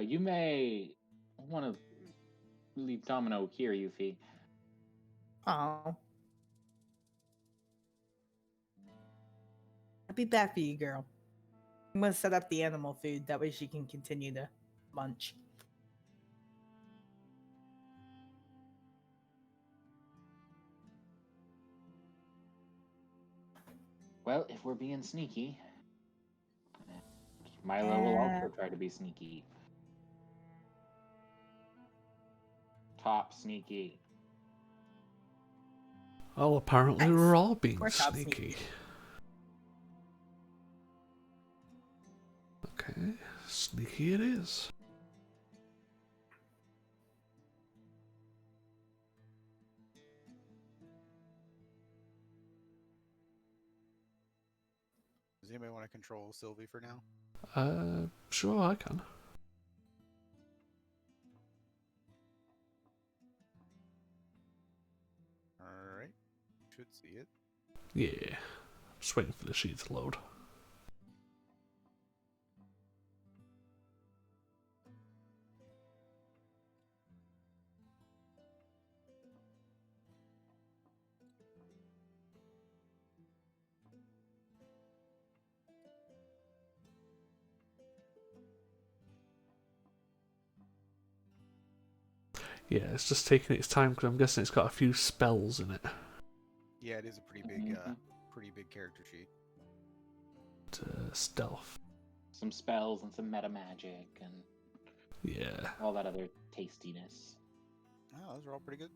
You may want to leave Domino here, Yuffie. Oh. I'll be back for you, girl. I'm gonna set up the animal food. That way she can continue to munch. Well, if we're being sneaky, Milo will also try to be sneaky. Top sneaky. Well, apparently Nice. we're all being We're top sneaky. Okay, sneaky it is. Does anybody want to control Sylvie for now? Sure I can. All right, should see it. Yeah. Just waiting for the sheet to load. Yeah, it's just taking its time because I'm guessing it's got a few spells in it. Yeah, it is a pretty big character sheet. Stealth. Some spells and some meta magic and Yeah. all that other tastiness. Oh, those are all pretty good.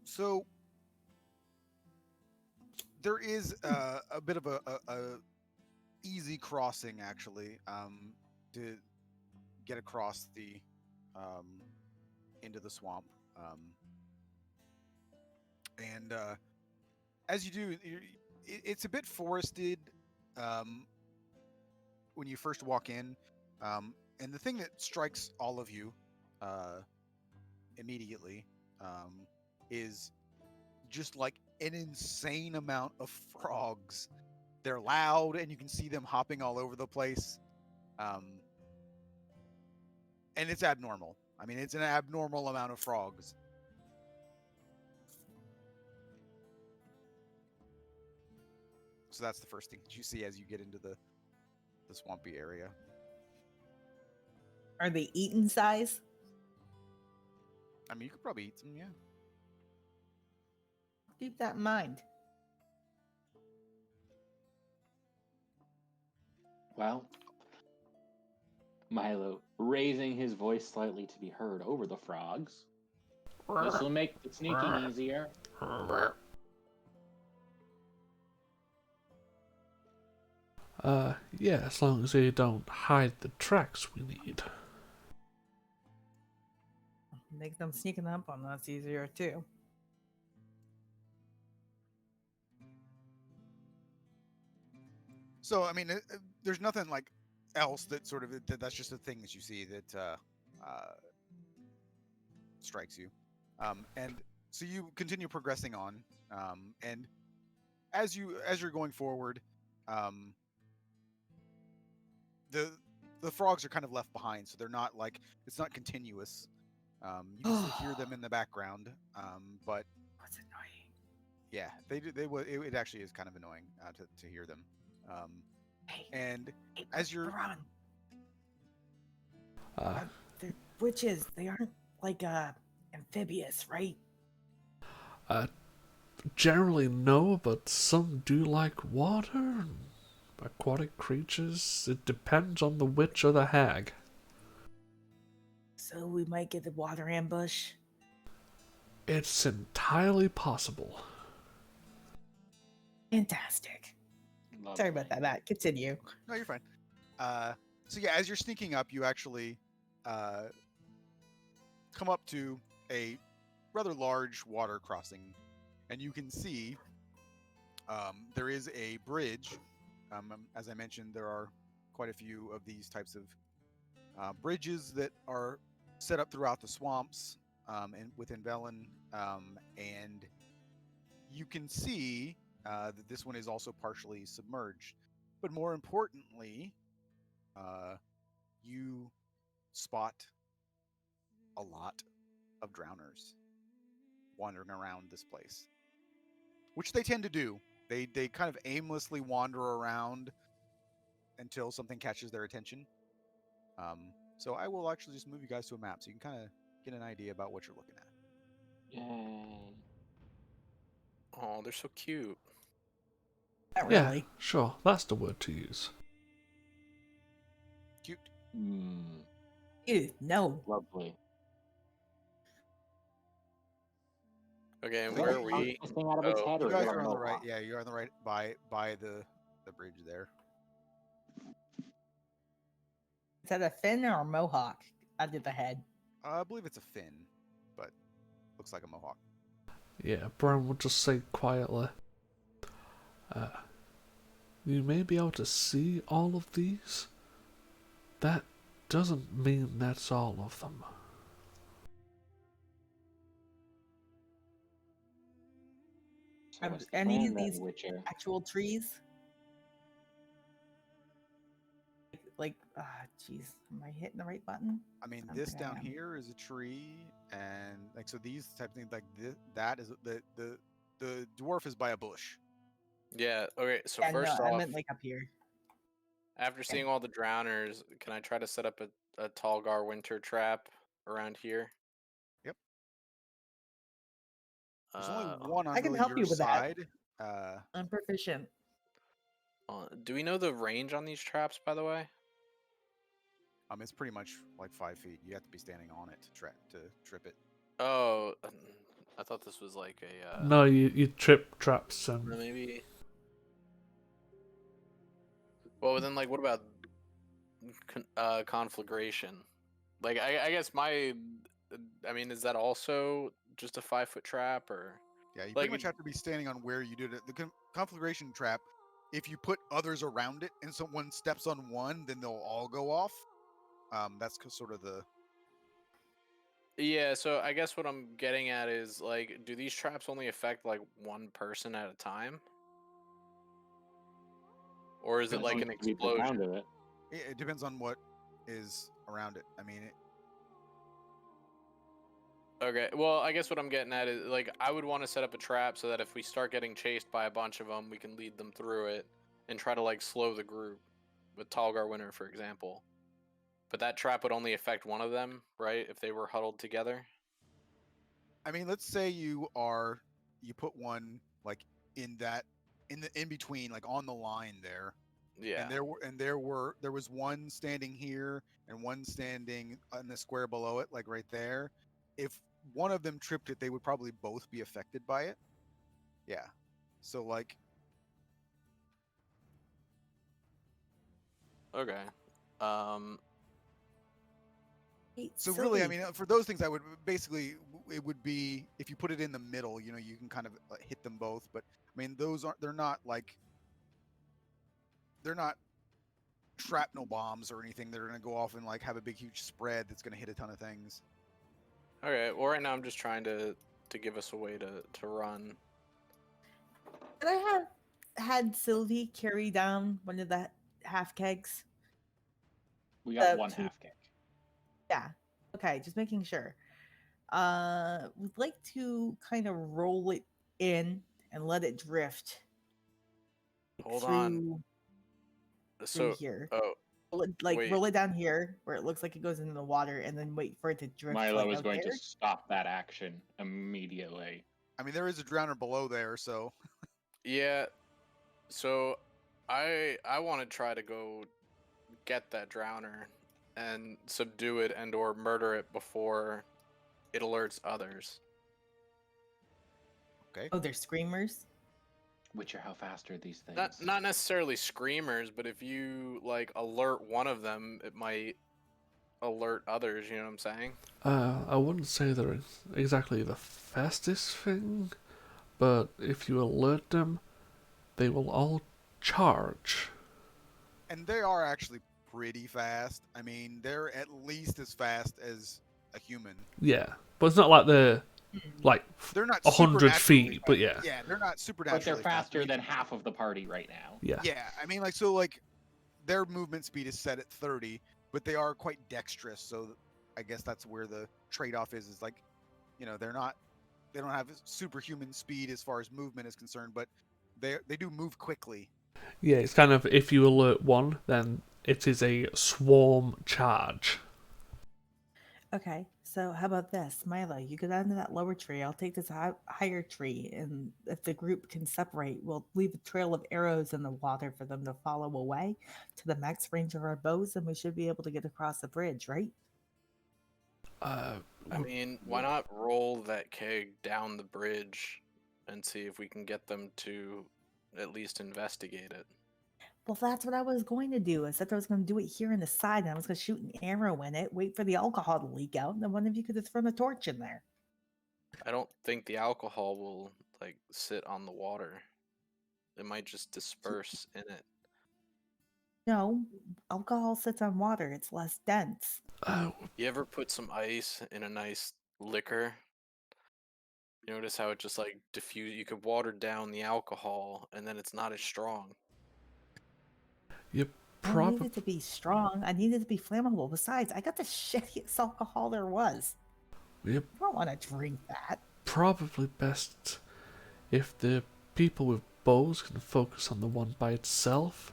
So there is a bit of a easy crossing actually to get across the into the swamp, and as you do, it's a bit forested when you first walk in, and the thing that strikes all of you immediately is just like an insane amount of frogs. They're loud, and you can see them hopping all over the place. And it's abnormal. I mean, it's an abnormal amount of frogs. So that's the first thing that you see as you get into the swampy area. Are they eaten size? I mean, you could probably eat some, yeah. Keep that in mind. Well, Milo, raising his voice slightly to be heard over the frogs. This will make the sneaking easier. Yeah, as long as they don't hide the tracks we need. Make them sneaking up on us easier too. So, I mean, there's nothing like else that sort of that's just a thing that you see that strikes you, and so you continue progressing on, and as you're going forward, the frogs are kind of left behind, so they're not like it's not continuous. You can still hear them in the background, but What's annoying? yeah, it actually is kind of annoying to hear them. And as you're run, Uh, they're witches. They aren't like amphibious, right? Generally no, but some do like water. Aquatic creatures. It depends on the witch or the hag. So we might get the water ambush. It's entirely possible. Fantastic. Lovely. Sorry about that, Matt. Continue. No, you're fine. So yeah, as you're sneaking up, you actually come up to a rather large water crossing, and you can see there is a bridge. As I mentioned, there are quite a few of these types of bridges that are set up throughout the swamps and within Velen, and you can see that this one is also partially submerged. But more importantly, you spot a lot of drowners wandering around this place, which they tend to do. They kind of aimlessly wander around until something catches their attention. So I will actually just move you guys to a map so you can kind of get an idea about what you're looking at. Yay. Oh, they're so cute. Not Yeah, really. sure. That's the word to use. Cute. Ew, no. Lovely. Okay, and So where you- are we? This thing out of its Oh, head, You or guys is it are on the right. mohawk? Yeah, you're on the right by the bridge there. Is that a fin or a mohawk under the head? I believe it's a fin, but looks like a mohawk. Yeah, Brown would just say quietly, you may be able to see all of these. That doesn't mean that's all of them. So what's the Any plan of then, these Witcher? actual trees? Like, jeez, am I hitting the right button? I mean, I this think I down am. here is a tree, and like so these type of things like this, that is the dwarf is by a bush. yeah. Okay, so Yeah, first no, I off, meant like up here. after seeing all the drowners, can I try to set up a Talgar winter trap around here? Yep. There's only Uh, one on I can really help your you with that. side. I'm proficient. do we know the range on these traps, by the way? It's pretty much like 5 feet. You have to be standing on it to trip it. Oh, I thought this was like a. No, you trip traps and Maybe. Well, then, like, what about conflagration? Like, I guess I mean, is that also just a 5-foot trap, or? Yeah, you Like, pretty much have to be standing on where you did it. The conflagration trap, if you put others around it and someone steps on one, then they'll all go off. That's sort of the. Yeah, so I guess what I'm getting at is, like, do these traps only affect like one person at a time? Or is it like an Depends on the sound explosion? of it. It depends on what is around it. I mean, Okay, well, I guess what I'm getting at is, like, I would want to set up a trap so that if we start getting chased by a bunch of them, we can lead them through it and try to, like, slow the group with Talgar Winter, for example. But that trap would only affect one of them, right? If they were huddled together. I mean, let's say you put one like in between, like on the line there, Yeah. and there was one standing here and one standing in the square below it, like right there. If one of them tripped it, they would probably both be affected by it. Yeah. So like, Okay. so really, I mean, for those things, I would basically it would be if you put it in the middle, you can kind of hit them both. But I mean, they're not shrapnel bombs or anything that are going to go off and like have a big huge spread that's going to hit a ton of things. Okay. Well, right now I'm just trying to give us a way to run. Could I have had Sylvie carry down one of the half kegs? We got one to- half kick. Yeah. Okay, just making sure. We'd like to kind of roll it in and let it drift. Hold through, on. Through So, here. oh, wait. Roll it down here where it looks like it goes into the water, and then wait for it to drift. Milo like, is out going there. to stop that action immediately. I mean, there is a drowner below there, so Yeah. So, I want to try to go get that drowner and subdue it and or murder it before it alerts others. okay. Oh, they're screamers. Witcher, how fast are these things? Not necessarily screamers, but if you like alert one of them, it might alert others, you know what I'm saying? I wouldn't say they're exactly the fastest thing, but if you alert them, they will all charge. And they are actually pretty fast. I mean, they're at least as fast as a human. Yeah, but it's not like they're like They're not 100 supernaturally feet, but fast. yeah. Yeah, they're not super But they're naturally fast. faster than half of the party right now. Yeah. Yeah, I mean, like their movement speed is set at 30, but they are quite dexterous. So I guess that's where the trade-off is like, they don't have superhuman speed as far as movement is concerned, but they do move quickly. Yeah, it's kind of, if you alert one, then it is a swarm charge. Okay, so how about this, Milo? You go down to that lower tree. I'll take this higher tree, and if the group can separate, we'll leave a trail of arrows in the water for them to follow away to the max range of our bows, and we should be able to get across the bridge, right? I mean, why not roll that keg down the bridge and see if we can get them to at least investigate it? Well, that's what I was going to do. I said I was going to do it here in the side, and I was going to shoot an arrow in it, wait for the alcohol to leak out, and then one of you could have thrown a torch in there. I don't think the alcohol will like sit on the water. It might just disperse in it. No, alcohol sits on water. It's less dense. You ever put some ice in a nice liquor? You notice how it just like diffuse. You could water down the alcohol, and then it's not as strong. You I don't need it to be strong. I need it to be flammable. Besides, I got the shittiest alcohol there was. Yep. I don't want to drink that. Probably best if the people with bows can focus on the one by itself.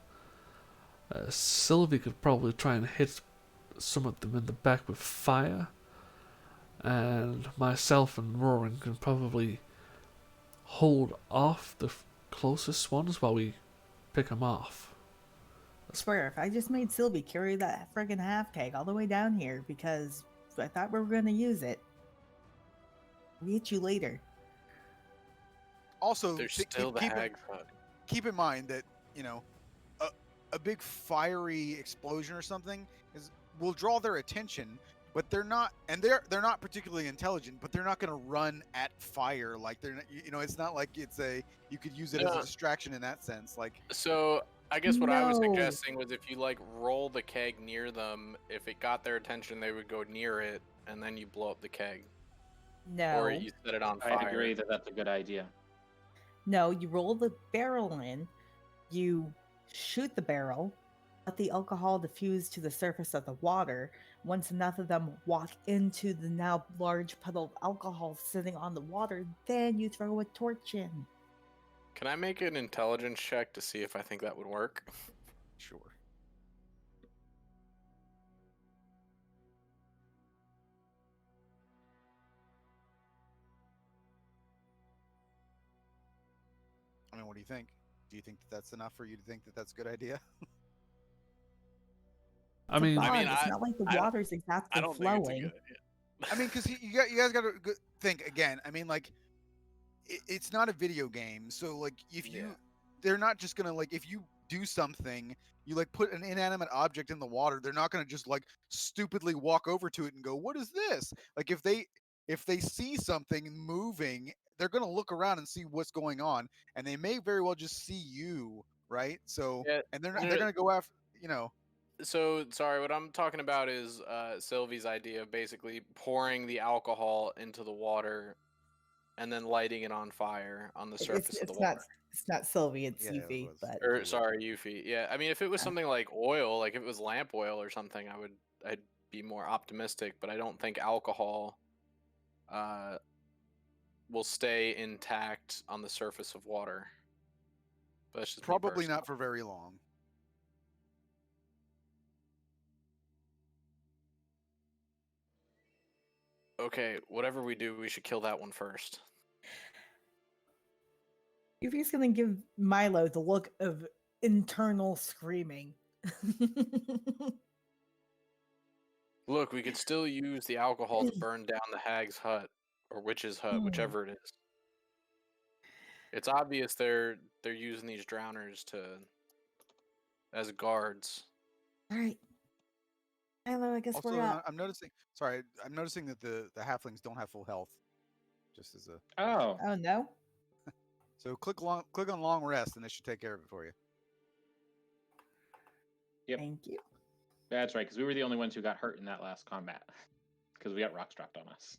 Sylvie could probably try and hit some of them in the back with fire. And myself and Roaring can probably hold off the closest ones while we pick them off. I swear, if I just made Sylvie carry that friggin' half keg all the way down here because I thought we were going to use it. We'll get you later. Also, There's still the hag hut. Keep in mind that a big fiery explosion or something will draw their attention, but they're not particularly intelligent, but they're not going to run at fire like they're not, it's not like you could use it as a distraction in that sense. Like, so I guess what I was No. suggesting was if you like roll the keg near them, if it got their attention, they would go near it, and then you blow up the keg, No. or you set it on fire. I agree that that's a good idea. No, you roll the barrel in, you shoot the barrel, let the alcohol diffuse to the surface of the water. Once enough of them walk into the now large puddle of alcohol sitting on the water, then you throw a torch in. Can I make an intelligence check to see if I think that would work? sure. I mean, what do you think? Do you think that that's enough for you to think that that's a good idea? I mean, It's not like the water's exactly I don't flowing. think it's a good idea. I mean, because you guys got to think again. I mean, like, it's not a video game, so like, they're not just gonna like, if you do something, you like put an inanimate object in the water, they're not gonna just like stupidly walk over to it and go, "What is this?" Like, if they see something moving, they're gonna look around and see what's going on, and they may very well just see you, right? So, Yeah, and they're gonna go after, So sorry, what I'm talking about is Sylvie's idea of basically pouring the alcohol into the water and then lighting it on fire on the surface of the water. It's not Sylvie, it's Yeah, it Yuffie, was. but Or sorry, Yuffie. Yeah, I mean, if it was something like oil, like if it was lamp oil or something, I'd be more optimistic. But I don't think alcohol will stay intact on the surface of water. But that's just me Probably personally. not for very long. Okay, whatever we do, we should kill that one first. Yuffie's gonna give Milo the look of internal screaming. Look, we could still use the alcohol to burn down the hag's hut or witch's hut, whichever it is. It's obvious they're using these drowners as guards. All right. Milo, I guess Also, we're up. I'm noticing. Sorry, I'm noticing that the halflings don't have full health. Just as a Oh, Oh no. so click on long rest, and this should take care of it for you. Yep. Thank you. that's right, because we were the only ones who got hurt in that last combat. Because we got rocks dropped on us.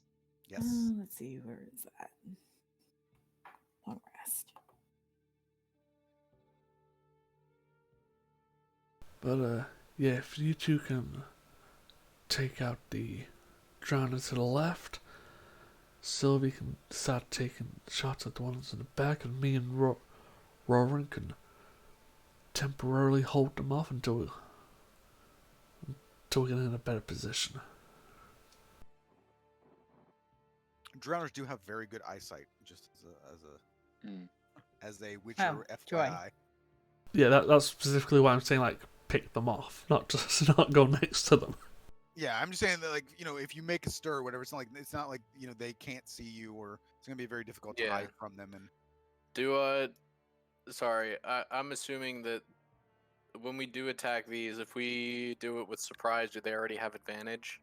Yes. Let's see, where is that? Long rest. But yeah, if you two can take out the drowner to the left, Sylvie can start taking shots at the ones in the back, and me and Roran can temporarily hold them off until we get in a better position. Drowners do have very good eyesight, just as a Witcher joy. FYI. Yeah, that's specifically why I'm saying, like, pick them off, not just not go next to them. Yeah, I'm just saying that, like, if you make a stir or whatever, it's not like they can't see you, or it's gonna be very difficult to hide from them. And sorry, I'm assuming that when we do attack these, if we do it with surprise, do they already have advantage?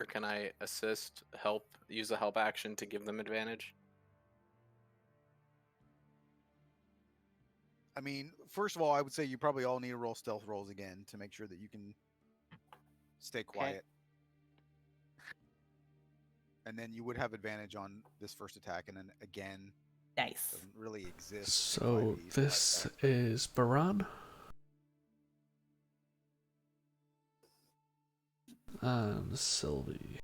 Or can I assist, help, use a help action to give them advantage? I mean, first of all, I would say you probably all need to roll stealth rolls again to make sure that you can stay quiet. And then you would have advantage on this first attack, and then again, Nice. doesn't really exist. So this is Baran. And Sylvie.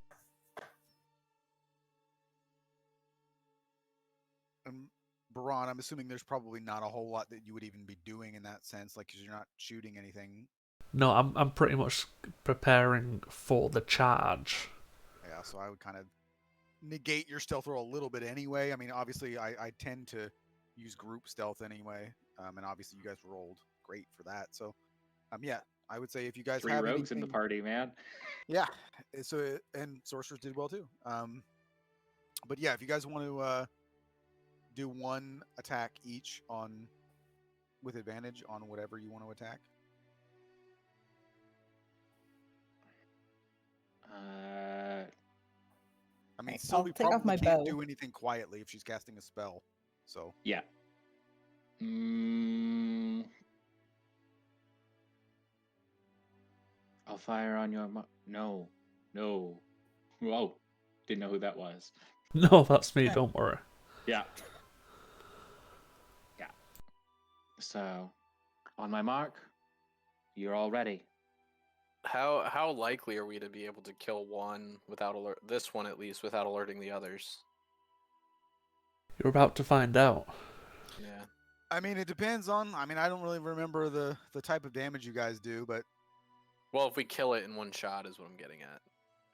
And Baran, I'm assuming there's probably not a whole lot that you would even be doing in that sense, like, because you're not shooting anything. No, I'm pretty much preparing for the charge. Yeah, so I would kind of negate your stealth roll a little bit anyway. I mean, obviously, I tend to use group stealth anyway, and obviously you guys rolled great for that. So, yeah, I would say if you guys 3 have rogues anything, in the party, man. yeah. So and sorcerers did well too. But yeah, if you guys want to do one attack each with advantage on whatever you want to attack. I mean, Sylvie take off probably my can't bow. do anything quietly if she's casting a spell. So Yeah. I'll fire on your no. Whoa. Didn't know who that was. No, that's me, don't worry. Yeah. So, on my mark, you're all ready. How likely are we to be able to kill one without this one at least without alerting the others? You're about to find out. Yeah. I mean, it depends on. I mean, I don't really remember the type of damage you guys do, but Well, if we kill it in one shot is what I'm getting at,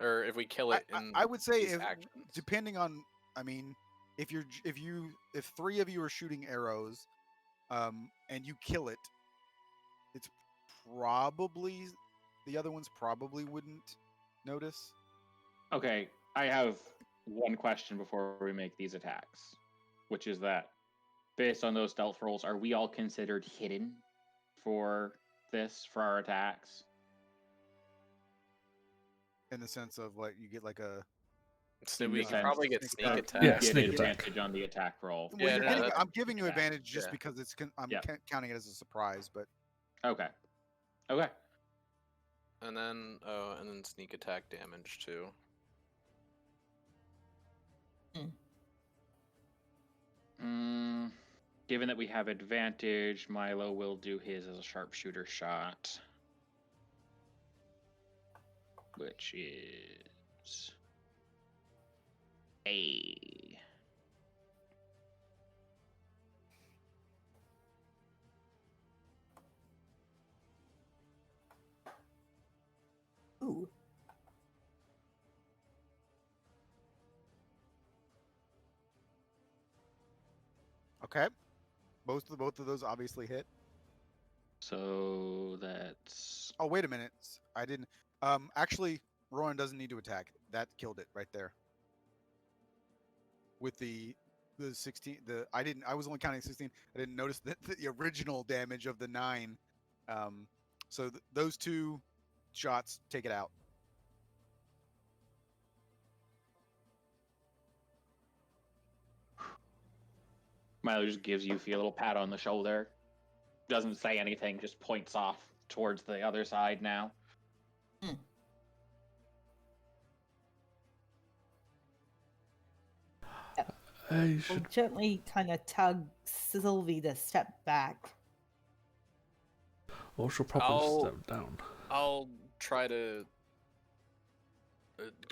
or if we kill it in I would say these actions. Depending on. I mean, if 3 of you are shooting arrows, and you kill it, it's probably the other ones probably wouldn't notice. Okay, I have one question before we make these attacks, which is that based on those stealth rolls, are we all considered hidden for our attacks? In the sense of, like, you get like a. So we can sense- probably get sneak sneak attack. attack. Yeah, Get sneak advantage attack. on the attack roll. Well, Yeah, no, I'm giving you Yeah. advantage just Yeah. because I'm Yeah. counting it as a surprise, but Okay. And then sneak attack damage too. Given that we have advantage, Milo will do his as a sharpshooter shot, which is a. Ooh. okay. Both of those obviously hit. So that's. Oh, wait a minute. I didn't. Actually, Rowan doesn't need to attack. That killed it right there. With the 16, I was only counting 16. I didn't notice that the original damage of the 9. So those 2 shots take it out. Milo just gives you a little pat on the shoulder. Doesn't say anything, just points off towards the other side now. You We'll should. gently kind of tug Sylvie to step back. Or she'll probably step down. I'll try to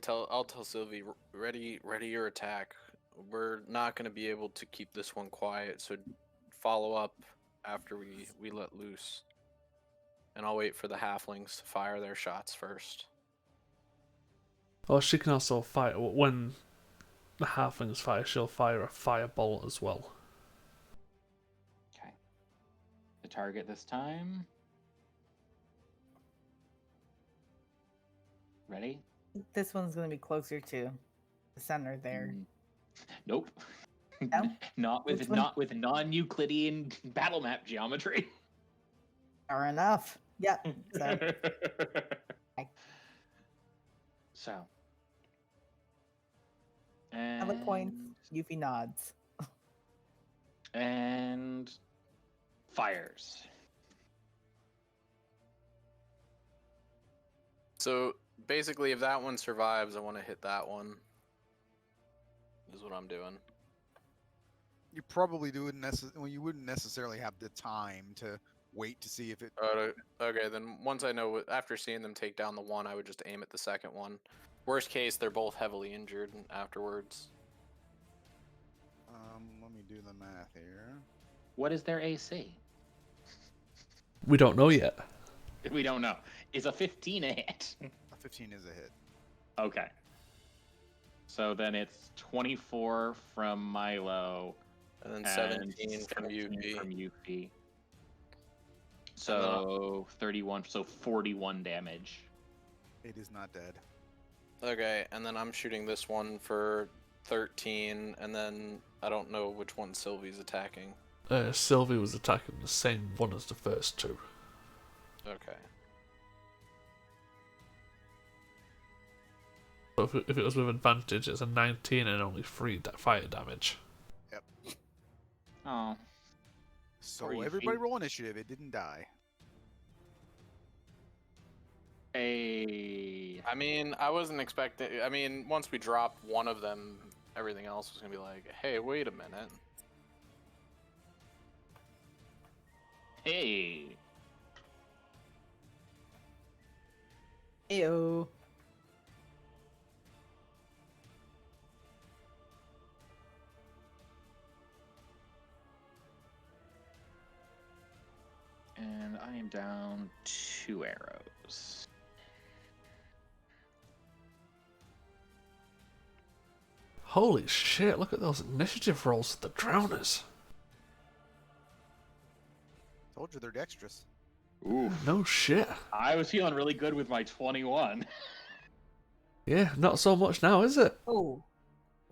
I'll tell Sylvie, ready your attack. We're not going to be able to keep this one quiet, so follow up after we let loose. And I'll wait for the halflings to fire their shots first. Or she can also fire when the halflings fire. She'll fire a firebolt as well. Okay. The target this time. Ready? This one's going to be closer to the center there. Nope. No? not Which one? with non-Euclidean battle map geometry. Fair enough. Yep. So, So. other points. Yuffie nods. And fires. So basically, if that one survives, I want to hit that one. Is what I'm doing. You probably you wouldn't necessarily have the time to wait to see if it. Okay, then once I know, after seeing them take down the one, I would just aim at the second one. Worst case, they're both heavily injured afterwards. Let me do the math here. What is their AC? We don't know yet. We don't know. Is a 15 a hit? A 15 is a hit. Okay. So then it's 24 from Milo. And then 17 from 17 Yuffie. from Yuffie. So 31, so 41 damage. It is not dead. Okay, and then I'm shooting this one for 13, and then I don't know which one Sylvie's attacking. Sylvie was attacking the same one as the first two. Okay. So if it was with advantage, it's a 19 and only 3 fire damage. Yep. Oh. So Poor everybody Yuffie. roll initiative. It didn't die. Hey. I mean, I wasn't expecting. I mean, once we drop one of them, everything else was gonna be like, hey, wait a minute. Hey. Ew. And I am down 2 arrows. Holy shit, look at those initiative rolls for the drowners. Told you they're dexterous. Ooh. No shit. I was feeling really good with my 21. Yeah, not so much now, is it? Oh.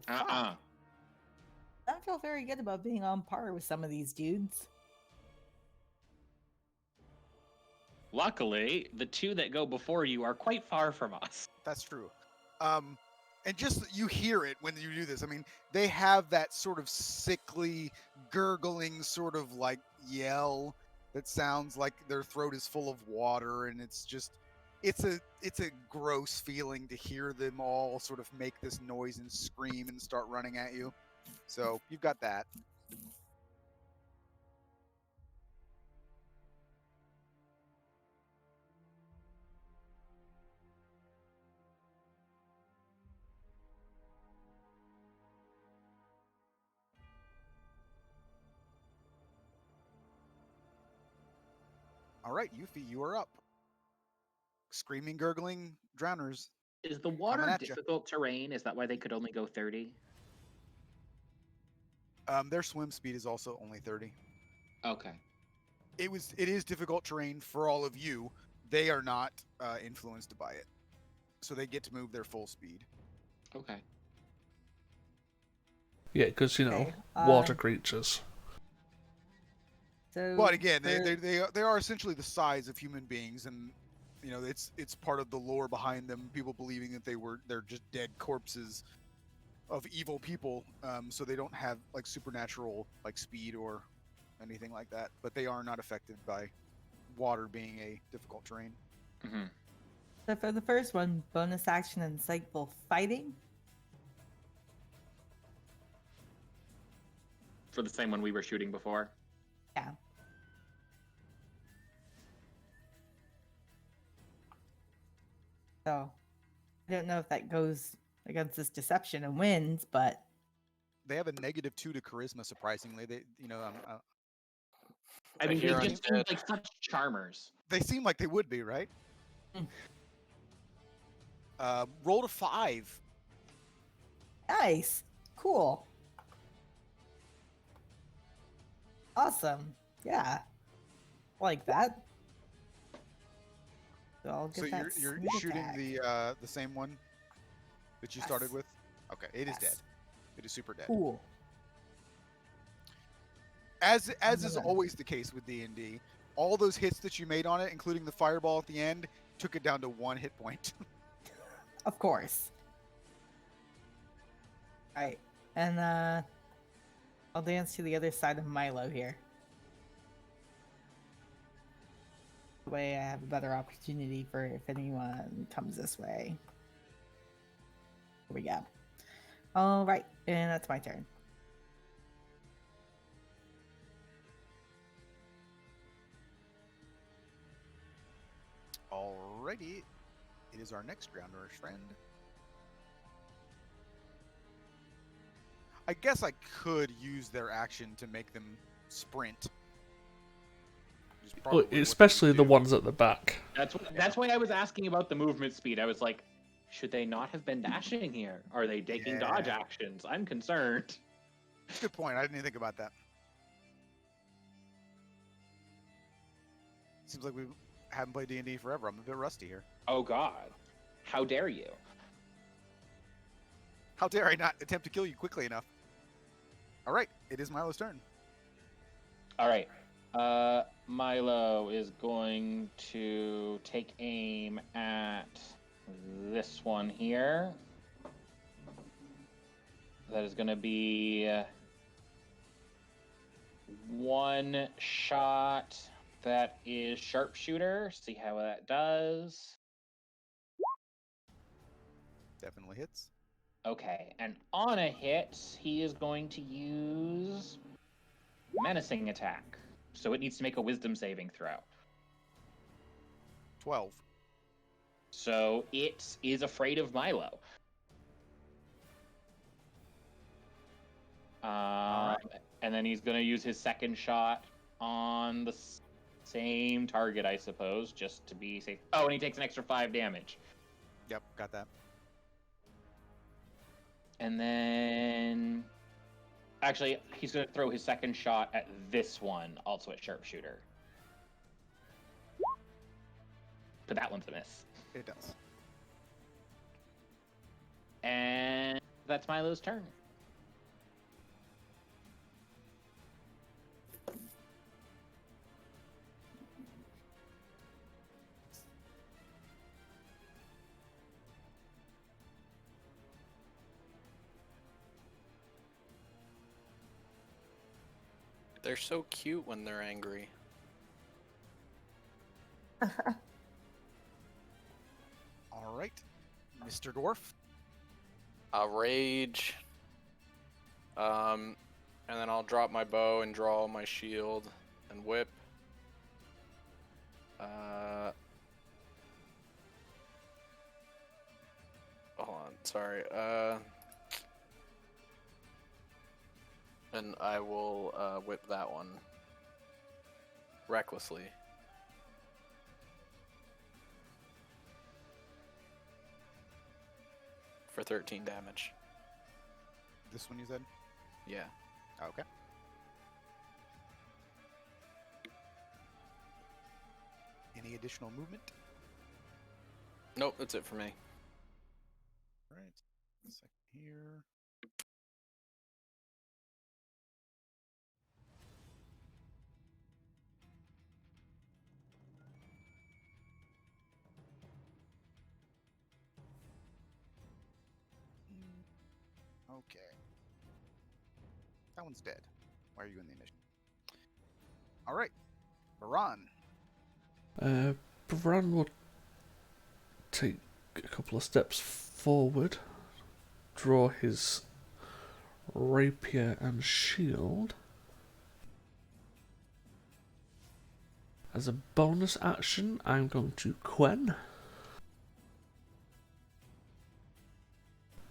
Uh-uh. I don't feel very good about being on par with some of these dudes. Luckily, the 2 that go before you are quite far from us. That's true. And just you hear it when you do this. I mean, they have that sort of sickly, gurgling sort of like yell that sounds like their throat is full of water, and it's a gross feeling to hear them all sort of make this noise and scream and start running at you. So you've got that. All right, Yuffie, you are up. Screaming, gurgling drowners. Is the Coming water at ya. difficult terrain? Is that why they could only go 30? Their swim speed is also only 30. Okay. It is difficult terrain for all of you. They are not influenced by it, so they get to move their full speed. Okay. Yeah, because, Okay, water creatures. So, But again, for- they are essentially the size of human beings, and it's part of the lore behind them. People believing that they're just dead corpses of evil people, so they don't have like supernatural like speed or anything like that. But they are not affected by water being a difficult terrain. Mm-hmm. So for the first one, bonus action insightful fighting. for the same one we were shooting before. Yeah. So, I don't know if that goes against this deception and wins, but They have a -2 to charisma. Surprisingly, they, I mean, they Here just undead. seem like such charmers. they seem like they would be, right? Mm. Roll to 5. nice. Cool. Awesome. Yeah. Like that. So I'll get So that you're sneak shooting attack. the same one that you started Yes. with. Okay, it is Yes. dead. It is super dead. Cool. As is Amazing. always the case with D&D, all those hits that you made on it, including the fireball at the end, took it down to 1 hit point. Of course. Alright. And I'll dance to the other side of Milo here. That way I have a better opportunity for if anyone comes this way. Here we go. Alright, and that's my turn. Alrighty. It is our next grounders friend. I guess I could use their action to make them sprint. Which is probably what they Especially would the do. ones at the back. That's why I was asking about the movement speed. I was like, should they not have been dashing here? Are they taking dodge Yeah. actions? I'm concerned. That's a good point. I didn't even think about that. Seems like we haven't played D&D forever. I'm a bit rusty here. Oh God, how dare you? How dare I not attempt to kill you quickly enough? All right, it is Milo's turn. All right. Milo is going to take aim at this one here. That is going to be one shot. That is sharpshooter. See how that does. Definitely hits. Okay, and on a hit, he is going to use menacing attack. So it needs to make a wisdom saving throw. 12. So it is afraid of Milo. And then he's going to use his second shot on the same target, I suppose, just to be safe. Oh, and he takes an extra 5 damage. Yep, got that. And then... Actually, he's going to throw his second shot at this one, also at sharpshooter. But that one's a miss. It does. And that's Milo's turn. They're so cute when they're angry. All right, Mr. Dwarf. I'll rage. And then I'll drop my bow and draw my shield and whip. Hold on, sorry. And I will whip that one recklessly. For 13 damage. This one you said? Yeah. Okay. Any additional movement? Nope, that's it for me. All right. Second here. Okay. That one's dead. Why are you in the initiative? All right. Baran. Bran will take a couple of steps forward, draw his rapier and shield, As a bonus action, I'm going to Quen.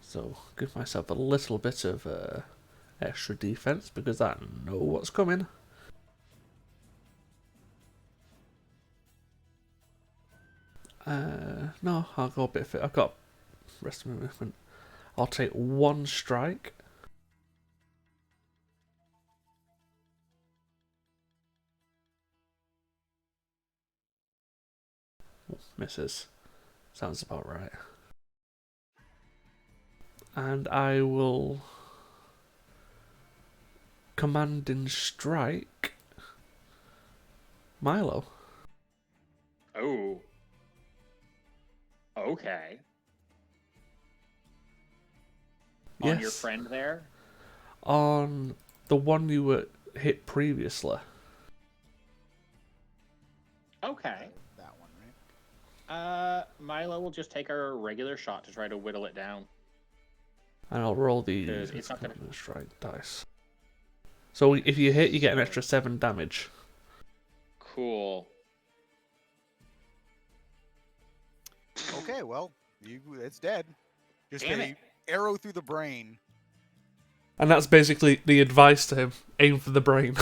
So give myself a little bit of extra defense because I know what's coming. No, I'll go a bit fit. I've got rest of my movement. I'll take one strike. Misses. Sounds about right. And I will command and strike Milo. Oh. Okay. Yes. On your friend there? On the one you were hit previously. Okay. That one, right? Milo will just take our regular shot to try to whittle it down. And I'll roll the It's not gonna... strike dice. So if you hit, you get an extra 7 damage. Cool. Okay, well, it's dead. Just Damn a it. arrow through the brain. And that's basically the advice to him: aim for the brain.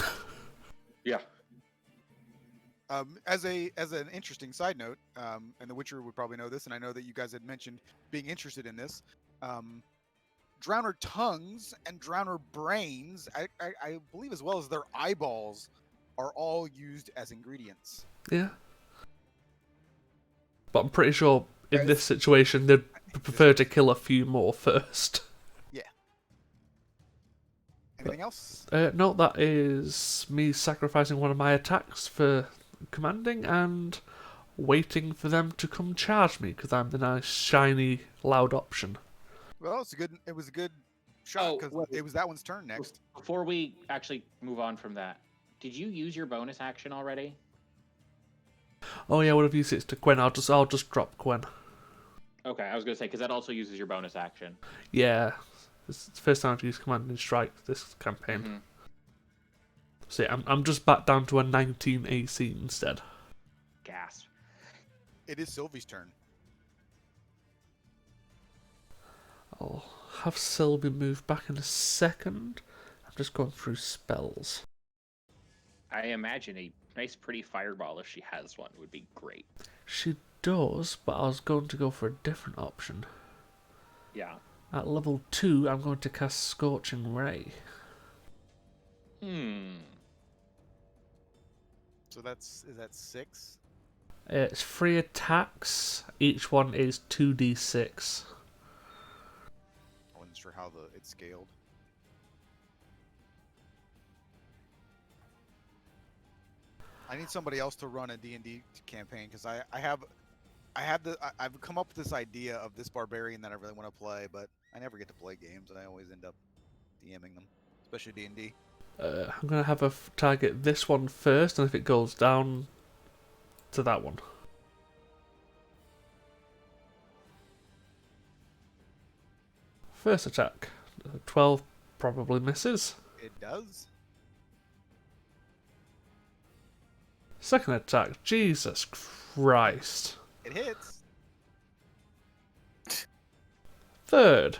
Yeah. As an interesting side note, and The Witcher would probably know this, and I know that you guys had mentioned being interested in this. Drowner tongues and Drowner brains, I believe, as well as their eyeballs, are all used as ingredients. Yeah. But I'm pretty sure in this situation they'd prefer to kill a few more first. Yeah. Anything else? No, that is me sacrificing one of my attacks for commanding and waiting for them to come charge me because I'm the nice, shiny, loud option. Well, it was a good shot because it was that one's turn next. Before we actually move on from that, did you use your bonus action already? Oh yeah, what have you used it to Quen? I'll just drop Quen. Okay, I was gonna say because that also uses your bonus action. Yeah, it's the first time I've used command and strike this campaign. Mm-hmm. So yeah, I'm just back down to a 19 AC instead. Gasp. It is Sylvie's turn. I'll have Sylvie move back in a second. I'm just going through spells. I imagine a nice, pretty fireball, if she has one, would be great. She does, but I was going to go for a different option. Yeah. At level 2, I'm going to cast Scorching Ray. So is that 6? It's 3 attacks. Each one is 2d6. I wasn't sure how it's scaled. I need somebody else to run a D&D campaign because I've come up with this idea of this barbarian that I really want to play, but I never get to play games, and I always end up DMing them, especially D&D. I'm going to have a target this one first, and if it goes down to that one. First attack. 12 probably misses. It does. Second attack. Jesus Christ. It hits. Third.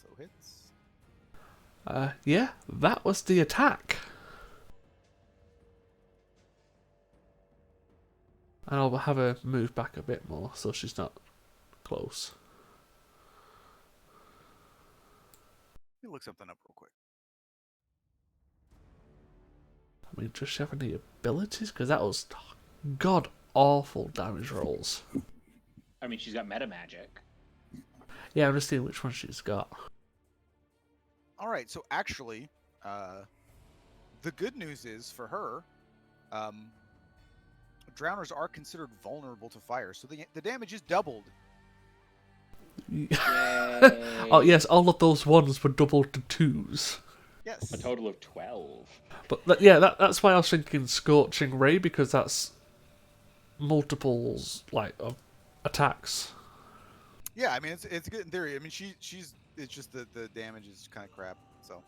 So hits. Yeah, that was the attack. And I'll have her move back a bit more so she's not close. Let me look something up real quick. I mean, does she have any abilities? Because that was god awful damage rolls. I mean, she's got meta magic. Yeah, I'm just seeing which one she's got. All right, so actually, the good news is for her, drowners are considered vulnerable to fire, so the damage is doubled. Oh yes, all of those ones were doubled to 2s. Yes. A total of 12. But that's why I was thinking Scorching Ray, because that's multiples of attacks. Yeah, I mean it's good in theory. I mean it's just the damage is kind of crap. So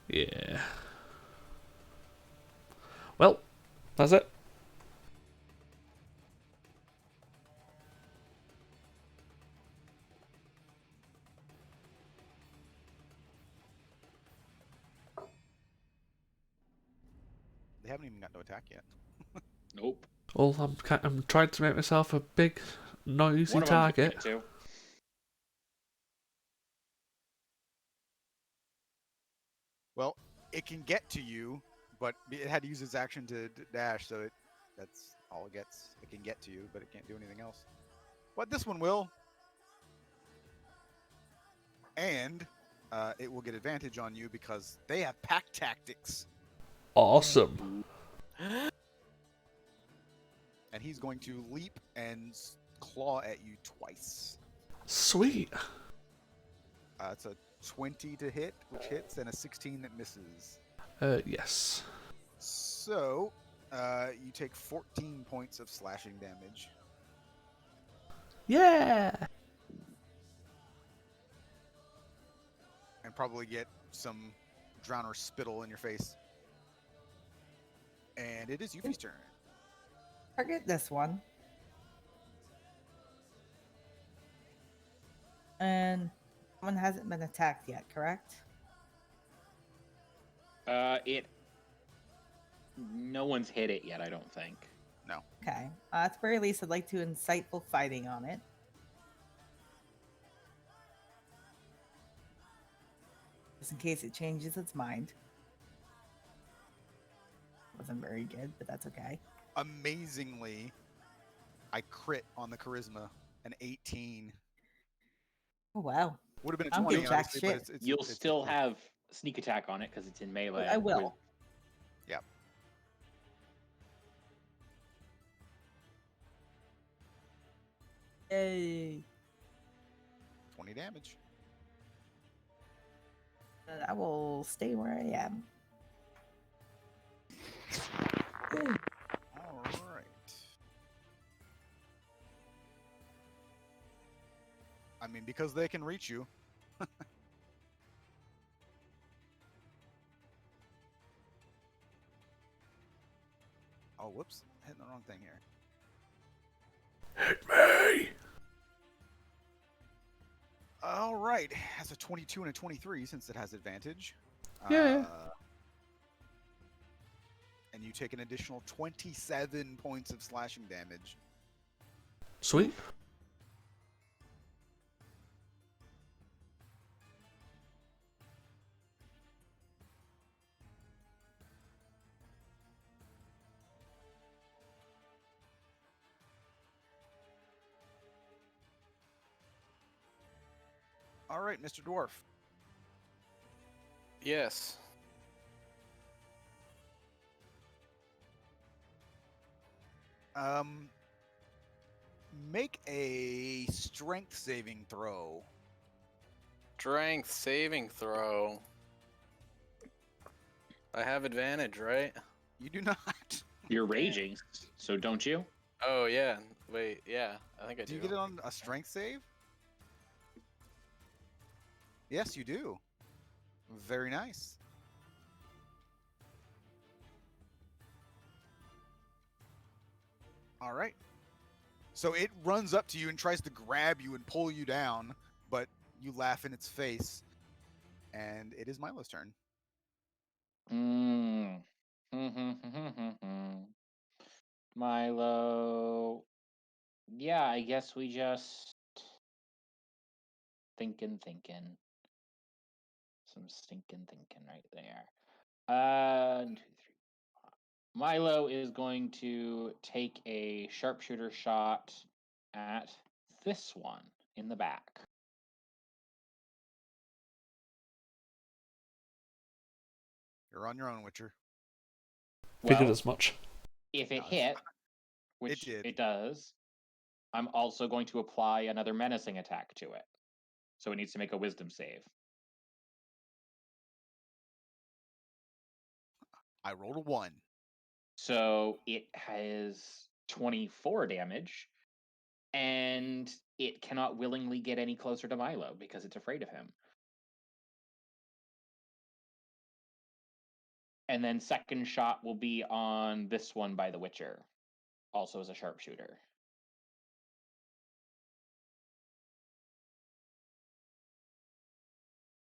Yeah. Well, that's it. They haven't even got no attack yet. Nope. Well, I'm trying to make myself a big, noisy One of them could target. get to. Well, it can get to you, but it had to use its action to dash, so that's all it gets. It can get to you, but it can't do anything else. But this one will. And it will get advantage on you because they have pack tactics. Awesome. And he's going to leap and claw at you twice. Sweet. It's a 20 to hit, which hits, and a 16 that misses. Yes. So, you take 14 points of slashing damage. Yeah. And probably get some drowner spittle in your face. And it is Yuffie's turn. Target this one. And one hasn't been attacked yet, correct? No one's hit it yet, I don't think. No. Okay. At the very least, I'd like to insightful fighting on it. Just in case it changes its mind. Wasn't very good, but that's okay. Amazingly, I crit on the charisma, an 18. Oh, wow. Would have been a I'm 20, good, jack obviously, but shit. it's You'll still have sneak attack on it because it's in melee. I will. Yeah. Yay. 20 damage. And I will stay where I am. Yay. All right. I mean, because they can reach you. Oh, whoops. Hitting the wrong thing here. Hit me. All right. Has a 22 and a 23 since it has advantage. Yeah. And you take an additional 27 points of slashing damage. Sweet. All right, Mr. Dwarf. Yes. Make a strength saving throw. Strength saving throw. I have advantage, right? You do not. You're raging, so don't you? Oh, yeah. Wait, yeah. I think I do. Do you get it on a strength save? Yes, you do. Very nice. All right. So it runs up to you and tries to grab you and pull you down, but you laugh in its face. And it is Milo's turn. Milo. Yeah, I guess we just thinking. Some stinking thinking right there. 2, 3. Milo is going to take a sharpshooter shot at this one in the back. You're on your own, Witcher. Figured Well, as much. if it No, hit, which did. it does, I'm also going to apply another menacing attack to it. So it needs to make a wisdom save. I rolled a 1. So it has 24 damage, and it cannot willingly get any closer to Milo because it's afraid of him. And then second shot will be on this one by the Witcher, also as a sharpshooter.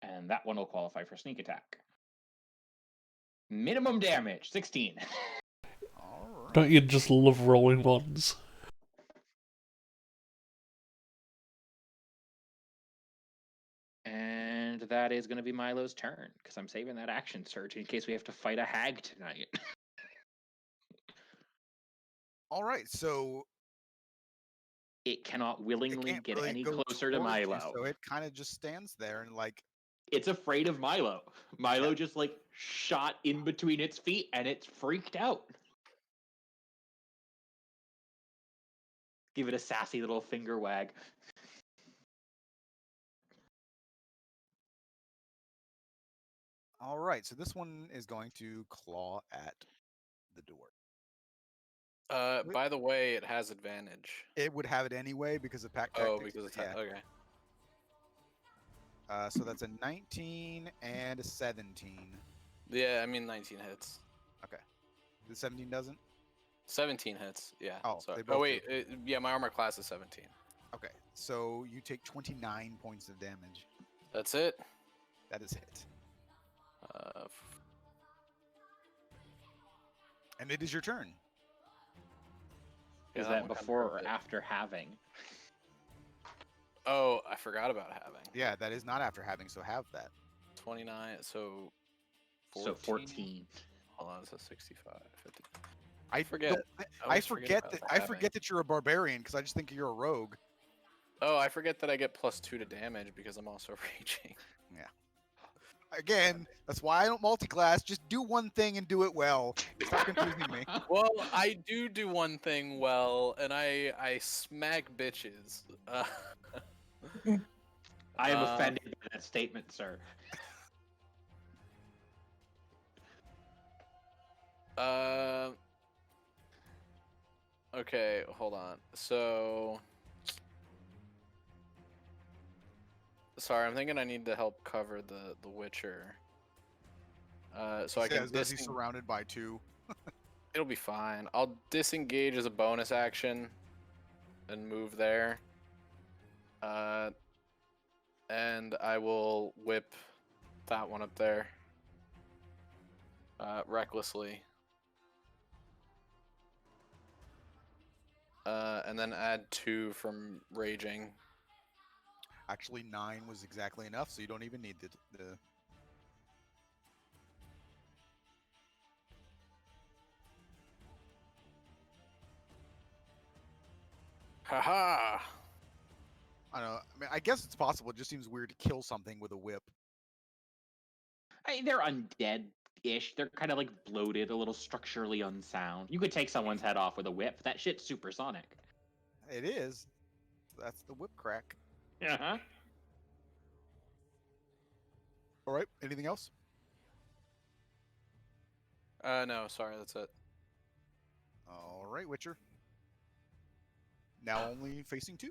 And that one will qualify for sneak attack. Minimum damage, 16. All right. Don't you just love rolling ones? And that is going to be Milo's turn, because I'm saving that action surge in case we have to fight a hag tonight. All right. So It cannot it willingly can't get really any go closer to towards you, Milo. so it kind of just stands there and like. It's afraid of Milo. Milo just like shot in between its feet and it's freaked out. Give it a sassy little finger wag. All right. So this one is going to claw at the door. By the way, it has advantage. It would have it anyway because of pack Oh, tactics. because it's yeah. okay. So that's a 19 and a 17. Yeah, I mean 19 hits. Okay. The 17 doesn't? 17 hits. Yeah. Oh, sorry. they both Oh wait, yeah, my armor class is 17. Okay. So you take 29 points of damage. That's it. That is hit. Uh, And it is your turn. yeah, Is that one kinda before broke or it. after having? Oh, I forgot about having. Yeah, that is not after having, so have that. 29. So. 14? So 14. Hold on, so 65, 50. I forget. I always forget about that the I having. forget that you're a barbarian because I just think you're a rogue. Oh, I forget that I get +2 to damage because I'm also raging. Again, that's why I don't multi-class. Just do one thing and do it well. Stop confusing me. Well, I do one thing well, and I smack bitches. I am offended by that statement, sir. Okay, hold on. So, sorry, I'm thinking I need to help cover the Witcher. So I can Says, he's surrounded by two. It'll be fine. I'll disengage as a bonus action and move there. And I will whip that one up there. Recklessly. And then add 2 from raging. Actually, 9 was exactly enough, so you don't even need the Haha! I don't know. I mean, I guess it's possible. It just seems weird to kill something with a whip. They're undead-ish. They're kind of like bloated, a little structurally unsound. You could take someone's head off with a whip. That shit's supersonic. It is. That's the whip crack. Uh-huh. All right. Anything else? No, sorry, that's it. All right, Witcher. Now only facing 2.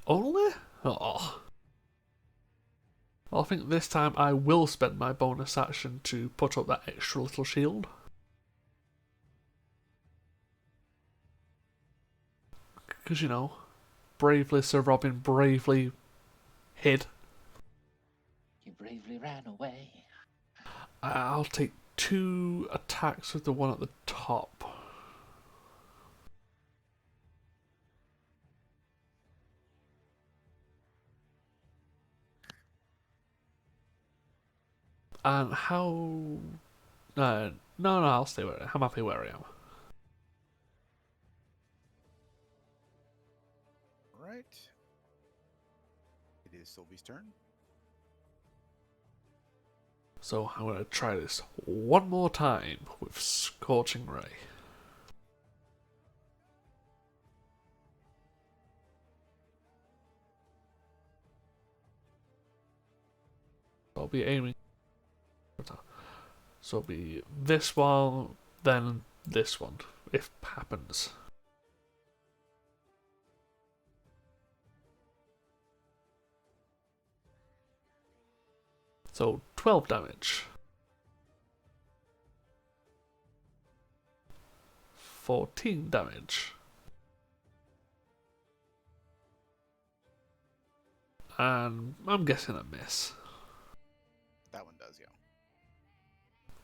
Only? Oh. Well, I think this time I will spend my bonus action to put up that extra little shield. Because, you know, bravely Sir Robin bravely hid. You bravely ran away. I'll take 2 attacks with the one at the top. And how... no, I'll stay where I am. I'm happy where I am. All right. It is Sylvie's turn. So I'm going to try this one more time with Scorching Ray. I'll be aiming. So it'll be this one, then this one, if it happens. So 12 damage. 14 damage. And I'm guessing a miss. That one does, yeah.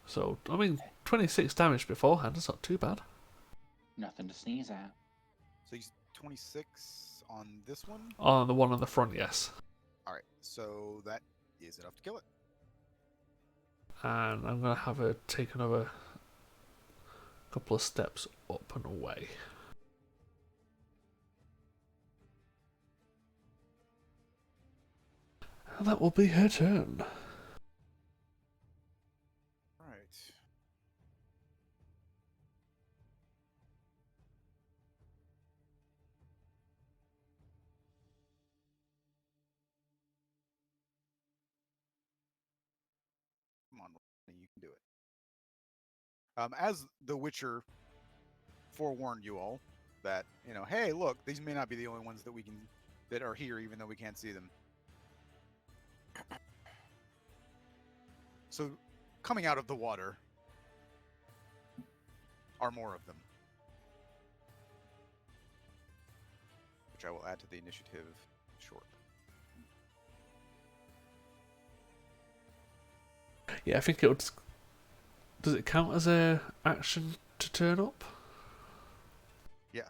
So, I mean, 26 damage beforehand, that's not too bad. Nothing to sneeze at. So he's 26 on this one? On the one on the front, yes. Alright, so that is enough to kill it. And I'm going to have her take another couple of steps up and away. And that will be her turn. Alright. Come on, you can do it. As the Witcher forewarned you all that, hey, look, these may not be the only ones that are here, even though we can't see them. So, coming out of the water are more of them, which I will add to the initiative shortly. Yeah, I think it would. Does it count as a action to turn up? Yeah.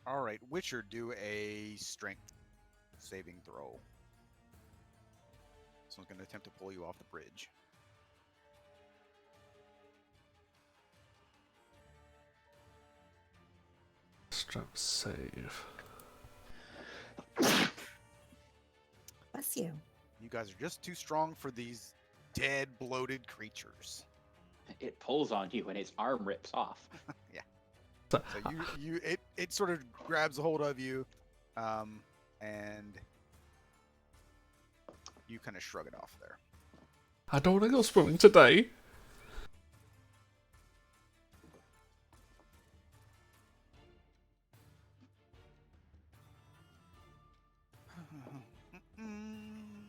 All right, Witcher, do a strength saving throw. So I'm going to attempt to pull you off the bridge. Strength save. Bless you. You guys are just too strong for these dead, bloated creatures. It pulls on you and its arm rips off. Yeah. So it sort of grabs a hold of you, and you kind of shrug it off there. I don't want to go swimming today.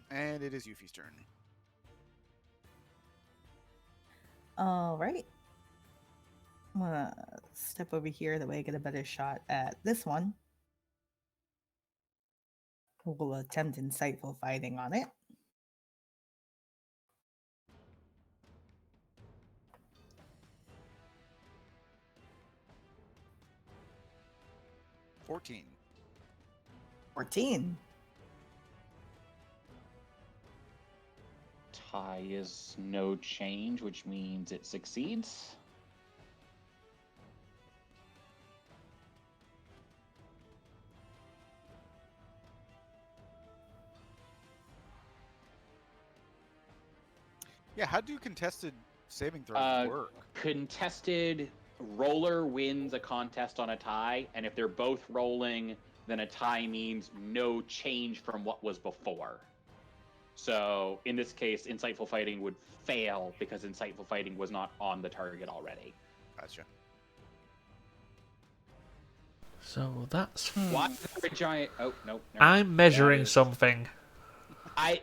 And it is Yuffie's turn. All right. I'm gonna step over here that way I get a better shot at this one. We'll attempt insightful fighting on it. $14. 14. Tie is no change, which means it succeeds. Yeah, how do contested saving throws work? Contested roller wins a contest on a tie, and if they're both rolling, then a tie means no change from what was before. So in this case, insightful fighting would fail because insightful fighting was not on the target already. Gotcha. So that's. Why is there a giant? Oh no! I'm measuring something.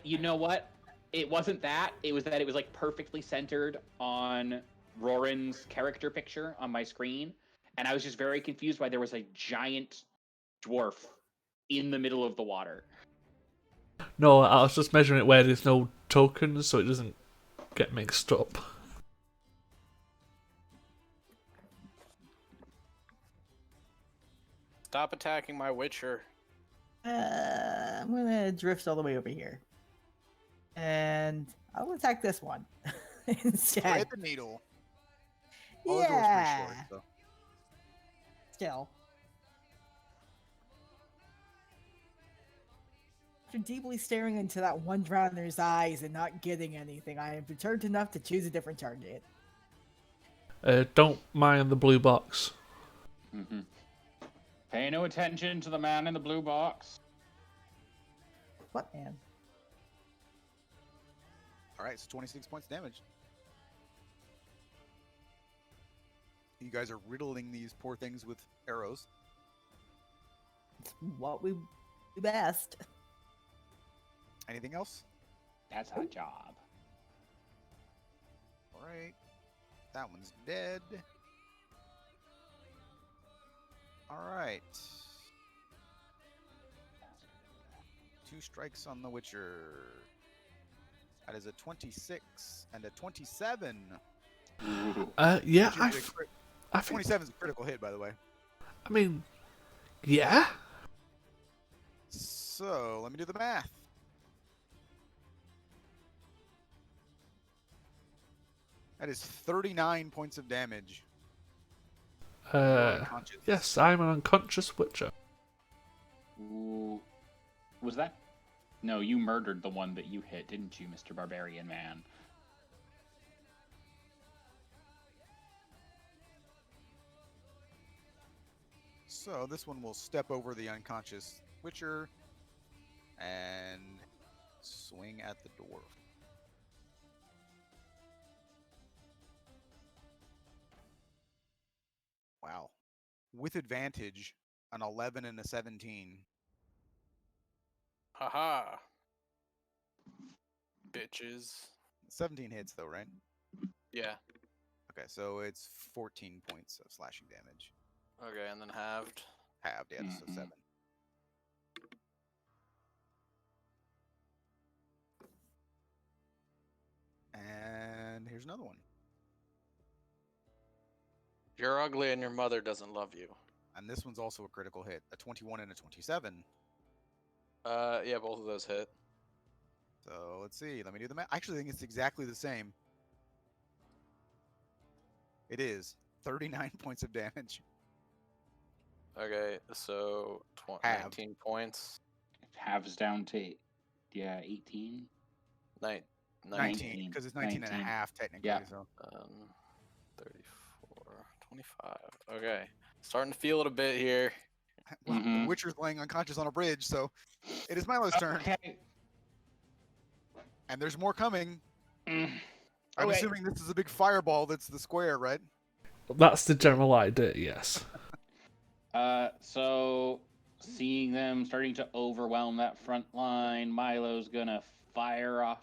You know what? It wasn't that. It was that it was like perfectly centered on Roran's character picture on my screen, and I was just very confused why there was a giant dwarf in the middle of the water. No, I was just measuring it where there's no tokens, so it doesn't get mixed up. Stop attacking my Witcher. I'm gonna drift all the way over here. And I'll attack this one instead. Thread the needle. All the doors pretty short, so. Still. After deeply staring into that one drowner's eyes and not getting anything, I am perturbed enough to choose a different target. Don't mind the blue box. Mm-hmm. Pay no attention to the man in the blue box. What man? All right, so 26 points damage. You guys are riddling these poor things with arrows. It's what we do best. Anything else? That's our job. All right. That one's dead. All right. 2 strikes on the Witcher. That is a 26 and a 27. Yeah, Which is I think. 27 is a critical hit, by the way. I mean, yeah. So let me do the math. That is 39 points of damage. Unconscious. Yes, I'm an unconscious Witcher. Ooh. Was that? No, you murdered the one that you hit, didn't you, Mr. Barbarian Man? So this one will step over the unconscious Witcher and swing at the dwarf. Wow. With advantage, an 11 and a 17. Haha. Bitches. 17 hits though, right? Yeah. Okay, so it's 14 points of slashing damage. Okay, and then halved. Halved, yeah, so Mhm. 7. And here's another one. You're ugly and your mother doesn't love you. And this one's also a critical hit. A 21 and a 27. Yeah, both of those hit. So let's see. Let me do the math. I actually think it's exactly the same. It is 39 points of damage. Okay, so Halved. 19 points. Halves down to, 18? 19, because it's 19 and a 19. half technically. Yeah. So 34, 25. Okay, starting to feel it a bit here. well, the Mhm. Witcher's laying unconscious on a bridge, so it is Milo's turn. Okay. And there's more coming. Mm. I'm Okay. assuming this is a big fireball that's the square, right? That's the general idea, yes. So seeing them starting to overwhelm that front line, Milo's gonna fire off.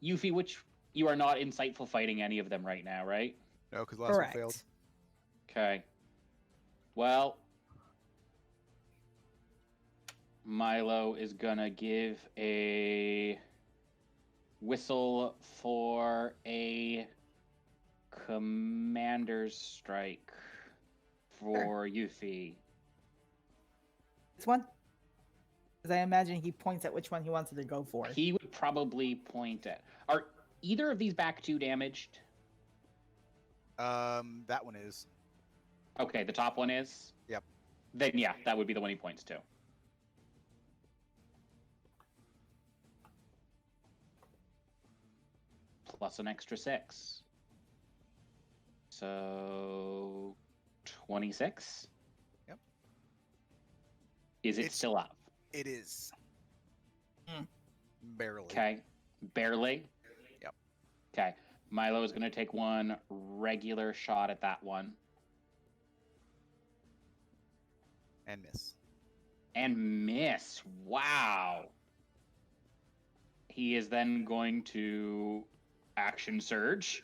Yuffie, which you are not insightful fighting any of them right now, right? No, because last one failed. Correct. Okay. Well, Milo is gonna give a whistle for a commander's strike for Yuffie. This one? Because I imagine he points at which one he wants it to go for. He would probably point at. Are either of these back two damaged? That one is. Okay, the top one is? Yep. Then yeah, that would be the one he points to. Plus an extra 6. So 26? Yep. Is it It's- still up? It is. Hmm. Barely. Okay. Barely? Yep. Okay. Milo is going to take one regular shot at that one. And miss. And miss. Wow. He is then going to action surge.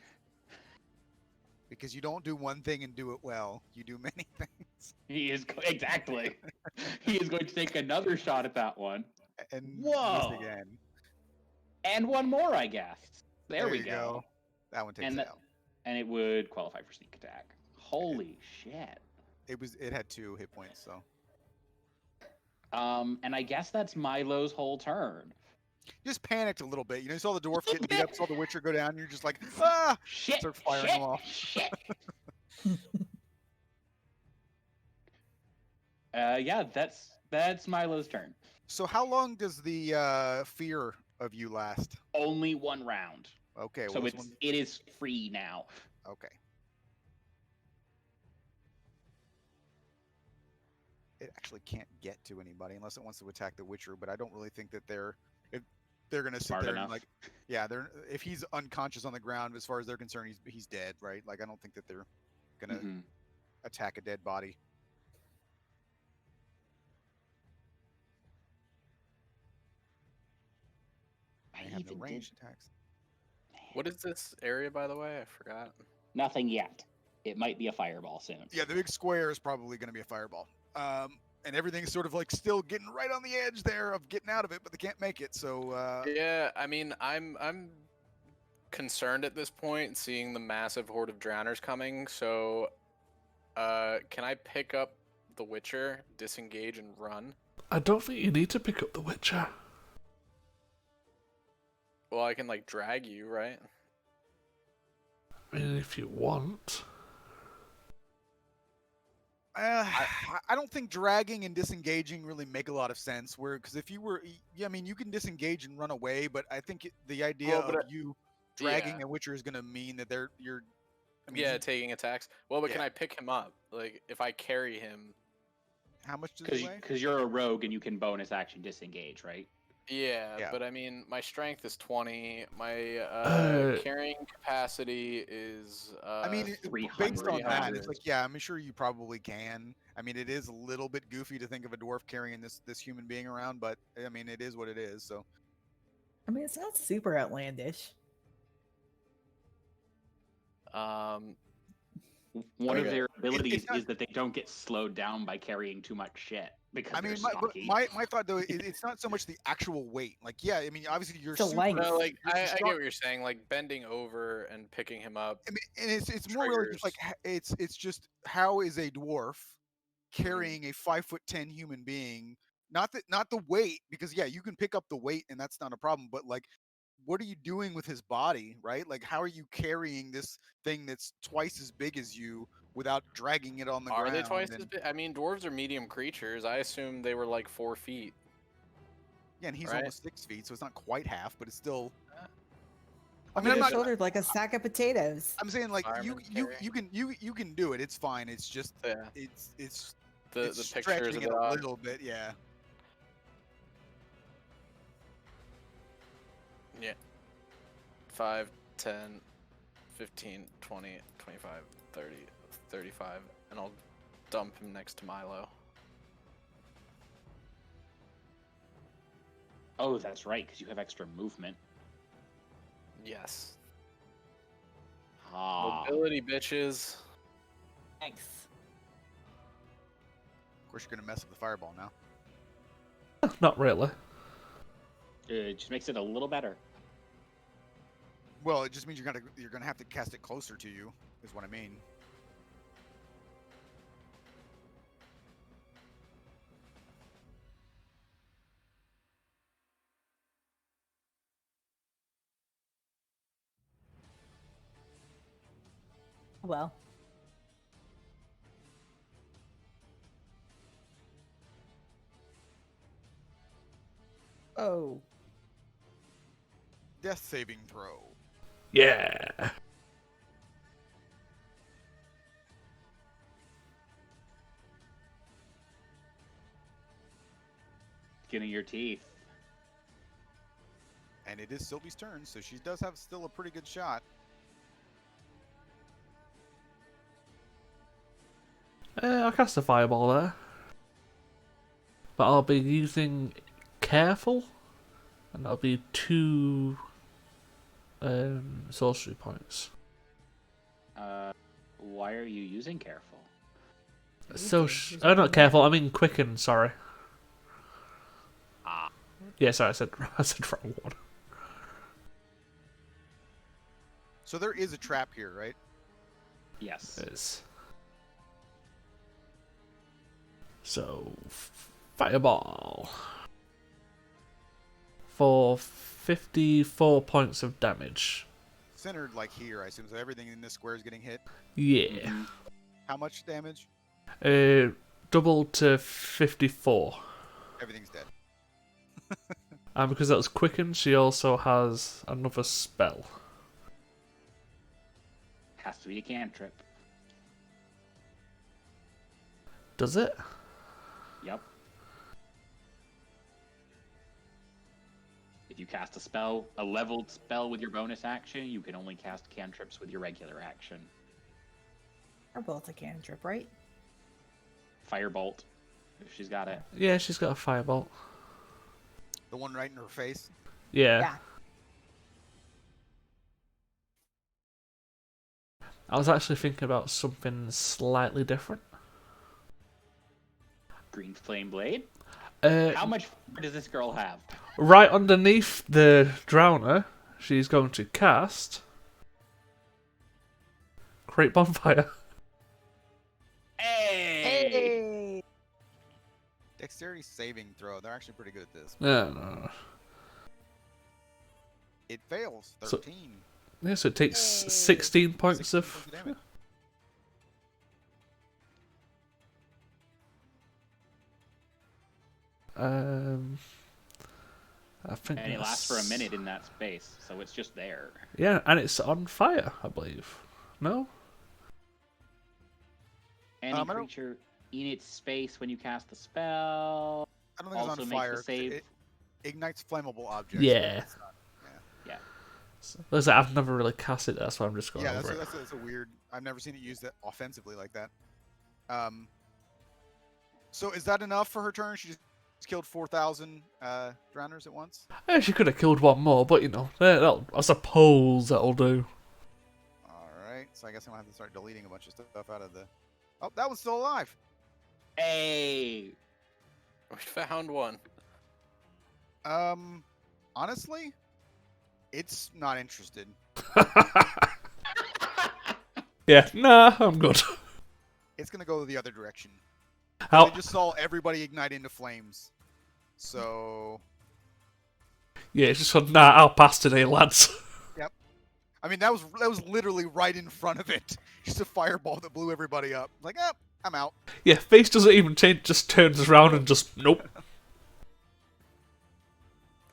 Because you don't do one thing and do it well. You do many things. He is exactly. He is going to take another shot at that one. And Whoa. miss again. And one more, I guess. There we you go. That one takes And it that- out. And it would qualify for sneak attack. Holy shit. It had 2 hit points, so And I guess that's Milo's whole turn. you just panicked a little bit. You saw the dwarf get beat up, saw the Witcher go down, and you're just like, ah! Shit. Start firing shit, them off. Shit. Yeah, that's Milo's turn. So how long does the fear of you last? Only one round. Okay, well So this it is free now. Okay. it actually can't get to anybody unless it wants to attack the Witcher. But I don't really think that if they're gonna sit Smart there enough. and like, yeah, if he's unconscious on the ground, as far as they're concerned, he's dead, right? Like I don't think that they're gonna Mhm. attack a dead body. I They have no even did ranged attacks. What is this area, by the way? I forgot. nothing yet. It might be a fireball soon. Yeah, the big square is probably going to be a fireball. And everything's sort of like still getting right on the edge there of getting out of it, but they can't make it. So Yeah, I mean, I'm concerned at this point, seeing the massive horde of drowners coming. So, can I pick up the Witcher, disengage, and run? I don't think you need to pick up the Witcher. Well, I can like drag you, right? I mean, if you want. I don't think dragging and disengaging really make a lot of sense. Because if you were, yeah, I mean, you can disengage and run away, but I think the idea Well, but of you dragging yeah. the Witcher is going to mean that you're. I mean, Yeah, taking attacks. Well, but can Yeah. I pick him up? Like, if I carry him. how much does it weigh? Because you're a rogue and you can bonus action disengage, right? Yeah, Yeah. but I mean, my strength is 20. My carrying capacity is. I mean, 300. based on that, 300. it's like, yeah, I'm sure you probably can. I mean, it is a little bit goofy to think of a dwarf carrying this human being around, but I mean, it is what it is. So I mean, it's not super outlandish. One of Okay. their abilities not- is that they don't get slowed down by carrying too much shit because I they're mean, stocky. my thought though, it's not so much the actual weight. Like, yeah, I mean, obviously you're The super. length. No, like you're I get strong- what you're saying. Like bending over and picking him up. I mean, and it's more really just like it's just how is a dwarf carrying a 5'10" human being? Not the weight, because yeah, you can pick up the weight and that's not a problem. But like, what are you doing with his body, right? Like, how are you carrying this thing that's twice as big as you without dragging it on the Are ground? they twice as And, big? I mean, dwarves are medium creatures. I assume they were like 4 feet. yeah, and he's Right. almost 6 feet, so it's not quite half, but it's still. I I mean, mean, I'm they're not. shouldered like a sack of potatoes. I'm saying like Fireman you carrying. you can do it. It's fine. It's just Yeah. it's The it's pictures stretching of it it a odd. little bit. Yeah. Yeah. 5, 10, 15, 20, 25, 30, 35, and I'll dump him next to Milo. Oh, that's right, because you have extra movement. Yes. Ah, Mobility, bitches. Thanks. Of course, you're gonna mess up the fireball now. Not really. it just makes it a little better. Well, it just means you're gonna have to cast it closer to you. Is what I mean. Well, oh, Death saving throw. Yeah. Skinning your teeth. And it is Sylvie's turn, so she does have still a pretty good shot. I'll cast a fireball there. But I'll be using careful. And that'll be 2 sorcery points. Why are you using careful? So, There's not one careful, I mean quicken, sorry. Ah. Yeah, sorry, I said wrong one. So there is a trap here, right? Yes. Is. So, fireball. For 54 points of damage. Centered like here, I assume. So everything in this square is getting hit. Yeah. Mhm. How much damage? Double to 54. Everything's dead. And because that was quickened, she also has another spell. Has to be a cantrip. Does it? Yep. If you cast a spell, a leveled spell with your bonus action, you can only cast cantrips with your regular action. Firebolt's a cantrip, right? Firebolt, if she's got it. Yeah, she's got a firebolt. The one right in her face. Yeah. Yeah. I was actually thinking about something slightly different. Green flame blade. Uh, How much fire does this girl have? right underneath the drowner, she's going to cast Great Bonfire. Hey! Hey! Dexterity saving throw. They're actually pretty good at this. No. It fails. So- 13. Yeah, so it takes Hey. 16 points 16 of... points of damage. I think And it lasts for a that's- minute in that space, so it's just there. Yeah, and it's on fire, I believe. No? Any I don't- creature in its space when you cast the spell I don't think it's also on makes fire. the 'cause save. It ignites flammable objects. Yeah. It's not- Listen, I've never really cast it, that's why I'm just going yeah, over it. that's a weird. I've never seen it used that offensively like that. So is that enough for her turn? She just killed 4,000 drowners at once. Yeah, she could have killed one more, but you know, I suppose that'll do. All right. So I guess I'm gonna have to start deleting a bunch of stuff out of the. Oh, that one's still alive. Hey! We found one. Honestly, it's not interested. Yeah, nah, I'm good. It's gonna go the other direction. How? I just saw everybody ignite into flames. So Yeah, it's just said, nah, I'll pass today, lads. I mean that was literally right in front of it. Just a fireball that blew everybody up. Like, I'm out. Yeah, face doesn't even change, just turns around and just, nope.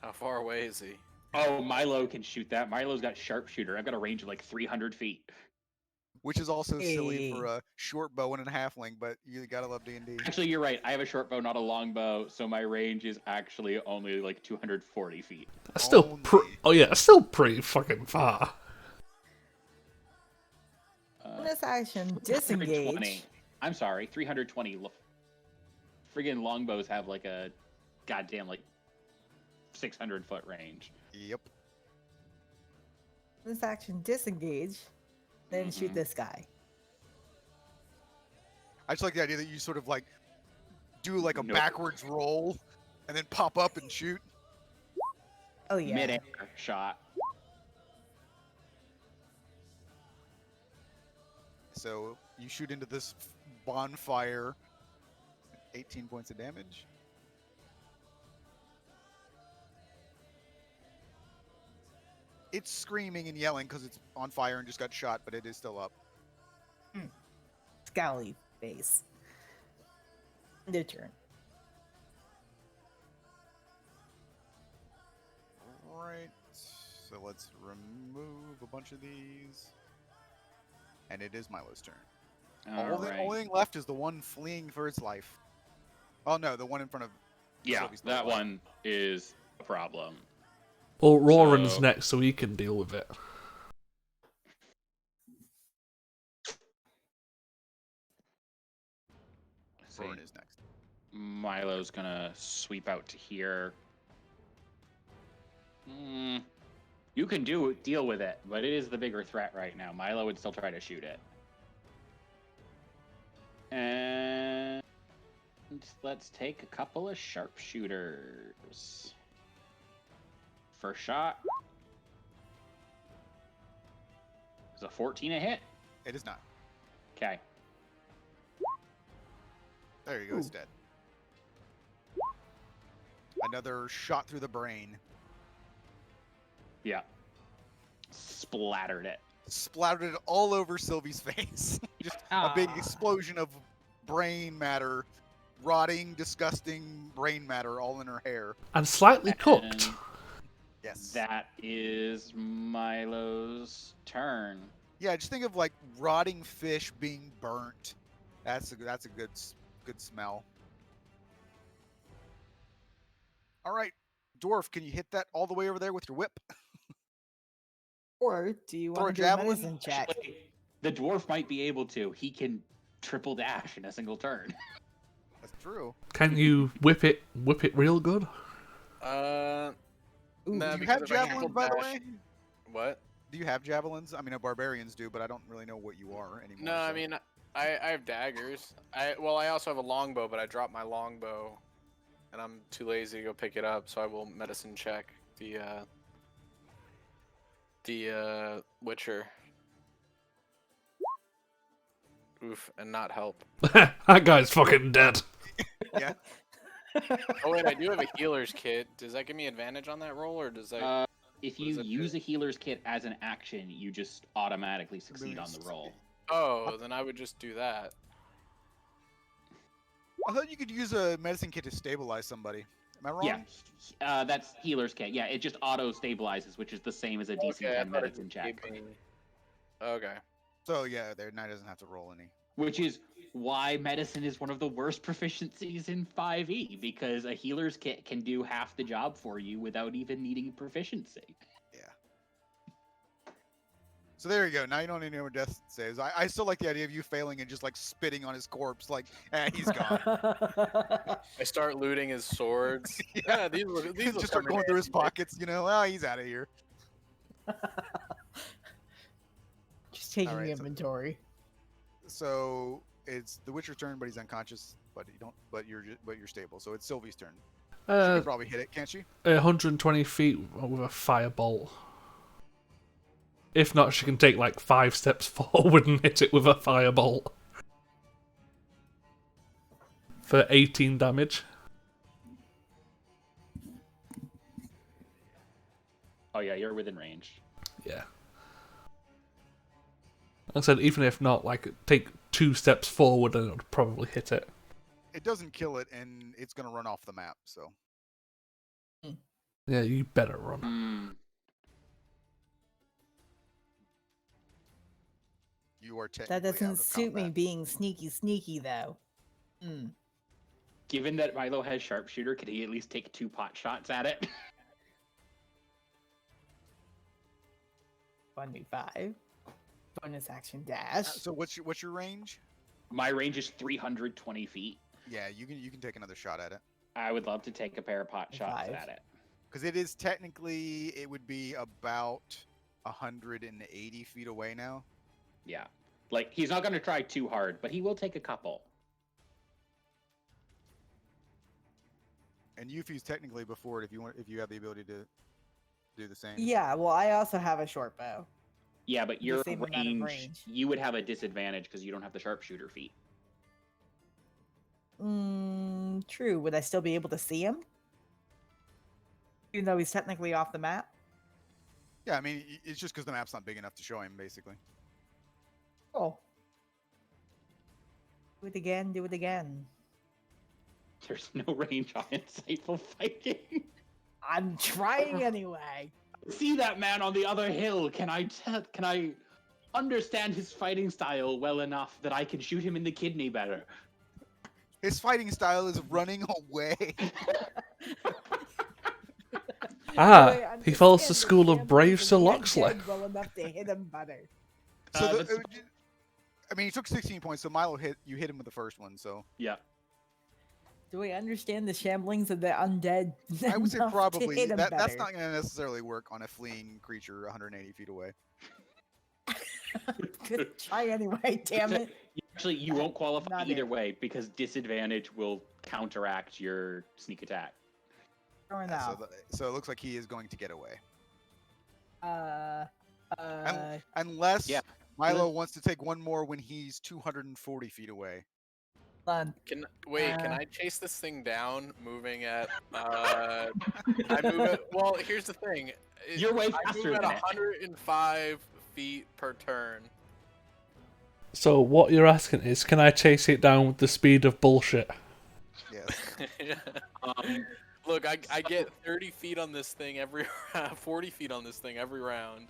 How far away is he? Oh, Milo can shoot that. Milo's got sharpshooter. I've got a range of like 300 feet. Which is also silly for Hey. a short bow and a halfling, but you gotta love D&D. Actually, you're right. I have a short bow, not a long bow, so my range is actually only like 240 feet. That's still Only. oh yeah, that's still pretty fucking far. Bonus action, 320. disengage. I'm sorry, 320. Friggin' longbows have like a goddamn like 600-foot range. Yep. Bonus action, disengage. Then shoot Mhm. this guy. I just like the idea that you sort of like do like a Nope. backwards roll and then pop up and shoot. Oh yeah. Mid-air shot. So you shoot into this bonfire. 18 points of damage. It's screaming and yelling because it's on fire and just got shot, but it is still up. Scowly face. Their turn. Right. So let's remove a bunch of these. And it is Milo's turn. Only thing left is the one fleeing for its life. Oh no, the one in front of. Yeah, Sylvie's still that alive. one is a problem. Well, Roran's So- next, so he can deal with it. See, Roran is next. Milo's gonna sweep out to here. You can deal with it, but it is the bigger threat right now. Milo would still try to shoot it. And let's take a couple of sharpshooters. First shot. Is a 14 a hit? It is not. Okay. There you go, it's dead. Another shot through the brain. Yeah. Splattered it. Splattered it all over Sylvie's face. Just a big Ah. explosion of brain matter. Rotting, disgusting brain matter all in her hair. And slightly cooked. And Yes. that is Milo's turn. Yeah, just think of like rotting fish being burnt. That's a good smell. All right, dwarf, can you hit that all the way over there with your whip? Or do you Throw want a to do a javelin? medicine check? Actually, the dwarf might be able to. He can triple dash in a single turn. That's true. Can you whip it real good? Nah, Do you because have if I triple javelins, by the dash- way? What? Do you have javelins? I mean, barbarians do, but I don't really know what you are anymore. No, I so- mean, I have daggers. I also have a longbow, but I dropped my longbow, and I'm too lazy to go pick it up, so I will medicine check the Witcher. Oof, and not help. That guy's fucking dead. yeah. Oh wait, I do have a healer's kit. Does that give me advantage on that roll, or does that? If What you does that use do? a healer's kit as an action, you just automatically succeed on the Boost. roll. Oh, then I would just do that. I thought you could use a medicine kit to stabilize somebody. Am I wrong? Yeah, that's healer's kit. Yeah, it just auto stabilizes, which is the same as a DC Okay, I 10 thought it medicine check. gave me- Okay. So yeah, their knight doesn't have to roll any. Which is why medicine is one of the worst proficiencies in 5e, because a healer's kit can do half the job for you without even needing proficiency. Yeah. So there you go. Now you don't need any more death saves. I still like the idea of you failing and just like spitting on his corpse, like, he's gone. I start looting his swords. Yeah, these will Just start come in going through his handy. pockets, you know. Oh, he's out of here. Just taking Alright, so- inventory. So it's the Witcher's turn, but he's unconscious. But you don't. But you're stable. So it's Sylvie's turn. She can probably hit it, can't she? 120 feet with a firebolt. If not, she can take like 5 steps forward and hit it with a firebolt. For 18 damage. Oh yeah, you're within range. Yeah. I said, even if not, like, take 2 steps forward and it would probably hit it. It doesn't kill it, and it's gonna run off the map. So Yeah, you better run. Hmm. you are technically That out doesn't of suit me combat. being sneaky though. Hmm. Given that Milo has sharpshooter, could he at least take 2 pot shots at it? 1v5. Bonus action dash. So what's your range? My range is 320 feet. Yeah, you can take another shot at it. I would love to take a pair of pot shots 5. at it. Because it is technically, it would be about 180 feet away now. Yeah. Like, he's not going to try too hard, but he will take a couple. And Yuffie's technically before it if you have the ability to do the same. Yeah, well, I also have a short bow. Yeah, but your same amount of range, range. you would have a disadvantage because you don't have the sharpshooter feat. True. Would I still be able to see him? Even though he's technically off the map? Yeah, I mean, it's just because the map's not big enough to show him, basically. Oh. Do it again, do it again. There's no range on insightful fighting. I'm trying anyway. See that man on the other hill. Can I understand his fighting style well enough that I can shoot him in the kidney better? His fighting style is running away. He follows the school of brave Sir Loxley. Well enough to hit him better. So that's- I mean, he took 16 points, so Milo hit him with the first one. So Yeah. Do I understand the shamblings of the undead? I would say enough to probably hit him that's better? not going to necessarily work on a fleeing creature 180 feet away. Good try anyway, damn it. Actually, you won't qualify Not either it. way because disadvantage will counteract your sneak attack. Fair So, enough. so it looks like he is going to get away, Uh, unless Yeah. Milo wants to take one more when he's 240 feet away. fun. Can Uh, I chase this thing down, moving at? I move it. Well, here's the thing. You're way I faster move at than it. 105 feet per turn. So what you're asking is, can I chase it down with the speed of bullshit? Yes. Look, I get 30 feet on this thing every 40 feet on this thing every round.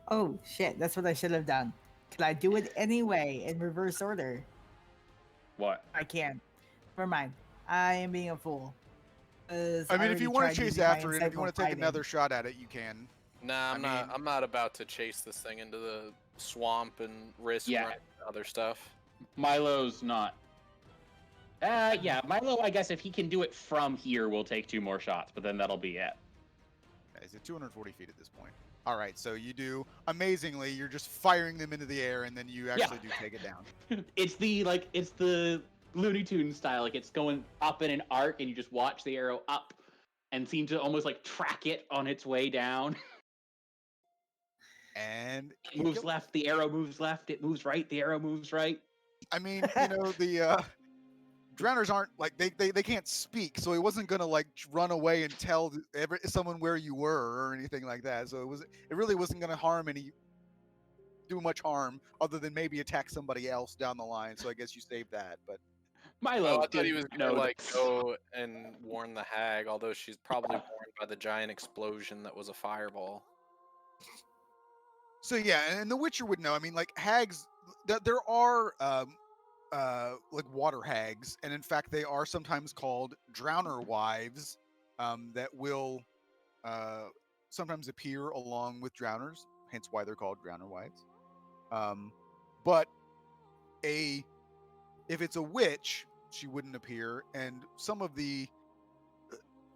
Oh shit, that's what I should have done. Can I do it anyway in reverse order? What? I can. Never mind. I am being a fool. I mean, if you want to chase after it, if you want to take another shot at it, you can. Nah, I mean- I'm not about to chase this thing into the swamp and risk Yeah. running into other stuff. Milo's not. Yeah, Milo, I guess if he can do it from here, we'll take 2 more shots, but then that'll be it. Is it 240 feet at this point? All right, so you do amazingly. You're just firing them into the air, and then you actually do take it down. It's the Looney Tunes style, like it's going up in an arc, and you just watch the arrow up, and seem to almost like track it on its way down. And It moves left, the arrow moves left. It moves right, the arrow moves right. I mean, you know, the drowners aren't like they can't speak, so he wasn't gonna like run away and tell someone where you were or anything like that. So it really wasn't gonna do much harm other than maybe attack somebody else down the line. So I guess you saved that. But Milo, Oh, I thought he was gonna no, like go and warn the hag, although she's probably warned by the giant explosion that was a fireball. so yeah, and the Witcher would know. I mean, like hags, there are like water hags, and in fact, they are sometimes called drowner wives, that will sometimes appear along with drowners. Hence, why they're called drowner wives. But if it's a witch, she wouldn't appear. And some of the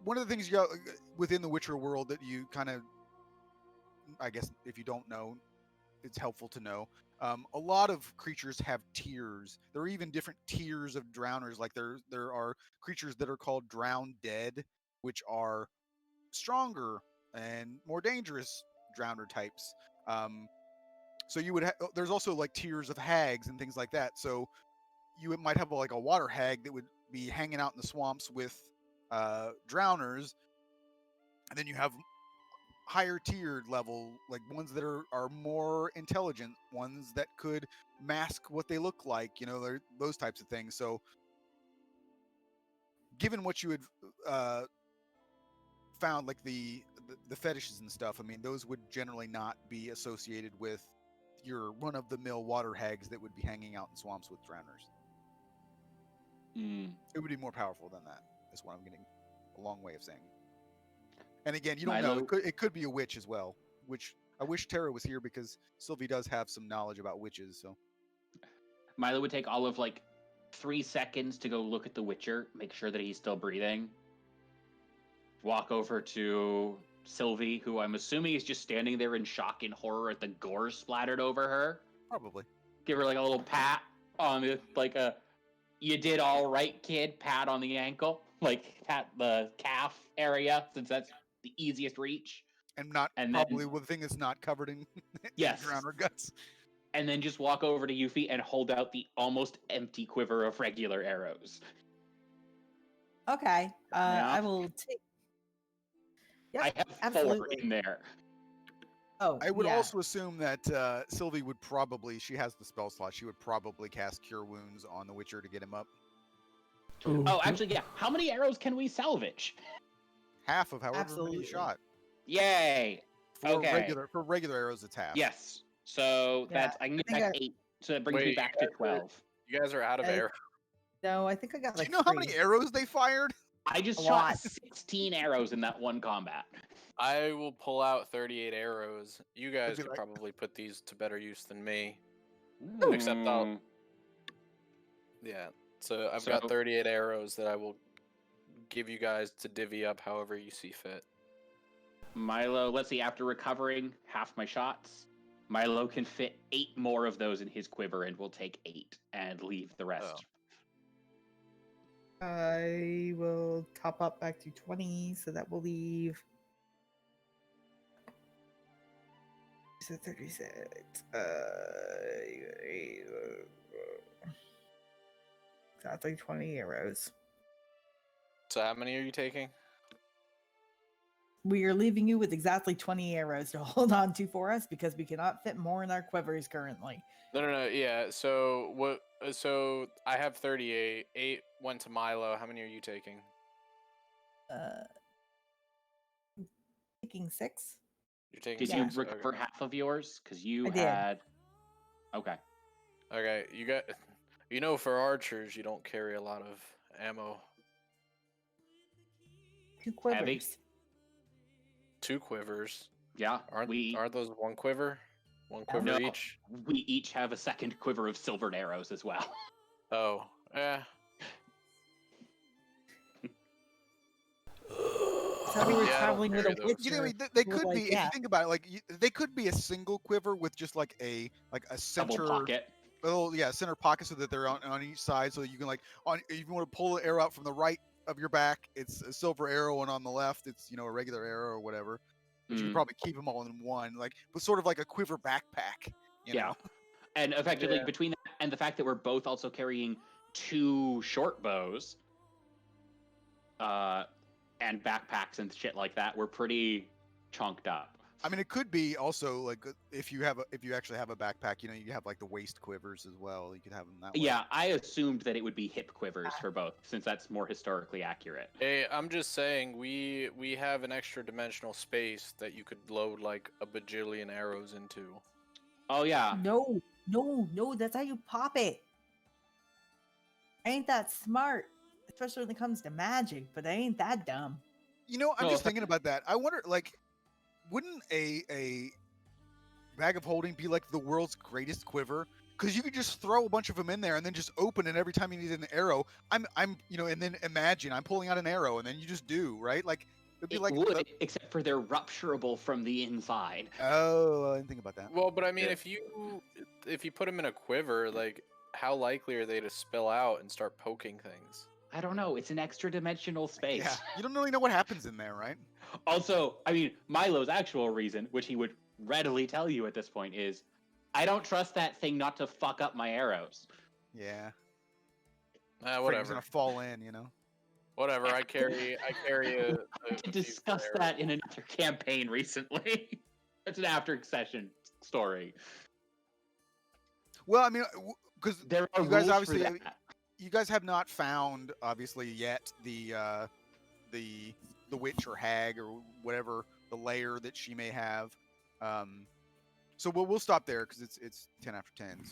one of the things you got within the Witcher world that you kind of, I guess, if you don't know, it's helpful to know. A lot of creatures have tiers. There are even different tiers of drowners. Like there are creatures that are called drowned dead, which are stronger and more dangerous drowner types. So you would there's also like tiers of hags and things like that. So you might have like a water hag that would be hanging out in the swamps with drowners, and then you have higher tiered level, like ones that are more intelligent, ones that could mask what they look like, you know, those types of things. So given what you had found, like the fetishes and stuff, I mean, those would generally not be associated with your run-of-the-mill water hags that would be hanging out in swamps with drowners. It would be more powerful than that, is what I'm getting a long way of saying. And again, you don't know. It could be a witch as well, which I wish Tara was here because Sylvie does have some knowledge about witches. So Milo would take all of like 3 seconds to go look at the Witcher, make sure that he's still breathing. Walk over to Sylvie, who I'm assuming is just standing there in shock and horror at the gore splattered over her. probably. Give her like a little pat on the, like a, you did all right, kid, pat on the ankle, like pat the calf area, since that's the easiest reach. And then, probably the thing that's not covered in, yes, drowner guts. And then just walk over to Yuffie and hold out the almost empty quiver of regular arrows. Okay. I will take. Yep, I have absolutely. 4 in there. Oh, I would also assume that Sylvie would probably, she has the spell slot, she would probably cast Cure Wounds on the Witcher to get him up. Ooh. Oh, actually, yeah. How many arrows can we salvage? Half of however many you shot. Yay! For regular arrows, it's half. Yes. So that's I can get back 8. So that brings me back to 12. You guys are out of arrows. No, I think I got like. Do you know how many arrows they fired? I just shot 16 arrows in that one combat. I will pull out 38 arrows. You guys could probably put these to better use than me. Except yeah. So I've got 38 arrows that I will give you guys to divvy up however you see fit. Milo, let's see, after recovering half my shots, Milo can fit 8 more of those in his quiver and we'll take 8 and leave the rest. Oh. I will top up back to 20, so that will leave. So 36. Exactly 20 arrows. So how many are you taking? We are leaving you with exactly 20 arrows to hold on to for us because we cannot fit more in our quivers currently. No. Yeah. So what? So I have 38. 8 went to Milo. How many are you taking? Taking 6. You're taking. Did you recover half of yours? Because you had. Okay. Okay. You got. You know, for archers, you don't carry a lot of ammo. 2 quivers. Heavy. 2 quivers. Yeah, Aren't those 1 quiver? 1 quiver no, each? we each have a second quiver of silvered arrows as well. Oh, yeah. So we were Yeah, I don't traveling with a carry those. You know, I witcher. mean, they who was could like, be, if yeah, you think about it, like they could be a single quiver with just like a Double center pocket. little center pocket, so that they're on each side, so that you can like if you want to pull the arrow out from the right of your back, it's a silver arrow, and on the left, it's a regular arrow or whatever. But you could Mm. probably keep them all in one, like, but sort of like a quiver backpack. You Yeah. know? And effectively, Yeah. between that and the fact that we're both also carrying 2 short bows, and backpacks and shit like that, we're pretty chunked up. I mean, it could be also like if you actually have a backpack, you have like the waist quivers as well. You could have them that way. Yeah, I assumed that it would be hip quivers for both, since that's more historically accurate. Hey, I'm just saying, we have an extra dimensional space that you could load like a bajillion arrows into. Oh yeah. no, that's how you pop it. I ain't that smart, especially when it comes to magic, but I ain't that dumb. I'm No, just thinking about that. I wonder, like, wouldn't a bag of holding be like the world's greatest quiver? Because you could just throw a bunch of them in there and then just open it every time you need an arrow. And then imagine I'm pulling out an arrow and then you just do, right? Like it'd be It like would, except for they're rupturable from the inside. Oh, I didn't think about that. Well, but I mean, Yeah. if you put them in a quiver, like how likely are they to spill out and start poking things? I don't know. It's an extra dimensional space. Yeah, you don't really know what happens in there, right? Also, I mean, Milo's actual reason, which he would readily tell you at this point, is I don't trust that thing not to fuck up my arrows. Yeah. Whatever. Frame's gonna fall in, Whatever. I carry We a did discuss few that in another campaign recently. It's an after session story. Well, I mean, because There are you guys rules obviously, for that. you guys have not found obviously yet the witch or hag or whatever the layer that she may have. So we'll stop there because it's 10 after 10. So.